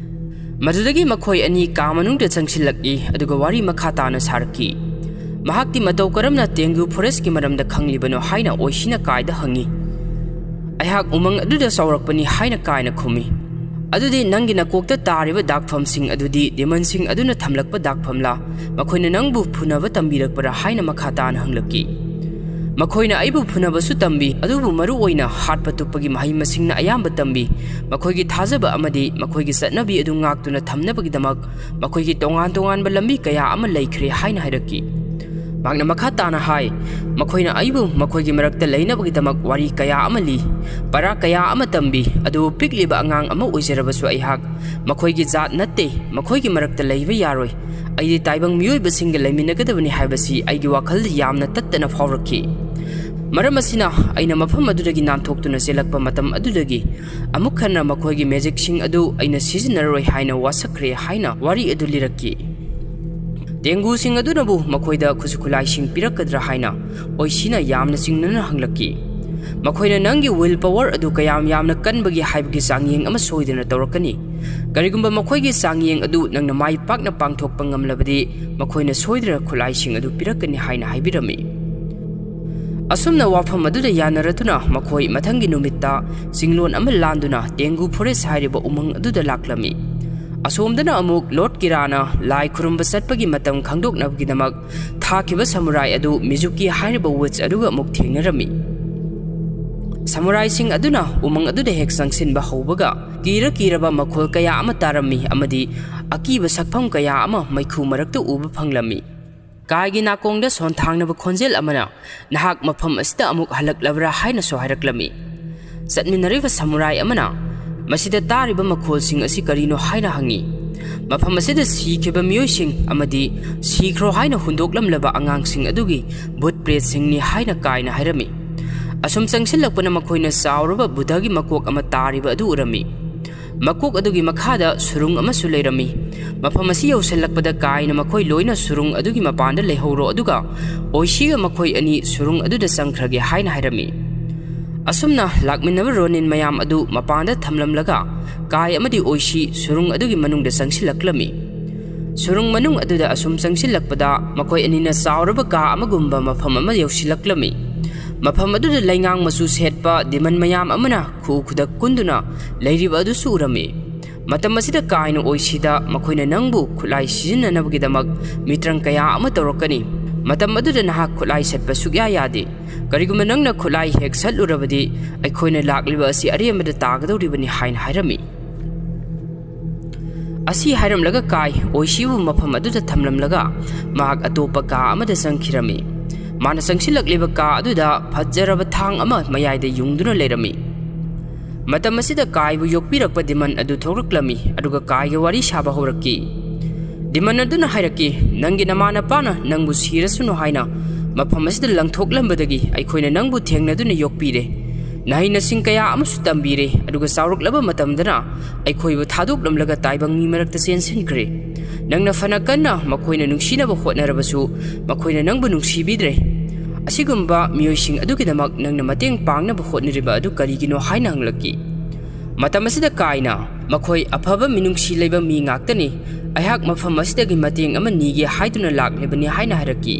ꯃꯗꯨꯗꯒꯤ ꯃꯈꯣꯏ ꯑꯅꯤ ꯀꯥ ꯃꯅꯨꯡꯗ ꯆꯪꯁꯤꯜꯂꯛꯏ ꯑꯗꯨꯒ ꯋꯥꯔꯤ ꯃꯈꯥ ꯇꯥꯅ ꯁꯥꯔꯛꯈꯤ꯫ ꯃꯍꯥꯛꯇꯤ ꯃꯇꯧ ꯀꯔꯝꯅ ꯇꯦꯡꯒꯨ ꯐꯣꯔꯦꯁꯀꯤ ꯃꯔꯝꯗ ꯈꯪꯂꯤꯕꯅꯣ ꯍꯥꯏꯅ ꯑꯣꯏꯁꯤꯅ ꯀꯥꯏꯗ ꯍꯪꯉꯤ꯫ ꯑꯩꯍꯥꯛ ꯎꯃꯪ ꯑꯗꯨꯗ ꯆꯥꯎꯔꯛꯄꯅꯤ ꯍꯥꯏꯅ ꯀꯥꯏꯅ ꯈꯨꯝꯃꯤ꯫ ꯑꯗꯨꯗꯤ ꯅꯪꯒꯤ ꯅꯀꯣꯛꯇ ꯇꯥꯔꯤꯕ ꯗꯥꯛꯐꯝꯁꯤꯡ ꯑꯗꯨꯗꯤ ꯗꯤꯃꯟꯁꯤꯡ ꯑꯗꯨꯅ ꯊꯝꯂꯛꯄ ꯗꯥꯛꯐꯝꯂꯥ, ꯃꯈꯣꯏꯅ ꯅꯪꯕꯨ ꯐꯨꯅꯕ ꯇꯝꯕꯤꯔꯛꯄꯔꯥ ꯍꯥꯏꯅ ꯃꯈꯥ ꯇꯥꯅ ꯍꯪꯂꯛꯈꯤ꯫ ꯃꯈꯣꯏꯅ ꯑꯩꯕꯨ ꯐꯨꯅꯕꯁꯨ ꯇꯝꯕꯤ, ꯑꯗꯨꯕꯨ ꯃꯔꯨ ꯑꯣꯏꯅ ꯍꯥꯠꯄ ꯇꯨꯞꯄꯒꯤ ꯃꯍꯩ ꯃꯁꯤꯡꯅ ꯑꯌꯥꯝꯕ ꯇꯝꯕꯤ꯫ ꯃꯈꯣꯏꯒꯤ ꯊꯥꯖꯕ ꯑꯃꯗꯤ ꯃꯈꯣꯏꯒꯤ ꯆꯠꯅꯕꯤ ꯑꯗꯨ ꯉꯥꯛꯇꯨꯅ ꯊꯝꯅꯕꯒꯤꯗꯃꯛ ꯃꯈꯣꯏꯒꯤ ꯇꯣꯉꯥꯟ ꯇꯣꯉꯥꯟꯕ ꯂꯝꯕꯤ ꯀꯌꯥ ꯑꯃ ꯂꯩꯈ꯭ꯔꯦ ꯍꯥꯏꯅ ꯍꯥꯏꯔꯛꯈꯤ꯫ ꯃꯍꯥꯛꯅ ꯃꯈꯥ ꯇꯥꯅ ꯍꯥꯏ, ꯃꯈꯣꯏꯅ ꯑꯩꯕꯨ ꯃꯈꯣꯏꯒꯤ ꯃꯔꯛꯇ ꯂꯩꯅꯕꯒꯤꯗꯃꯛ ꯋꯥꯔꯤ ꯀꯌꯥ ꯑꯃ ꯂꯤ, ꯄꯔꯥ ꯀꯌꯥ ꯑꯃ ꯇꯝꯕꯤ, ꯑꯗꯨꯕꯨ ꯄꯤꯛꯂꯤꯕ ꯑꯉꯥꯡ ꯑꯃ ꯑꯣꯏꯖꯔꯕꯁꯨ ꯑꯩꯍꯥꯛ ꯃꯈꯣꯏꯒꯤ ꯖꯥꯠ ꯅꯠꯇꯦ, ꯃꯈꯣꯏꯒꯤ ꯃꯔꯛꯇ ꯂꯩꯕ ꯌꯥꯔꯣꯏ, ꯑꯩꯗꯤ ꯇꯥꯏꯕꯪ ꯃꯤꯑꯣꯏꯕꯁꯤꯡꯒ ꯂꯩꯃꯤꯟꯅꯒꯗꯕꯅꯤ ꯍꯥꯏꯕꯁꯤ ꯑꯩꯒꯤ ꯋꯥꯈꯜꯗ ꯌꯥꯝꯅ ꯇꯠꯇꯅ ꯐꯥꯎꯔꯛꯈꯤ꯫ ꯃꯔꯝ ꯑꯁꯤꯅ ꯑꯩꯅ ꯃꯐꯝ ꯑꯗꯨꯗꯒꯤ ꯅꯥꯟꯊꯣꯛꯇꯨꯅ ꯆꯦꯜꯂꯛꯄ ꯃꯇꯝ ꯑꯗꯨꯗꯒꯤ ꯑꯃꯨꯛ ꯍꯟꯅ ꯃꯈꯣꯏꯒꯤ ꯃꯦꯖꯤꯛꯁꯤꯡ ꯑꯗꯨ ꯑꯩꯅ ꯁꯤꯖꯤꯟꯅꯔꯣꯏ ꯍꯥꯏꯅ ꯋꯥꯁꯛꯈ꯭ꯔꯦ ꯍꯥꯏꯅ ꯋꯥꯔꯤ ꯑꯗꯨ ꯂꯤꯔꯛꯈꯤ꯫ ꯇꯦꯡꯒꯨꯁꯤꯡ ꯑꯗꯨꯅꯕꯨ ꯃꯈꯣꯏꯗ ꯈꯨꯠꯁꯨ ꯈꯨꯠꯂꯥꯏꯁꯤꯡ ꯄꯤꯔꯛꯀꯗ꯭ꯔꯥ ꯍꯥꯏꯅ ꯑꯣꯏꯁꯤꯅ ꯌꯥꯝꯅ ꯆꯤꯡꯅꯅ ꯍꯪꯂꯛꯈꯤ꯫ ꯃꯈꯣꯏꯅ ꯅꯪꯒꯤ ꯋꯤꯜ ꯄꯋꯔ ꯑꯗꯨ ꯀꯌꯥꯝ ꯌꯥꯝꯅ ꯀꯟꯕꯒꯦ ꯍꯥꯏꯕꯒꯤ ꯆꯥꯡꯌꯦꯡ ꯑꯃ ꯁꯣꯏꯗꯅ ꯇꯧꯔꯛꯀꯅꯤ꯫ ꯀꯔꯤꯒꯨꯝꯕ ꯃꯈꯣꯏꯒꯤ ꯆꯥꯡꯌꯦꯡ ꯑꯗꯨ ꯅꯪꯅ ꯃꯥꯏ ꯄꯥꯛꯅ ꯄꯥꯡꯊꯣꯛꯄ ꯉꯝꯂꯕꯗꯤ ꯃꯈꯣꯏꯅ ꯁꯣꯏꯗꯅ ꯈꯨꯠꯂꯥꯏꯁꯤꯡ ꯑꯗꯨ ꯄꯤꯔꯛꯀꯅꯤ ꯍꯥꯏꯅ ꯍꯥꯏꯕꯤꯔꯝꯃꯤ꯫ ꯑꯁꯨꯝꯅ ꯋꯥꯐꯝ ꯑꯗꯨꯗ ꯌꯥꯅꯔꯗꯨꯅ ꯃꯈꯣꯏ ꯃꯊꯪꯒꯤ ꯅꯨꯃꯤꯠꯇ ꯆꯤꯡꯂꯣꯟ ꯑꯃ ꯂꯥꯟꯗꯨꯅ ꯇꯦꯡꯒꯨ ꯐꯣꯔꯦꯁ ꯍꯥꯏꯔꯤꯕ ꯎꯃꯪ ꯑꯗꯨꯗ ꯂꯥꯛꯂꯝꯃꯤ꯫ ꯑꯁꯣꯝꯗꯅ ꯑꯃꯨꯛ ꯂꯣꯔꯗ ꯀꯤꯔꯥꯅ ꯂꯥꯏ ꯈꯨꯔꯨꯝꯕ ꯆꯠꯄꯒꯤ ꯃꯇꯝ ꯈꯪꯗꯣꯛꯅꯕꯒꯤꯗꯃꯛ ꯊꯥꯈꯤꯕ ꯁꯃꯨꯔꯥꯏ ꯑꯗꯨ ꯃꯤꯖꯨꯀꯤ ꯍꯥꯏꯔꯤꯕ ꯋꯤꯆ ꯑꯗꯨꯒ ꯑꯃꯨꯛ ꯊꯦꯡꯅꯔꯝꯃꯤ꯫ ꯁꯃꯨꯔꯥꯏꯁꯤꯡ ꯑꯗꯨꯅ ꯎꯃꯪ ꯑꯗꯨꯗ ꯍꯦꯛ ꯆꯪꯁꯤꯟꯕ ꯍꯧꯕꯒ ꯀꯤꯔꯕ ꯃꯈꯣꯜ ꯀꯌꯥ ꯑꯃ ꯇꯥꯔꯝꯃꯤ ꯑꯃꯗꯤ ꯑꯀꯤꯕ ꯁꯛꯐꯝ ꯀꯌా ꯑꯃ ꯃꯩꯈꯨ ꯃꯔꯛꯇ ꯎꯕ ꯐꯪꯂꯝꯃꯤ꯫ ꯀꯥꯏꯒꯤ ꯅꯥꯀꯣꯡꯗ ꯁꯣꯟꯊꯥꯡꯅꯕ ꯈꯣꯟꯖꯦꯜ ꯑꯃꯅ ꯅꯍꯥꯛ ꯃꯐꯝ ꯑꯁꯤꯗ ꯑꯃꯨꯛ ꯍꯜꯂꯛꯂꯕ꯭ꯔꯥ ꯍꯥꯏꯅꯁꯨ ꯍꯥꯏꯔꯛꯂꯝꯃꯤ꯫ ꯆꯠꯃꯤꯟꯅꯔꯤꯕ ꯁꯃꯨꯔꯥꯏ ꯑꯃꯅ ꯃꯁꯤꯗ ꯇꯥꯔꯤꯕ ꯃꯈꯣꯜꯁꯤꯡ ꯑꯁꯤ ꯀꯔꯤꯅꯣ ꯍꯥꯏꯅ ꯍꯪꯉꯤ꯫ ꯃꯐꯝ ꯑꯁꯤꯗ ꯁꯤꯈꯤꯕ ꯃꯤꯑꯣꯏꯁꯤꯡ ꯑꯃꯗꯤ ꯁꯤꯈ꯭ꯔꯣ ꯍꯥꯏꯅ ꯍꯨꯟꯗꯣꯛꯂꯝꯂꯕ ꯑꯉꯥꯡꯁꯤꯡ ꯑꯗꯨꯒꯤ ꯚꯨꯠ ꯄ꯭ꯔꯦꯠꯁꯤꯡꯅꯤ ꯍꯥꯏꯅ ꯀꯥꯏꯅ ꯍꯥꯏꯔꯝꯃꯤ꯫ ꯑꯁꯨꯝ ꯆꯪꯁꯤꯜꯂꯛꯄꯅ ꯃꯈꯣꯏꯅ ꯆꯥꯎꯔꯕ ꯕꯨꯙꯒꯤ ꯃꯀꯣꯛ ꯑꯃ ꯇꯥꯔꯤꯕ ꯑꯗꯨ ꯎꯔꯝꯃꯤ꯫ ꯃꯀꯣꯛ ꯑꯗꯨꯒꯤ ꯃꯈꯥꯗ ꯁꯨꯔꯨꯡ ꯑꯃꯁꯨ ꯂꯩꯔꯝꯃꯤ꯫ ꯃꯐꯝ ꯑꯁꯤ ꯌꯧꯁꯤꯜꯂꯛꯄꯗ ꯀꯥꯏꯅ ꯃꯈꯣꯏ ꯂꯣꯏꯅ ꯁꯨꯔꯨꯡ ꯑꯗꯨꯒꯤ ꯃꯄꯥꯟꯗ ꯂꯩꯍꯧꯔꯣ ꯑꯗꯨꯒ ꯑꯣꯏꯁꯤꯒ ꯃꯈꯣꯏ ꯑꯅꯤ ꯁꯨꯔꯨꯡ ꯑꯗꯨꯗ ꯆꯪꯈ꯭ꯔꯒꯦ ꯍꯥꯏꯅ ꯍꯥꯏꯔꯝꯃꯤ꯫ ꯑꯁꯨꯝꯅ ꯂꯥꯛꯃꯤꯟꯅꯕ ꯔꯣꯅꯤꯟ ꯃꯌꯥꯝ ꯑꯗꯨ ꯃꯄꯥꯟꯗ ꯊꯝꯂꯝꯂꯒ ꯀꯥꯏ ꯑꯃꯗꯤ ꯑꯣꯏꯁꯤ ꯁꯨꯔꯨꯡ ꯑꯗꯨꯒꯤ ꯃꯅꯨꯡꯗ ꯆꯪꯁꯤꯜꯂꯛꯂꯝꯃꯤ꯫ ꯁꯨꯔꯨꯡ ꯃꯅꯨꯡ ꯑꯗꯨꯗ ꯑꯁꯨꯝ ꯆꯪꯁꯤꯜꯂꯛꯄꯗ ꯃꯈꯣꯏ ꯑꯅꯤꯅ ꯆꯥꯎꯔꯕ ꯀꯥ ꯑꯃꯒꯨꯝꯕ ꯃꯐꯝ ꯑꯃ ꯌꯧꯁꯤꯜꯂꯛꯂꯝꯃꯤ꯫ ꯃꯐꯝ ꯑꯗꯨꯗ ꯂꯩꯉꯥꯡ ꯃꯆꯨ ꯁꯦꯠꯄ ꯗꯤꯃꯟ ꯃꯌꯥꯝ ꯑꯃꯅ ꯈꯨꯗꯛ ꯀꯨꯟꯗꯨꯅ ꯂꯩꯔꯤꯕ ꯑꯗꯨꯁꯨ ꯎꯔꯝꯃꯤ꯫ ꯃꯇꯝ ꯑꯁꯤꯗ ꯀꯥꯏꯅ ꯑꯣꯏꯁꯤꯗ ꯃꯈꯣꯏꯅ ꯅꯪꯕु ꯈꯨꯠꯂꯥꯏ ꯁꯤꯖꯤꯟꯅꯅꯕꯒꯤꯗꯃꯛ ꯃꯤꯇ꯭ꯔꯪ ꯀꯌꯥ ꯑꯃ ꯇꯧꯔꯛꯀꯅꯤ꯫ ꯃꯇꯝ ꯑꯗꯨꯗ ꯅꯍꯥꯛ ꯈꯨꯠꯂꯥꯏ ꯁꯠꯄ ꯁꯨꯛꯌꯥ ꯌꯥꯗꯦ꯫ ꯀꯔꯤꯒꯨꯝꯕ ꯅꯪꯅ ꯈꯨꯠꯂꯥꯏ ꯍꯦꯛ ꯁꯠꯂꯨꯔꯕꯗꯤ ꯑꯩꯈꯣꯏꯅ ꯂꯥꯛꯂꯤꯕ ꯑꯁꯤ ꯑꯔꯦꯝꯕꯗ ꯇꯥꯒꯗꯧꯔꯤꯕꯅꯤ ꯍꯥꯏꯅ ꯍꯥꯏꯔꯝꯃꯤ꯫ ꯑꯁꯤ ꯍꯥꯏꯔꯝꯂꯒ ꯀꯥꯏ ꯑꯣꯏꯁꯤꯕꯨ ꯃꯐꯝ ꯑꯗꯨꯗ ꯊꯝꯂꯝꯂꯒ ꯃꯍꯥꯛ ꯑꯇꯣꯞꯄ ꯀꯥ ꯑꯃꯗ ꯆꯪꯈꯤꯔꯝꯃꯤ꯫ ꯃꯥꯅ ꯆꯪꯁꯤꯜꯂꯛꯂꯤꯕ ꯀꯥ ꯑꯗꯨꯗ ꯐꯖꯔꯕ ꯊꯥꯡ ꯑꯃ ꯃꯌꯥꯏꯗ ꯌꯨꯡꯗꯨꯅ ꯂꯩꯔꯝꯃꯤ꯫ ꯃꯇꯝ ꯑꯁꯤꯗ ꯀꯥꯏꯕꯨ ꯌꯣꯛꯄꯤꯔꯛꯄ ꯗꯤꯃꯟ ꯑꯗꯨ ꯊꯣꯛꯂꯛꯂꯝꯃꯤ ꯑꯗꯨꯒ ꯀꯥꯏꯒ ꯋꯥꯔꯤ ꯁꯥꯕ ꯍꯧꯔꯛꯈꯤ꯫ ꯗꯤꯃꯟ ꯑꯗꯨꯅ ꯍꯥꯏꯔꯛꯈꯤ, ꯅꯪꯒꯤ ꯅꯃꯥꯅꯄꯥꯅ ꯅꯪꯕꯨ ꯁꯤꯔꯁꯅꯨ ꯍꯥꯏꯅ ꯃꯐꯝ ꯑꯁꯤꯗ ꯂꯪꯊꯣꯛꯂꯝꯕꯗꯒꯤ ꯑꯩꯈꯣꯏꯅ ꯅꯪꯕꯨ ꯊꯦꯡꯅꯗꯨꯅ ꯌꯣꯛꯄꯤꯔꯦ, ꯅꯍꯩ-ꯅꯁꯤꯡ ꯀꯌꯥ ꯑꯃꯁꯨ ꯇꯝꯕꯤꯔꯦ, ꯑꯗꯨꯒ ꯆꯥꯎꯔꯛꯂꯕ ꯃꯇꯝꯗꯅ ꯑꯩꯈꯣꯏꯕꯨ ꯊꯥꯗꯣꯛꯂꯝꯂꯒ ꯇꯥꯏꯕꯪ ꯃꯤ ꯃꯔꯛꯇ ꯆꯦꯟꯁꯤꯟꯈ꯭ꯔꯦ꯫ ꯅꯪꯅ ꯐꯅ ꯀꯟꯅ ꯃꯈꯣꯏꯅ ꯅꯨꯡꯁꯤꯅꯕ ꯍꯣꯠꯅꯔꯕꯁꯨ ꯃꯈꯣꯏꯅ ꯅꯪꯕꯨ ꯅꯨꯡꯁꯤꯕꯤꯗ꯭ꯔꯦ꯫ ꯑꯁꯤꯒꯨꯝꯕ ꯃꯤꯑꯣꯏꯁꯤꯡ ꯑꯗꯨꯒꯤꯗꯃꯛ ꯅꯪꯅ ꯃꯇꯦꯡ ꯄꯥꯡꯅꯕ ꯍꯣꯠꯅꯔꯤꯕ ꯑꯗꯨ ꯀꯔꯤꯒꯤꯅꯣ ꯍꯥꯏꯅ ꯍꯪꯂꯛꯈꯤ꯫ ꯃꯇꯝ ꯑꯁꯤꯗ ꯀꯥꯏꯅ, ꯃꯈꯣꯏ ꯑꯐꯕ ꯃꯤꯅꯨꯡꯁꯤ ꯂꯩꯕ ꯃꯤ ꯉꯥꯛꯇꯅꯤ, ꯑꯩꯍꯥꯛ ꯃꯐꯝ ꯑꯁꯤꯗꯒꯤ ꯃꯇꯦꯡ ꯑꯃ ꯅꯤꯒꯦ ꯍꯥꯏꯗꯨꯅ ꯂꯥꯛꯂꯤꯕꯅꯤ ꯍꯥꯏꯅ ꯍꯥꯏꯔꯛꯈꯤ꯫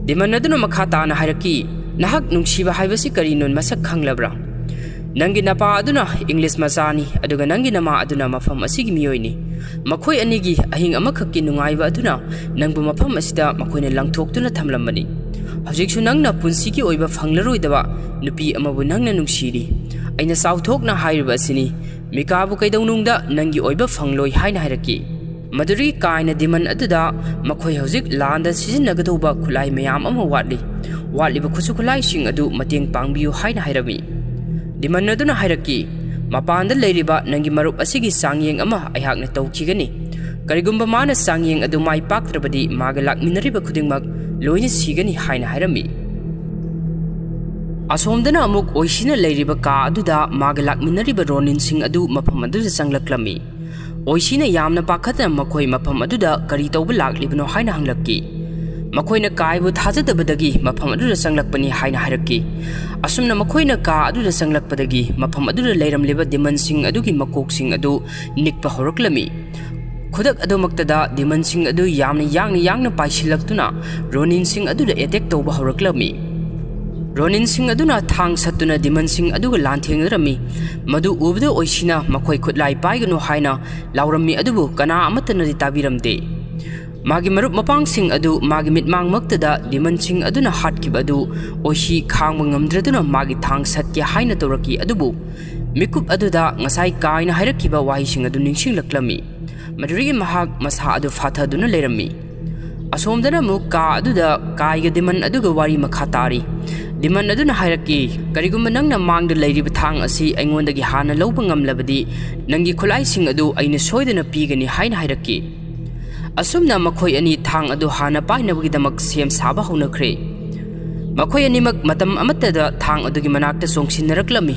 ꯗꯤꯃꯟ ꯑꯗꯨꯅ ꯃꯈꯥ ꯇꯥꯅ ꯍꯥꯏꯔꯛꯈꯤ, ꯅꯍꯥꯛ ꯅꯨꯡꯁꯤꯕ ꯍꯥꯏꯕꯁꯤ ꯀꯔꯤꯅꯣ ꯃꯁꯛ ꯈꯪꯂꯕ꯭ꯔꯥ? ꯅꯪꯒꯤ ꯅꯄꯥ ꯑꯗꯨꯅ ꯏꯪꯂꯤꯁ ꯃꯆꯥꯅꯤ ꯑꯗꯨꯒ ꯅꯪꯒꯤ ꯅꯃꯥ ꯑꯗꯨꯅ ꯃꯐꯝ ꯑꯁꯤꯒꯤ ꯃꯤꯑꯣꯏꯅꯤ꯫ ꯃꯈꯣꯏ ꯑꯅꯤꯒꯤ ꯑꯍꯤꯡ ꯑꯃꯈꯛꯀꯤ ꯅꯨꯡꯉꯥꯏꯕ ꯑꯗꯨꯅ ꯅꯪꯕꯨ ꯃꯐꯝ ꯑꯁꯤꯗ ꯃꯈꯣꯏꯅ ꯂꯪꯊꯣꯛꯇꯨꯅ ꯊꯝꯂꯝꯕꯅꯤ꯫ ꯍꯧꯖꯤꯛꯁꯨ ꯅꯪꯅ ꯄꯨꯟꯁꯤꯒꯤ ꯑꯣꯏꯕ ꯐꯪꯂꯔꯣꯏꯗꯕ ꯅꯨꯄꯤ ꯑꯃꯕꯨ ꯅꯪꯅ ꯅꯨꯡꯁꯤꯔꯤ꯫ ꯑꯩꯅ ꯆꯥꯎꯊꯣꯛꯅ ꯍꯥꯏꯔꯤꯕ ꯑꯁꯤꯅꯤ, ꯃꯤꯀꯥꯕꯨ ꯀꯩꯗꯧꯅꯨꯡꯗ ꯅꯪꯒꯤ ꯑꯣꯏꯕ ꯐꯪꯂꯣꯏ ꯍꯥꯏꯅ ꯍꯥꯏꯔꯛꯈꯤ꯫ ꯃꯗꯨꯗꯒꯤ ꯀꯥꯏꯅ ꯗꯤꯃꯟ ꯑꯗꯨꯗ ꯃꯈꯣꯏ ꯍꯧꯖꯤꯛ ꯂꯥꯟꯗ ꯁꯤꯖꯤꯟꯅꯒꯗꯧꯕ ꯈꯨꯠꯂꯥꯏ ꯃꯌꯥꯝ ꯑꯃ ꯋꯥꯠꯂꯤꯕ ꯈꯨꯠꯁꯨ ꯈꯨꯠꯂꯥꯏꯁꯤꯡ ꯑꯗꯨ ꯃꯇꯦꯡ ꯄꯥꯡꯕꯤꯌꯨ ꯍꯥꯏꯅ ꯍꯥꯏꯔꯝꯃꯤ꯫ Diman aduna hairaki mapanda leiriba nangi marup asigi sangyeng ama ayhakna tawkhigani karigumba mana sangyeng adu mai paktrabadi maga lakminariba khudingmak loina sigani haina hairami asomdana amuk oisina leiriba ka aduda maga lakminariba Ronin Singh adu mafam aduda sanglaklami oisina yamna pakhatna makhoi mafam aduda kari tawba laklibno haina hanglakki makoina kaibu thajadabadagi mafam aduda sanglakpani haina hairaki asumna makoina ka aduda sanglakpadagi mafam aduda leiramliba Diman Singh adugi makok sing adu nikpa horaklami khudak adumaktada Diman Singh adu yangna paisilaktuna Ronin Singh aduda attack tawba horaklami Ronin Singh aduna thang satuna Diman Singh aduga lanthengrami madu ubda oisina makoi khutlai paigano haina laurami adubu kana amatana tabiramde magi marup mapang sing adu magi mitmang maktada Diman Singh aduna hatkib adu oishi khangba ngamdraduna magi thang satya haina toraki adubu mikup aduda ngasai kaina hairakiba wahi sing adu ningsinglaklami madurigi mahak masa adu fathaduna lerami asomdana mu ka aduda kaiga Diman aduga wari makhatari Diman aduna hairaki karigumba nangna mangda leiriba thang asi aingondagi hana lawba ngamlabadi nangi khulai sing adu aina soidana pigani haina hairaki asumna makhoi ani thang adu hana painabagi damak sem saba honakhre makhoi ani mak matam amatada thang adugi manakta songsinaraklami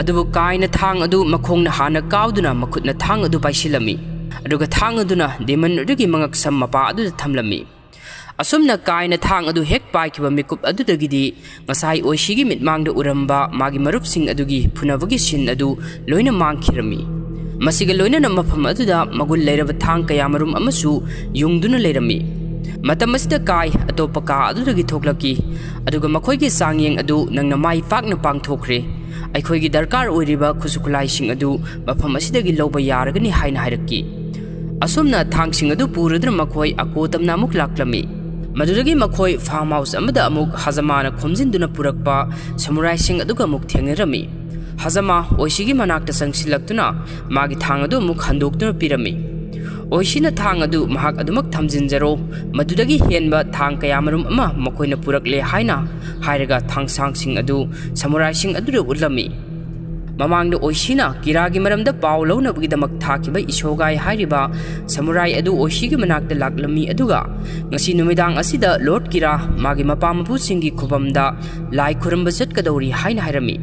adubu kaina thang adu makhongna hana kauduna makhutna thang adu paisilami aduga thang aduna Diman adugi mangak sam mapa adu thamlami asumna kaina thang adu hek paikiba mikup adudagidi ngasai oishigi mitmangda uramba magi marup sing adugi phunabagi sin adu loina mangkhirami masiga loina na mafam aduda magul leiraba thang kaya marum amasu yungduna leirami matam asida kai atopa ka adudagi thoklaki aduga makhoigi sangyeng adu nangna mai pakna pangthokre aikhoigi darkar oiriba khusukulai sing adu mafam asidagi loba yaragani haina hairaki asumna thang sing adu puradra makhoi akotamna muk laklami maduragi makhoi farm house amada amuk hazamana khomjinduna purakpa samurai sing aduga amuk thengerami hazama oishigi manakta sangsilaktuna magi thang adu amuk handoktuna pirami oishina thang adu mahak adumak thamjinjaro madudagi henba thang kayamarum ama makhoina purakle haina hairaga thangsang sing adu samurai sing adu ulami mamangda oishina kiragi maramda paw launabagi damak thakiba isogai hairiba samurai adu oishigi manakta laklami aduga ngasi numidang asida Lord Kira magi mapamapu singi khubamda lai khuramba chatkadori haina hairami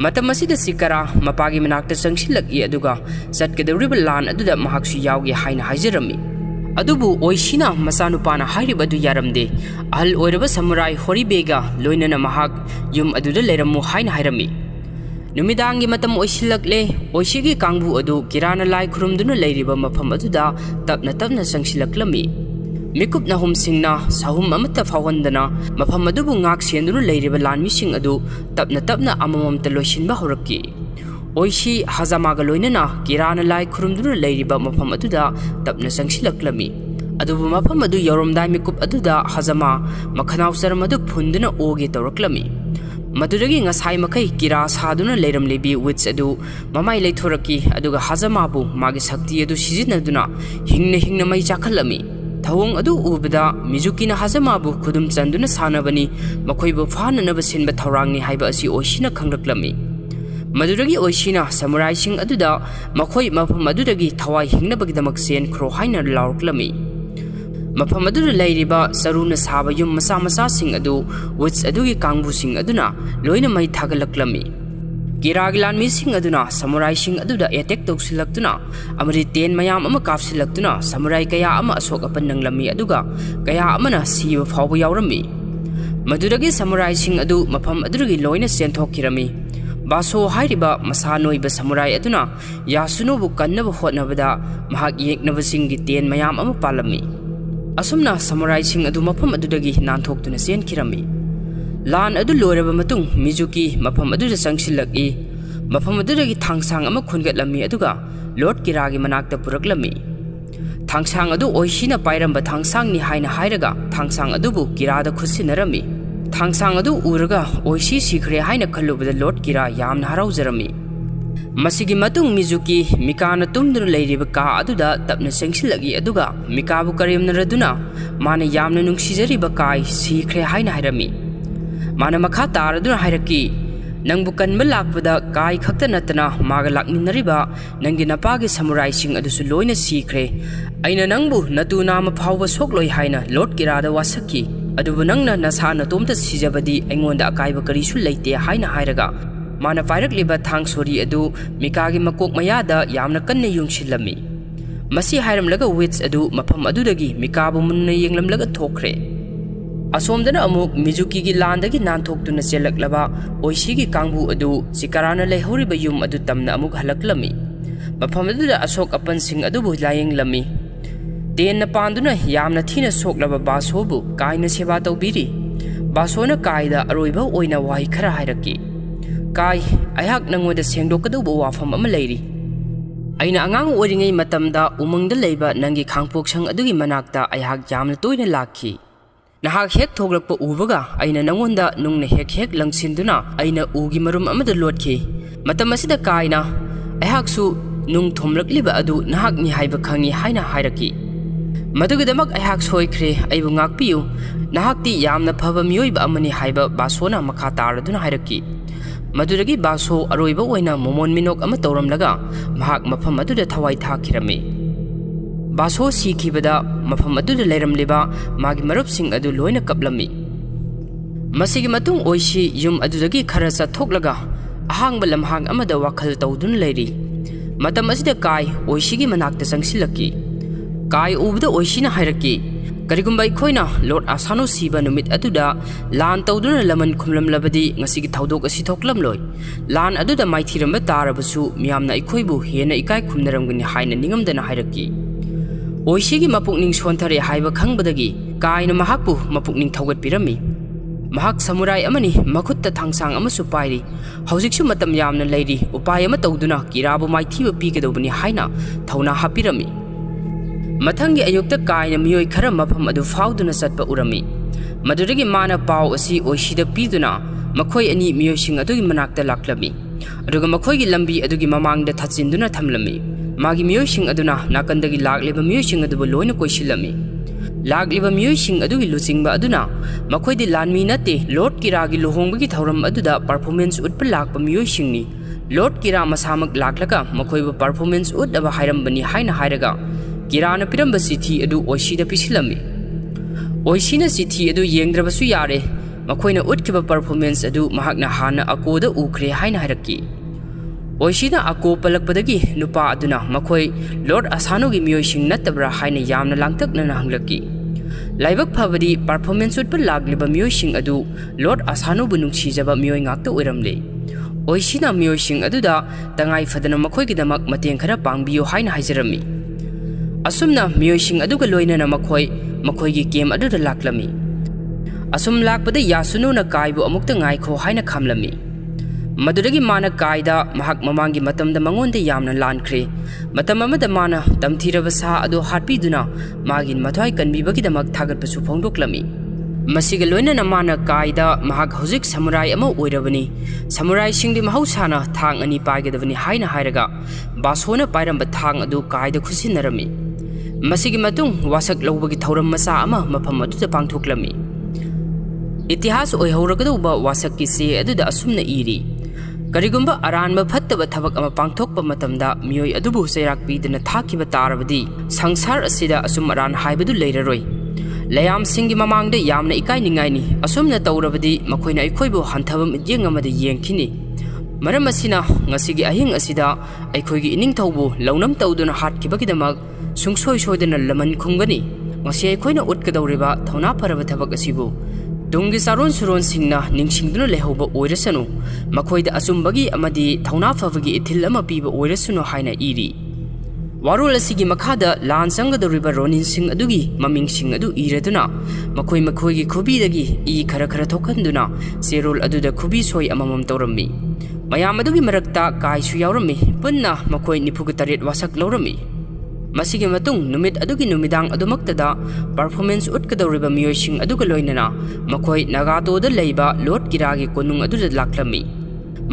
matam asida sikara mapagi manakta sangsilaki aduga chatkadoriba lan aduda mahaksu yawgi haina haijarami adubu oishina masanupana hairiba adu yaramde ahal oiraba samurai Horibega loinana mahak yum aduda leiramu haina hairami numidangi matam oisilakle oishigi kangbu adu kirana lai khurumduna leiriba mafam aduda tapna sangsilaklami mikup nahum singna sahum amata fawandana mafam adubu ngak senduna leiriba lanmi sing adu tapna amamamta loisinba horaki oishi hazamaga loinana kirana lai khurumduna leiriba mafam aduda tapna sangsilaklami adubu mafam adu yoromdai mikup aduda hazama makhanau saram adu phunduna oge tawraklami maduragi ngasai makai kira saduna leiram lebi wits adu mamai leithoraki aduga hazamabu magi sakti adu sijinaduna hingna mai chakhalami thawong adu ubada Mizukina hazamabu khudum chanduna sanabani makhoibu phananaba sinba thawrangni haiba asi oishina khanglaklami maduragi oishina samurai sing aduda makhoi mafam adudagi thawai hingnabagi damak sen khro haina laurklami mafam aduna leiriba saruna saba yum masa sing adu wits adugi kangbu sing aduna loina mai thagalaklami Kiragilan mi sing aduna samurai sing aduda attack tawsilaktuna amri ten mayam ama kapsilaktuna samurai kaya ama asok apan nanglami aduga kaya amana siba phawba yawrami maduragi samurai sing adu mafam aduragi loina senthokirami baso hairiba masanoiba samurai aduna yasunobu kannaba hotnabada mahak yeknaba singi ten mayam ama palami asumna samurai sing adu mafam adudagi nanthokuna senkirami lan adu loraba matung Mizuki mafam aduda sangsilaki mafam adudagi thangsang ama khungatlami aduga Lord Kiragi manakta puraklami thangsang adu oishina pairamba thangsang ni haina hairaga thangsang adubu Kirada khusinarami thangsang adu uraga oishi sikhre haina khallubada Lord Kira yamna harawjarami masigi matung Mizuki mikana tumduna leiriba ka aduda tapna sangsilagi aduga mikabu karimna raduna mana yamna nungsijariba kai sikhre haina hairami mana makha taraduna hairaki Nangbu kanba lakpada kai khakta natana maga lakminariba nangi napagi samurai sing adusu loina sikre aina nangbu natu nama phawba sokloi haina Lord Kirada wasaki adubu nangna nasana tomta sijabadi aingonda akaiba karisu leite haina hairaga mana pairakliba thang sori adu mikagi makok mayada yamna kanna yungshilami masi hairamlaga wits adu mafam adudagi mikabu munna yenglamlaga thokre asomdana amuk Mizuki gi landagi nanthokduna chelaklaba oishigi kangbu adu sikarana lehoriba yum adu tamna amuk halaklami mafam aduda asok apan sing adu bu layenglami tenna panduna yamna thina soklaba basobu kaina seba tawbiri basona kaida aroiba oina wai khara hairaki kai ayhak nangoda sengdokadu wafam ama leiri aina angang oringai matamda umangda leiba nangi khangpok sang adugi manakta ayhak yamna toina lakhi nahak hek thoglakpa ubaga aina nangonda nungna hek langsinduna aina ugi marum amada lotki matam asida kaina ayhaksu nung thomlakliba adu nahak ni haiba khangi haina hairaki madugidamak ayhak soikre aibu ngakpiu nahakti yamna phaba miyoiba amani haiba basona makha taraduna hairaki maduragi baso aroiba oina momon minok ama tawramlaga mahak mafam aduda thawai thakirami baso sikhibada mafam aduda leiramliba magi marupsing adu loina kaplami masigi matung oishi yum adudagi khara chathoklaga ahangba lamhang amada wakhal tawdun leiri matam asida kai oishigi manakta sangsilaki kai ubda oishina hairaki karigumbai khoina Lord Asano siba numit aduda lan tawduna laman khumlamlabadi ngasigi thaudok asi thoklamloi lan aduda maithiramba tarabasu miyamna ikhoibu hena ikai khumnaramgani haina ningamdana hairaki oishigi mapukning sonthare haiba khangbadagi kaina mahakpu mapukning thaugat pirami mahak samurai amani makhutta thangsang amasu pairi haujiksu matam yamna leiri upai ama tawduna kirabu maithiba pigedobani haina thauna hapirami mathangi ayukta kaina miyoi khara mafam adu fauduna satpa urami madurigi mana paw asi oishida piduna makhoi ani miyoi sing adugi manakta laklami aduga makhoi gi lambi adugi mamangda thachinduna thamlami magi miyoi sing aduna nakandagi lagliba miyoi sing adubu loina koisilami lagliba miyoi sing adugi luchingba aduna makhoi di lanmi nate Lord Kiragi lohongbagi thauram aduda performance utpa lakpa miyoi singni Lord Kira masamak laklaga makhoi ba performance ut aba hairambani haina hairaga Kirana piramba sithi adu oishida pisilami oishina sithi adu yengdrabasu yare makhoina utkiba performance adu mahakna hana akoda ukre haina hairaki oishina ako palakpadagi nupa aduna makhoi Lord Asano gi miyoising natabra haina yamna langtakna na hanglaki laibak phabadi performance utpa lagliba miyoising adu Lord Asano bu nungchijaba miyoy ngakta oiramle oishina miyoising aduda tangai fadana makhoi gi damak mateng khara pangbiyo haina haijarami asumna miyoising aduga loinana makhoi gi game aduda laklami asum lakpada yasuno na kaibu amukta ngaikho haina khamlami maduragi mana kaida mahak mamangi matamda mangonde yamna lankhre matam amada mana tamthiraba sa adu hatpiduna magin mathai kanbibagi damak thagatpasu phongdoklami masiga loinana mana kaida mahak hojik samurai ama oirabani samurai singdi mahausana thang ani paigedabani haina hairaga basona pairamba thang adu kaida khusinarami masigi matung wasak lawbagi thauram masa ama mafam aduda pangthoklami itihas oihaurakadauba wasak kisi aduda asumna iri karigumba aranba phattaba thabak ama pangthokpa matamda miyoi adubu sairak pidana thakiba tarabadi sangsar asida asum aran haibadu leiraroi layam singi mamangda yamna ikai ningaini asumna tawrabadi makhoina ikhoibu hanthabam yengamada yengkhini maram asina ngasigi ahing asida aikhoigi ining thawbu launam tawduna hatkibagidamak sungsoi soidana laman khungani ngasi aikhoina utkadawriba thauna paraba thabak asibu dungi saron suron singna ningsingduna lehoba oirasanu makhoida achumbagi amadi thauna phabagi ithil ama piba oirasunu haina iri warol asigi makhada lan sangadawriba ronin sing adugi maming sing adu iraduna makhoigi khubidagi i khara thokhanduna serol aduda khubi soi amamam tawrammi mayam adugi marakta kaisu yawrammi punna makhoi 98 wasak lawrammi masigi matung numit adugi numidang adumaktada performance utkadawriba miyoising aduga loinana makhoi nagato da leiba Lord Kiragi konung aduda laklami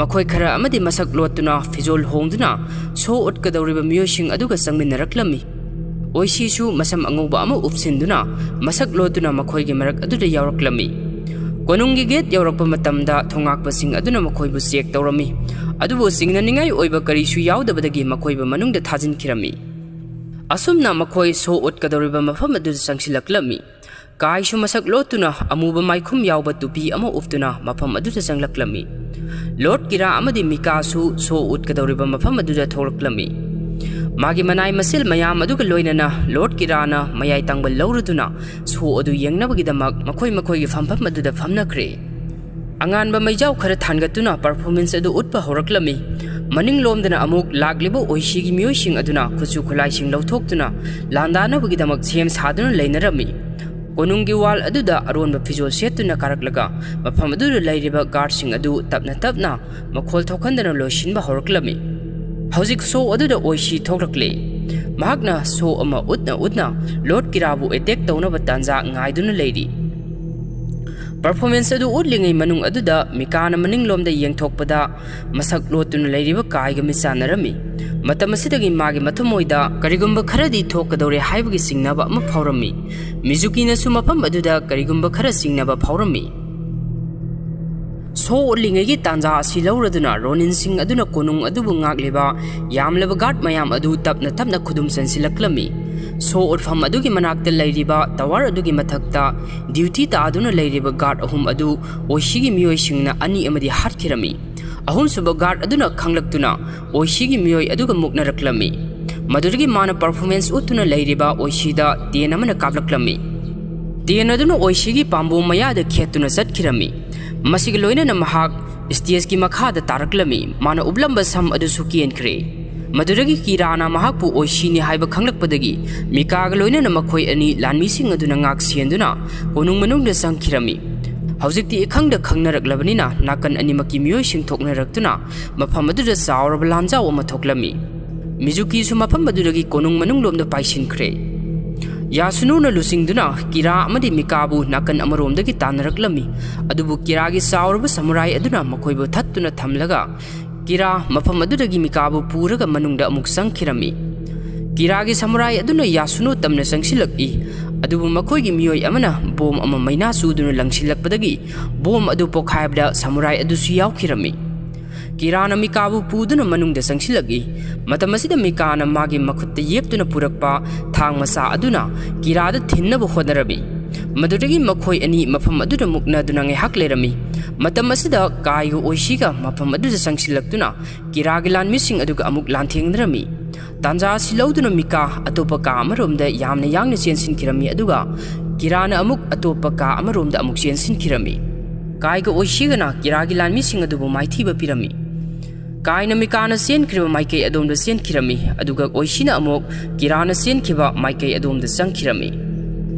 makhoi khara amadi masak lotuna fizol hongduna so utkadawriba miyoising aduga sangminaraklami oishi su masam angoba ama upsinduna masak lotuna makhoigi marak aduda yawraklami ꯀꯣꯅꯨꯡꯒꯤ gate ꯌꯧꯔꯛꯄ ꯃꯇꯝꯗ ꯊꯣꯡꯉꯥꯛꯄꯁꯤꯡ ꯑꯗꯨꯅ ꯃꯈꯣꯏꯕꯨ check ꯇꯧꯔꯝꯃꯤ, ꯑꯗꯨꯕꯨ ꯆꯤꯡꯅꯅꯤꯡꯉꯥꯏ ꯑꯣꯏꯕ ꯀꯔꯤꯁꯨ ꯌꯥꯎꯗꯕꯗꯒꯤ ꯃꯈꯣꯏꯕꯨ ꯃꯅꯨꯡꯗ ꯊꯥꯖꯤꯟꯈꯤꯔꯝꯃꯤ꯫ ꯑꯁꯨꯝꯅ ꯃꯈꯣꯏ ꯁꯣ ꯎꯠꯀꯗꯧꯔꯤꯕ ꯃꯐꯝ ꯑꯗꯨꯗ ꯆꯪꯁꯤꯜꯂꯛꯂꯝꯃꯤ꯫ ꯀꯥꯏꯁꯨ ꯃꯁꯛ ꯂꯣꯠꯇꯨꯅ ꯑꯃꯨꯕ ꯃꯥꯏꯈꯨꯝ ꯌꯥꯎꯕ ꯇꯨꯄꯤ ꯑꯃ ꯎꯞꯇꯨꯅ ꯃꯐꯝ ꯑꯗꯨꯗ ꯆꯪꯂꯛꯂꯝꯃꯤ꯫ ꯂꯣꯔꯗ ꯀꯤꯔꯥ ꯑꯃꯗꯤ ꯃꯤꯀꯥꯁꯨ ꯁꯣ ꯎꯠꯀꯗꯧꯔꯤꯕ ꯃꯐꯝ ꯑꯗꯨꯗ ꯊꯣꯛꯂꯛꯂꯝꯃꯤ꯫ ꯃꯥꯒꯤ ꯃꯅꯥꯏ ꯃꯁꯤꯜ ꯃꯌꯥꯝ ꯑꯗꯨꯒ ꯂꯣꯏꯅꯅ ꯂꯣꯔꯗ ꯀꯤꯔꯥꯅ ꯃꯌꯥꯏ ꯇꯥꯡꯕ ꯂꯧꯔꯗꯨꯅ ꯁꯣ ꯑꯗꯨ ꯌꯦꯡꯅꯕꯒꯤꯗꯃꯛ ꯃꯈꯣꯏꯒꯤ ꯐꯝꯐꯝ ꯑꯗꯨꯗ ꯐꯝꯅꯈ꯭ꯔꯦ꯫ ꯑꯉꯥꯟꯕ ꯃꯩꯖꯥꯎ ꯈꯔ ꯊꯥꯟꯒꯠꯇꯨꯅ ꯄꯔꯐꯣꯃꯦꯟꯁ ꯑꯗꯨ ꯎꯠꯄ ꯍꯧꯔꯛꯂꯝꯃꯤ꯫ ꯃꯅꯤꯡꯂꯣꯝꯗꯅ ꯑꯃꯨꯛ ꯂꯥꯛꯂꯤꯕ ꯑꯣꯏꯁꯤꯒꯤ ꯃꯤꯑꯣꯏꯁꯤꯡ ꯑꯗꯨꯅ ꯈꯨꯠꯁꯨ ꯈꯨꯠꯂꯥꯏꯁꯤꯡ ꯂꯧꯊꯣꯛꯇꯨꯅ ꯂꯥꯟꯗꯥꯅꯕꯒꯤꯗꯃꯛ ꯁꯦꯝ ꯁꯥꯗꯨꯅ ꯂꯩꯅꯔꯝꯃꯤ꯫ ꯀꯣꯅꯨꯡꯒꯤ ꯋꯥꯜ ꯑꯗꯨꯗ ꯑꯔꯣꯟꯕ ꯐꯤꯖꯣꯜ ꯁꯦꯠꯇꯨꯅ ꯀꯥꯔꯛꯂꯒ ꯃꯐꯝ ꯑꯗꯨꯗ ꯂꯩꯔꯤꯕ ꯒꯥꯔꯗꯁꯤꯡ ꯑꯗꯨ ꯇꯞꯅ ꯇꯞꯅ ꯃꯈꯣꯜ ꯊꯣꯛꯍꯟꯗꯅ ꯂꯣꯏꯁꯤꯟꯕ ꯍꯧꯔꯛꯂꯝꯃꯤ꯫ ꯍꯧꯖꯤꯛ ꯁꯣ ꯑꯗꯨꯗ ꯑꯣꯏꯁꯤ ꯊꯣꯛꯂꯛꯂꯦ꯫ ꯃꯍꯥꯛꯅ ꯁꯣ ꯑꯃ ꯎꯠꯅ ꯂꯣꯔꯗ ꯀꯤꯔꯥꯕꯨ ꯑꯦꯇꯦꯛ ꯇꯧꯅꯕ ꯇꯥꯟꯖꯥ ꯉꯥꯏꯗꯨꯅ ꯂꯩꯔꯤ꯫ ꯄꯔꯐꯣꯃꯦꯟꯁ ꯑꯗꯨ ꯎꯠꯂꯤꯉꯩ ꯃꯅꯨꯡ ꯑꯗꯨꯗ ꯃꯤꯀꯥꯅ ꯃꯅꯤꯡꯂꯣꯝꯗ ꯌꯦꯡꯊꯣꯛꯄꯗ ꯃꯁꯛ ꯂꯣꯠꯇꯨꯅ ꯂꯩꯔꯤꯕ ꯀꯥꯏꯒ ꯃꯤꯠꯆꯥꯟꯅꯔꯝꯃꯤ꯫ ꯃꯇꯝ ꯑꯁꯤꯗꯒꯤ ꯃꯥꯒꯤ ꯃꯊꯃꯣꯏꯗ ꯀꯔꯤꯒꯨꯝꯕ ꯈꯔꯗꯤ ꯊꯣꯛꯀꯗꯧꯔꯦ ꯍꯥꯏꯕꯒꯤ ꯆꯤꯡꯅꯕ ꯑꯃ ꯐꯥꯎꯔꯝꯃꯤ꯫ ꯃꯤꯖꯨꯀꯤꯅꯁꯨ ꯃꯐꯝ ꯑꯗꯨꯗ ꯀꯔꯤꯒꯨꯝꯕ ꯈꯔ ꯆꯤꯡꯅꯕ ꯐꯥꯎꯔꯝꯃꯤ꯫ ꯁꯣ ꯎꯠꯂꯤꯉꯩꯒꯤ ꯇꯥꯟꯖꯥ ꯑꯁꯤ ꯂꯧꯔꯗꯨꯅ ꯔꯣꯅꯤꯟꯁꯤꯡ ꯑꯗꯨꯅ ꯀꯣꯅꯨꯡ ꯑꯗꯨꯕꯨ ꯉꯥꯛꯂꯤꯕ ꯌꯥꯝꯂꯕ ꯒꯥꯔꯗ ꯃꯌꯥꯝ ꯑꯗꯨ ꯇꯞꯅ ꯇꯞꯅ ꯈꯨꯗꯨꯝ ꯆꯟꯁꯤꯜꯂꯛꯂꯝꯃꯤ꯫ ꯁꯣ ꯎꯠꯐꯝ ꯑꯗꯨꯒꯤ ꯃꯅꯥꯛꯇ ꯂꯩꯔꯤꯕ ꯇꯋꯥꯔ ꯑꯗꯨꯒꯤ ꯃꯊꯛꯇ ꯗ꯭ꯌꯨꯇꯤ ꯇꯥꯗꯨꯅ ꯂꯩꯔꯤꯕ ꯒꯥꯔꯗ ꯑꯍꯨꯝ ꯑꯗꯨ ꯑꯣꯏꯁꯤꯒꯤ ꯃꯤꯑꯣꯏꯁꯤꯡꯅ ꯑꯅꯤ ꯑꯃꯗꯤ ꯍꯥꯠꯈꯤꯔꯝꯃꯤ꯫ ꯑꯍꯨꯝꯁꯨꯕ ꯒꯥꯔꯗ ꯑꯗꯨꯅ ꯈꯪꯂꯛꯇꯨꯅ ꯑꯣꯏꯁꯤꯒꯤ ꯃꯤꯑꯣꯏ ꯑꯗꯨꯒ ꯃꯨꯛꯅꯔꯛꯂꯝꯃꯤ꯫ ꯃꯗꯨꯗꯒꯤ ꯃꯥꯅ ꯄꯔꯐꯣꯃꯦꯟꯁ ꯎꯠꯇꯨꯅ ꯂꯩꯔꯤꯕ ꯑꯣꯏꯁꯤꯗ ꯇꯦꯟ ꯑꯃꯅ ꯀꯥꯞꯂꯛꯂꯝꯃꯤ꯫ ꯇꯦꯟ ꯑꯗꯨꯅ ꯑꯣꯏꯁꯤꯒꯤ ꯄꯥꯝꯕꯣꯝ ꯃꯌꯥꯗ ꯈꯦꯠꯇꯨꯅ ꯆꯠꯈꯤꯔꯝꯃꯤ꯫ ꯃꯁꯤꯒ ꯂꯣꯏꯅꯅ ꯃꯍꯥꯛ ꯁ꯭ꯇꯦꯖꯀꯤ ꯃꯈꯥꯗ ꯇꯥꯔꯛꯂꯝꯃꯤ꯫ ꯃꯥꯅ ꯎꯞꯂꯝꯕ ꯁꯝ ꯑꯗꯨꯁꯨ ꯀꯦꯟꯈ꯭ꯔꯦ꯫ ꯃꯗꯨꯗꯒꯤ ꯀꯤꯔꯥꯅ ꯃꯍꯥꯛꯄꯨ ꯑꯣꯏꯁꯤꯅꯤ ꯍꯥꯏꯕ ꯈꯪꯂꯛꯄꯗꯒꯤ ꯃꯤꯀꯥꯒ ꯂꯣꯏꯅꯅ ꯃꯈꯣꯏ ꯑꯅꯤ ꯂꯥꯟꯃꯤꯁꯤꯡ ꯑꯗꯨꯅ ꯉꯥꯛ ꯁꯦꯟꯗꯨꯅ ꯀꯣꯅꯨꯡ ꯃꯅꯨꯡꯗ ꯆꯪꯈꯤꯔꯝꯃꯤ꯫ ꯍꯧꯖꯤꯛꯇꯤ ꯏꯈꯪꯗ ꯈꯪꯅꯔꯛꯂꯕꯅꯤꯅ ꯅꯥꯀꯟ ꯑꯅꯤꯃꯛꯀꯤ ꯃꯤꯑꯣꯏꯁꯤꯡ ꯊꯣꯛꯅꯔꯛꯇꯨꯅ ꯃꯐꯝ ꯑꯗꯨꯗ ꯆꯥꯎꯔꯕ ꯂꯥꯟꯖꯥꯎ ꯑꯃ ꯊꯣꯛꯂꯝꯃꯤ꯫ ꯃꯤꯖꯨꯀꯤꯁꯨ ꯃꯐꯝ ꯑꯗꯨꯗꯒꯤ ꯀꯣꯅꯨꯡ ꯃꯅꯨꯡꯂꯣꯝꯗ ꯄꯥꯏꯁꯤꯟꯈ꯭ꯔꯦ꯫ ꯌꯥꯁꯨꯅꯨꯅ ꯂꯨꯆꯤꯡꯗꯨꯅ ꯀꯤꯔꯥ ꯑꯃꯗꯤ ꯃꯤꯀꯥꯕꯨ ꯅꯥꯀꯟ ꯑꯃꯔꯣꯝꯗꯒꯤ ꯇꯥꯟꯅꯔꯛꯂꯝꯃꯤ꯫ ꯑꯗꯨꯕꯨ ꯀꯤꯔꯥꯒꯤ ꯆꯥꯎꯔꯕ ꯁꯃꯨꯔꯥꯏ ꯑꯗꯨꯅ ꯃꯈꯣꯏꯕꯨ ꯊꯠꯇꯨꯅ ꯊꯝꯂꯒ ꯀꯤꯔꯥ ꯃꯐꯝ ꯑꯗꯨꯗꯒꯤ ꯃꯤꯀꯥꯕꯨ ꯄꯨꯔꯒ ꯃꯅꯨꯡꯗ ꯑꯃꯨꯛ ꯆꯪꯈꯤꯔꯝꯃꯤ꯫ ꯀꯤꯔꯥꯒꯤ ꯁꯃꯨꯔꯥꯏ ꯑꯗꯨꯅ ꯌꯥꯁꯨꯅꯨ ꯇꯝꯅ ꯆꯪꯁꯤꯜꯂꯛꯏ꯫ ꯑꯗꯨꯕꯨ ꯃꯈꯣꯏꯒꯤ ꯃꯤꯑꯣꯏ ꯑꯃꯅ ꯕꯣꯝ ꯑꯃ ꯃꯩꯅꯥ ꯆꯨꯗꯨꯅ ꯂꯪꯁꯤꯜꯂꯛꯄꯗꯒꯤ ꯕꯣꯝ ꯑꯗꯨ ꯄꯣꯈꯥꯏꯕꯗ ꯁꯃꯨꯔꯥꯏ ꯑꯗꯨꯁꯨ ꯌꯥꯎꯈꯤꯔꯝꯃꯤ꯫ ꯀꯤꯔꯥꯅ ꯃꯤꯀꯥꯕꯨ ꯄꯨꯗꯨꯅ ꯃꯅꯨꯡꯗ ꯆꯪꯁꯤꯜꯂꯛꯏ꯫ ꯃꯇꯝ ꯑꯁꯤꯗ ꯃꯤꯀꯥꯅ ꯃꯥꯒꯤ ꯃꯈꯨꯠꯇ ꯌꯦꯞꯇꯨꯅ ꯄꯨꯔꯛꯄ ꯊꯥꯡ ꯃꯆꯥ ꯑꯗꯨꯅ ꯀꯤꯔꯥꯗ ꯊꯤꯟꯅꯕ ꯍꯣꯠꯅꯔꯝꯃꯤ꯫ ꯃꯗꯨꯗꯒꯤ ꯃꯈꯣꯏ ꯑꯅꯤ ꯃꯐꯝ ꯑꯗꯨꯗ ꯃꯨꯛꯅꯗꯨꯅ ꯉꯥꯏꯍꯥꯛ ꯂꯩꯔꯝꯃꯤ꯫ ꯃꯇꯝ ꯑꯁꯤꯗ ꯀꯥꯏꯒ ꯑꯣꯏꯁꯤꯒ ꯃꯐꯝ ꯑꯗꯨꯗ ꯆꯪꯁꯤꯜꯂꯛꯇꯨꯅ ꯀꯤꯔꯥꯒꯤ ꯂꯥꯟꯃꯤꯁꯤꯡ ꯑꯗꯨꯒ ꯑꯃꯨꯛ ꯂꯥꯟꯊꯦꯡꯅꯔꯝꯃꯤ꯫ ꯇꯥꯟꯖꯥ ꯑꯁꯤ ꯂꯧꯗꯨꯅ ꯃꯤꯀꯥ ꯑꯇꯣꯞꯄ ꯀꯥ ꯑꯃꯔꯣꯝꯗ ꯌꯥꯝꯅ ꯌꯥꯡꯅ ꯆꯦꯟꯁꯤꯟꯈꯤꯔꯝꯃꯤ ꯑꯗꯨꯒ ꯀꯤꯔꯥꯅ ꯑꯃꯨꯛ ꯑꯇꯣꯞꯄ ꯀꯥ ꯑꯃꯔꯣꯝꯗ ꯑꯃꯨꯛ ꯆꯦꯟꯁꯤꯟꯈꯤꯔꯝꯃꯤ꯫ ꯀꯥꯏꯒ ꯑꯣꯏꯁꯤꯒꯅ ꯀꯤꯔꯥꯒꯤ ꯂꯥꯟꯃꯤꯁꯤꯡ ꯑꯗꯨꯕꯨ ꯃꯥꯏꯊꯤꯕ ꯄꯤꯔꯝꯃꯤ꯫ ꯀꯥꯏꯅ ꯃꯤꯀꯥꯅ ꯆꯦꯟꯈ꯭ꯔꯤꯕ ꯃꯥꯏꯀꯩ ꯑꯗꯣꯝꯗ ꯆꯦꯟꯈꯤꯔꯝꯃꯤ ꯑꯗꯨꯒ ꯑꯣꯏꯁꯤꯅ ꯑꯃꯨꯛ ꯀꯤꯔꯥꯅ ꯆꯦꯟꯈꯤꯕ ꯃꯥꯏꯀꯩ ꯑꯗꯣꯝꯗ ꯆꯪꯈꯤꯔꯝꯃꯤ꯫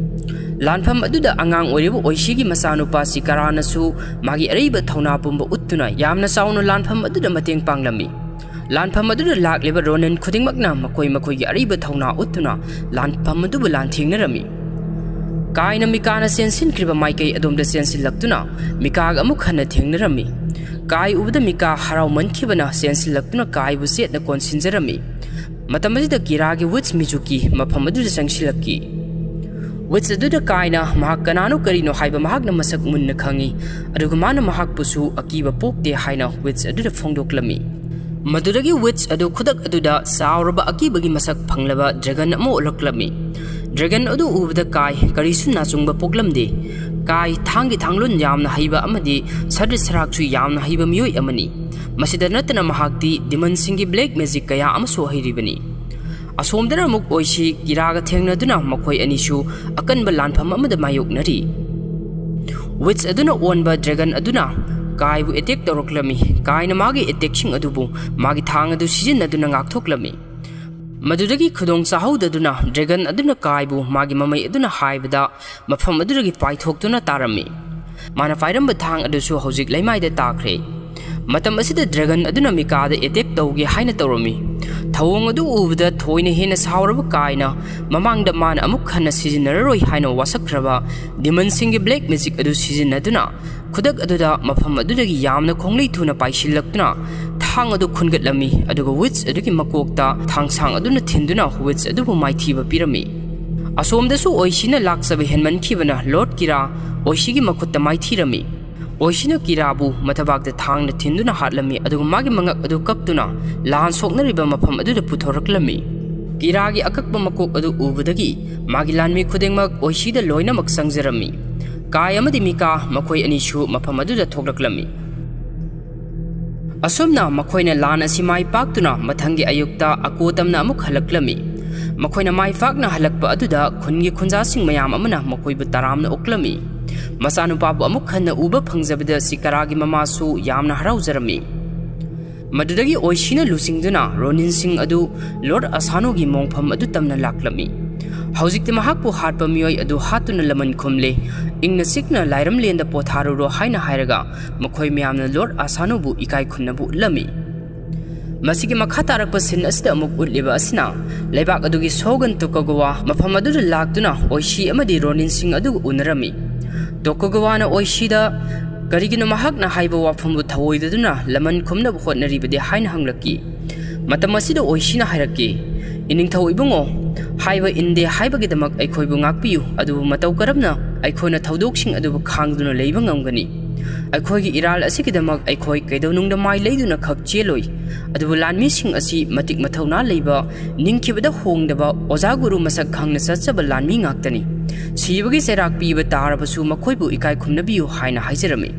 ꯂꯥꯟꯐꯝ ꯑꯗꯨꯗ ꯑꯉꯥꯡ ꯑꯣꯏꯔꯤꯕ ꯑꯣꯏꯁꯤꯒꯤ ꯃꯆꯥꯅꯨꯄꯥ ꯆꯤꯀꯥꯔꯥꯅꯁꯨ ꯃꯥꯒꯤ ꯑꯔꯩꯕ ꯊꯧꯅꯥ ꯄꯨꯝꯕ ꯎꯠꯇꯨꯅ ꯌꯥꯝꯅ ꯆꯥꯎꯅ ꯂꯥꯟꯐꯝ ꯑꯗꯨꯗ ꯃꯇꯦꯡ ꯄꯥꯡꯂꯝꯃꯤ꯫ ꯂꯥꯟꯐꯝ ꯑꯗꯨꯗ ꯂꯥꯛꯂꯤꯕ ꯔꯣꯅꯤꯟ ꯈꯨꯗꯤꯡꯃꯛꯅ ꯃꯈꯣꯏꯒꯤ ꯑꯔꯩꯕ ꯊꯧꯅꯥ ꯎꯠꯇꯨꯅ ꯂꯥꯟꯐꯝ ꯑꯗꯨꯕꯨ ꯂꯥꯟꯊꯦꯡꯅꯔꯝꯃꯤ꯫ ꯀꯥꯏꯅ ꯃꯤꯀꯥꯅ ꯆꯦꯟꯁꯤꯟꯈ꯭ꯔꯤꯕ ꯃꯥꯏꯀꯩ ꯑꯗꯣꯝꯗ ꯆꯦꯟꯁꯤꯜꯂꯛꯇꯨꯅ ꯃꯤꯀꯥꯒ ꯑꯃꯨꯛ ꯍꯟꯅ ꯊꯦꯡꯅꯔꯝꯃꯤ꯫ ꯀꯥꯏ ꯎꯕꯗ ꯃꯤꯀꯥ ꯍꯔꯥꯎꯃꯟꯈꯤꯕꯅ ꯆꯦꯟꯁꯤꯜꯂꯛꯇꯨꯅ ꯀꯥꯏꯕꯨ ꯆꯦꯠꯅ ꯀꯣꯟꯁꯤꯟꯖꯔꯝꯃꯤ꯫ ꯃꯇꯝ ꯑꯁꯤꯗ ꯀꯤꯔꯥꯒꯤ ꯋꯤꯠꯆ ꯃꯤꯖꯨꯀꯤ ꯃꯐꯝ ꯑꯗꯨꯗ ꯆꯪꯁꯤꯜꯂꯛꯈꯤ꯫ ꯋꯤꯠꯆ ꯑꯗꯨꯗ ꯀꯥꯏꯅ ꯃꯍꯥꯛ ꯀꯅꯥꯅꯣ ꯀꯔꯤꯅꯣ ꯍꯥꯏꯕ ꯃꯍꯥꯛꯅ ꯃꯁꯛ ꯃꯨꯟꯅ ꯈꯪꯏ ꯑꯗꯨꯒ ꯃꯥꯅ ꯃꯍꯥꯛꯄꯨꯁꯨ ꯑꯀꯤꯕ ꯄꯣꯛꯇꯦ ꯍꯥꯏꯅ ꯋꯤꯠꯆ ꯑꯗꯨꯗ ꯐꯣꯡꯗꯣꯛꯂꯝꯃꯤ꯫ ꯃꯗꯨꯗꯒꯤ ꯋꯤꯠꯆ ꯑꯗꯨ ꯈꯨꯗꯛ ꯑꯗꯨꯗ ꯆꯥꯎꯔꯕ ꯑꯀꯤꯕꯒꯤ ꯃꯁꯛ ꯐꯪꯂꯕ ꯗ꯭ꯔꯦꯒꯟ ꯑꯃ ꯑꯣꯜꯂꯛꯂꯝꯃꯤ꯫ ꯗ꯭ꯔꯦꯒꯟ ꯑꯗꯨ ꯎꯕꯗ ꯀꯥꯏ ꯀꯔꯤꯁꯨ ꯅꯥꯆꯨꯡꯕ ꯄꯣꯛꯂꯝꯗꯦ꯫ ꯀꯥꯏ ꯊꯥꯡꯒꯤ ꯊꯥꯡꯂꯣꯟ ꯌꯥꯝꯅ ꯍꯩꯕ ꯑꯃꯗꯤ ꯁꯔꯤꯠ ꯁꯔꯥꯛꯁꯨ ꯌꯥꯝꯅ ꯍꯩꯕ ꯃꯤꯑꯣꯏ ꯑꯃꯅꯤ꯫ ꯃꯁꯤꯗ ꯅꯠꯇꯅ ꯃꯍꯥꯛꯇꯤ ꯗꯤꯃꯟꯁꯤꯡꯒꯤ ꯕ꯭ꯂꯦꯛ ꯃꯦꯖꯤꯛ ꯀꯌꯥ ꯑꯃꯁꯨ ꯍꯩꯔꯤꯕꯅꯤ꯫ ꯑꯁꯣꯝꯗꯅ ꯑꯃꯨꯛ ꯑꯣꯏꯁꯤ ꯀꯤꯔꯥꯒ ꯊꯦꯡꯅꯗꯨꯅ ꯃꯈꯣꯏ ꯑꯅꯤꯁꯨ ꯑꯀꯟꯕ ꯂꯥꯟꯐꯝ ꯑꯃꯗ ꯃꯥꯌꯣꯛꯅꯔꯤ꯫ ꯋꯤꯠꯆ ꯑꯗꯨꯅ ꯑꯣꯟꯕ ꯗ꯭ꯔꯦꯒꯟ ꯑꯗꯨꯅ ꯀꯥꯏꯕꯨ ꯑꯦꯇꯦꯛ ꯇꯧꯔꯛꯂꯝꯃꯤ꯫ ꯀꯥꯏꯅ ꯃꯥꯒꯤ ꯑꯦꯇꯦꯛꯁꯤꯡ ꯑꯗꯨꯕꯨ ꯃꯥꯒꯤ ꯊꯥꯡ ꯑꯗꯨ ꯁꯤꯖꯤꯟꯅꯗꯨꯅ ꯉꯥꯛꯊꯣꯛꯂꯝꯃꯤ꯫ ꯃꯗꯨꯗꯒꯤ ꯈꯨꯗꯣꯡ ꯆꯥꯍꯧꯗꯗꯨꯅ ꯗ꯭ꯔꯦꯒꯟ ꯑꯗꯨꯅ ꯀꯥꯏꯕꯨ ꯃꯥꯒꯤ ꯃꯃꯩ ꯑꯗꯨꯅ ꯍꯥꯏꯕꯗ ꯃꯐꯝ ꯑꯗꯨꯗꯒꯤ ꯄꯥꯏꯊꯣꯛꯇꯨꯅ ꯇꯥꯔꯝꯃꯤ꯫ ꯃꯥꯅ ꯄꯥꯏꯔꯝꯕ ꯊꯥꯡ ꯑꯗꯨꯁꯨ ꯍꯧꯖꯤꯛ ꯂꯩꯃꯥꯏꯗ ꯇꯥꯈ꯭ꯔꯦ꯫ ꯃꯇꯝ ꯑꯁꯤꯗ ꯗ꯭ꯔꯦꯒꯟ ꯑꯗꯨꯅ ꯃꯤꯀꯥꯗ ꯑꯦꯇꯦꯛ ꯇꯧꯒꯦ ꯍꯥꯏꯅ ꯇꯧꯔꯝꯃꯤ꯫ ꯊꯧꯑꯣꯡ ꯑꯗꯨ ꯎꯕꯗ ꯊꯣꯏꯅ ꯍꯦꯟꯅ ꯁꯥꯎꯔꯕ ꯀꯥꯏꯅ ꯃꯃꯥꯡꯗ ꯃꯥꯅ ꯑꯃꯨꯛ ꯍꯟꯅ ꯁꯤꯖꯤꯟꯅꯔꯔꯣꯏ ꯍꯥꯏꯅ ꯋꯥꯁꯛꯈ꯭ꯔꯕ ꯗꯤꯃꯟꯁꯤꯡꯒꯤ ꯕ꯭ꯂꯦꯛ ꯃꯦꯖꯤꯛ ꯑꯗꯨ ꯁꯤꯖꯤꯟꯅꯗꯨꯅ ꯈꯨꯗꯛ ꯑꯗꯨꯗ ꯃꯐꯝ ꯑꯗꯨꯗꯒꯤ ꯌꯥꯝꯅ ꯈꯣꯡꯂꯩ ꯊꯨꯅ ꯄꯥꯏꯁꯤꯜꯂꯛꯇꯨꯅ ꯊꯥꯡ ꯑꯗꯨ ꯈꯨꯟꯒꯠꯂꯝꯃꯤ ꯑꯗꯨꯒ ꯋꯤꯠꯆ ꯑꯗꯨꯒꯤ ꯃꯀꯣꯛꯇ ꯊꯥꯡꯁꯥꯡ ꯑꯗꯨꯅ ꯊꯤꯟꯗꯨꯅ ꯋꯤꯠꯆ ꯑꯗꯨꯕꯨ ꯃꯥꯏꯊꯤꯕ ꯄꯤꯔꯝꯃꯤ꯫ ꯑꯁꯣꯝꯗꯁꯨ ꯑꯣꯏꯁꯤꯅ ꯂꯥꯛꯆꯕ ꯍꯦꯟꯃꯟꯈꯤꯕꯅ ꯂꯣꯔꯗ ꯀꯤꯔꯥ ꯑꯣꯏꯁꯤꯒꯤ ꯃꯈꯨꯠꯇ ꯃꯥꯏꯊꯤꯔꯝꯃꯤ꯫ oishina kirabu matabakta thangna thinduna hatlami aduga magi mangak adu kaptuna lan soknariba mafam aduda puthoraklami kiragi akakba makok adu ubudagi magi lanmi khudengmak oishida loinamak sangjarami kai amadi mika makhoi ani shu mafam aduda thoklaklami asomna makhoina lan asi mai paktuna mathangi ayukta akotamna amuk halaklami makhoina mai fakna halakpa aduda khungi khunja sing mayam amana makhoibu taramna oklami masanu pabu amuk khanna uba phangjabada sikaragi mamasu yamna haraujarami madudagi oishina lusingduna ronin sing adu lord asano gi mongpham adu tamna laklami haujikti mahakpu hatpa miyoi adu hatuna laman khumle ingna sikna lairam lenda potharu ro haina hairaga makhoi miyamna lord asano bu ikai khunna bu lami masigi makha tarakpa sin asida amuk utliba asina leibak adugi sogan tukagawa mafam adu laktuna oishi amadi ronin sing adu unarami Tokugawana oishida karigino mahakna haiba wafambu thawoidaduna laman khumna hotnaribadi haina hanglaki matam asida oishina hairaki ining thau ibungo haiba inde haibagi damak aikhoibu ngakpiyu adu matau karabna aikhoina thaudoksing adu khangduna leiba ngamgani aikhoigi iral asigi damak aikhoi kaidonungda mai leiduna khak cheloi adu lanmi sing asi matik mathauna leiba ningkhibada hongdaba oja guru masak khangna sachaba lanmi ngaktani Sibagi serak piba tarabasu makhoibu ikai khumnabiyu haina haijarami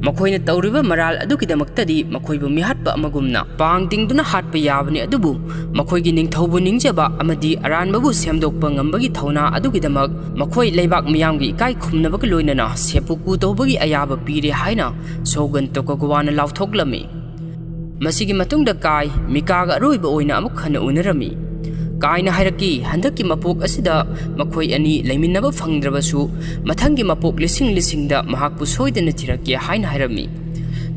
makhoina tawriba maral adukidamaktadi makhoibu mihatpa amagumna pangtingduna hatpa yabani adubu makhoigi ningthaubu ningjaba amadi aranbabu semdokpa ngambagi thauna adukidamak makhoi leibak miyamgi ikai khumnabaga loinana sepuku tawbagi ayaba pire haina sogan tokagwana lauthokhlami masigi matungda kai mikaga aroiba oina amuk khana unarami kaina hairaki handaki mapok asida makhoi ani leiminaba phangdrabasu mathangi mapok lising da mahakpu soidana thiraki haina hairami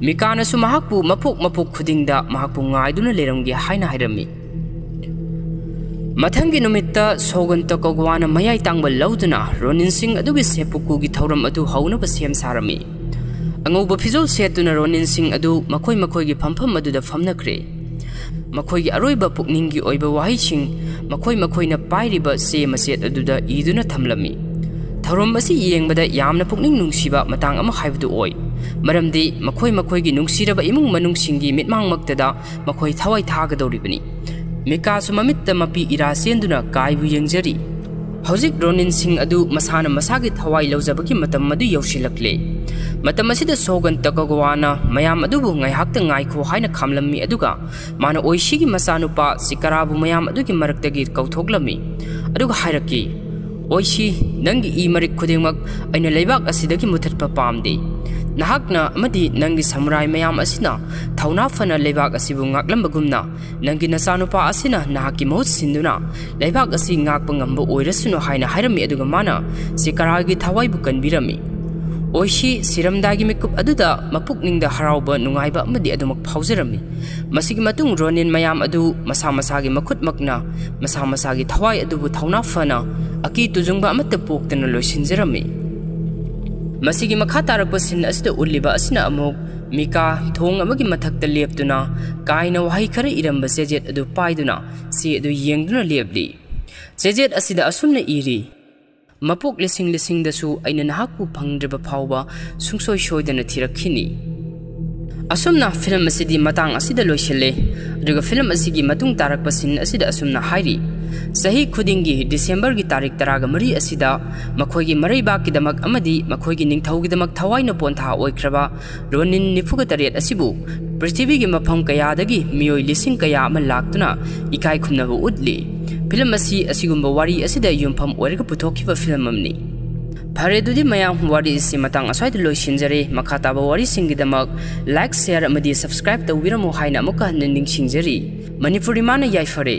mikana su mahakpu mapok khudingda mahakpu ngaiduna leramgi haina hairami mathangi numitta soganta kogwana mayai tangba lauduna ronin sing adugi sepuku gi thauram adu hauna ba sem sarami angauba phizol setuna ronin sing adu makhoi gi phampham aduda famnakre makhoi aroiba pukningi oiba wahising makhoi pairiba se maset aduda iduna thamlami tharom asi yengbada yamna pukning nungsiba matang ama haibdu oi maramdi makhoi gi nungsiraba imung manungsingi mitmang maktada makhoi thawai thagadoribani mika sumamitta mapi irasenduna kaibu yengjari hojik ronin sing adu masana masagi thawai lawjabagi matam madu yausilakle matam asida sogan takagwana mayam adubu ngai hakta ngai kho haina khamlammi aduga mana oishigi masanupa sikarabu mayam adugi maraktagi kauthoklammi aduga hairaki oishi nangi i marik khudengmak aina leibak asidagi muthatpa pamde nahakna amadi nangi samurai mayam asina thauna fana leibak asibu ngaklambagumna nangi nasanupa asina nahaki mohut sinduna leibak asi ngakpa ngamba oirasuno haina hairami aduga mana sikaragi thawai bu kanbirami oishi siramdagi mikup aduda mapukningda harauba nungaiba amadi adumak phaujarami masigi matung ronin mayam adu masagi makhutmakna masagi thawai adubu thauna fana aki tujungba amatta poktana loisinjarami masigi makha tarakpa sin asida uliba asina amuk mika thong amagi mathakta leptuna kaina wahi khara iramba sejet adu paiduna si adu yengduna lepli sejet asida asumna iri mapok lising dasu aina nahakpu phangdreba phawba sungsoi soidana thirakhini asumna film asidi matang asida loiselle aduga film asigi matung tarakpa sin asida asumna hairi sahi khudingi December gi tarik taraga mari asida makhoigi maraiba ki damak amadi makhoigi ningthau gi damak thawaina pontha oikraba ronin nifuga taret asibu prithvi gi mapham kaya dagi miyoi lising kaya ama laktuna ikai khumnabu udli film asi asigumba wari asida yumpham oirga puthokhiba film amni phare dudi mayam wari isi matang aswai de loisinjare makhata ba wari singidamak like share amadi subscribe tawiramu haina amuka ning singjari manipuri mana yaifare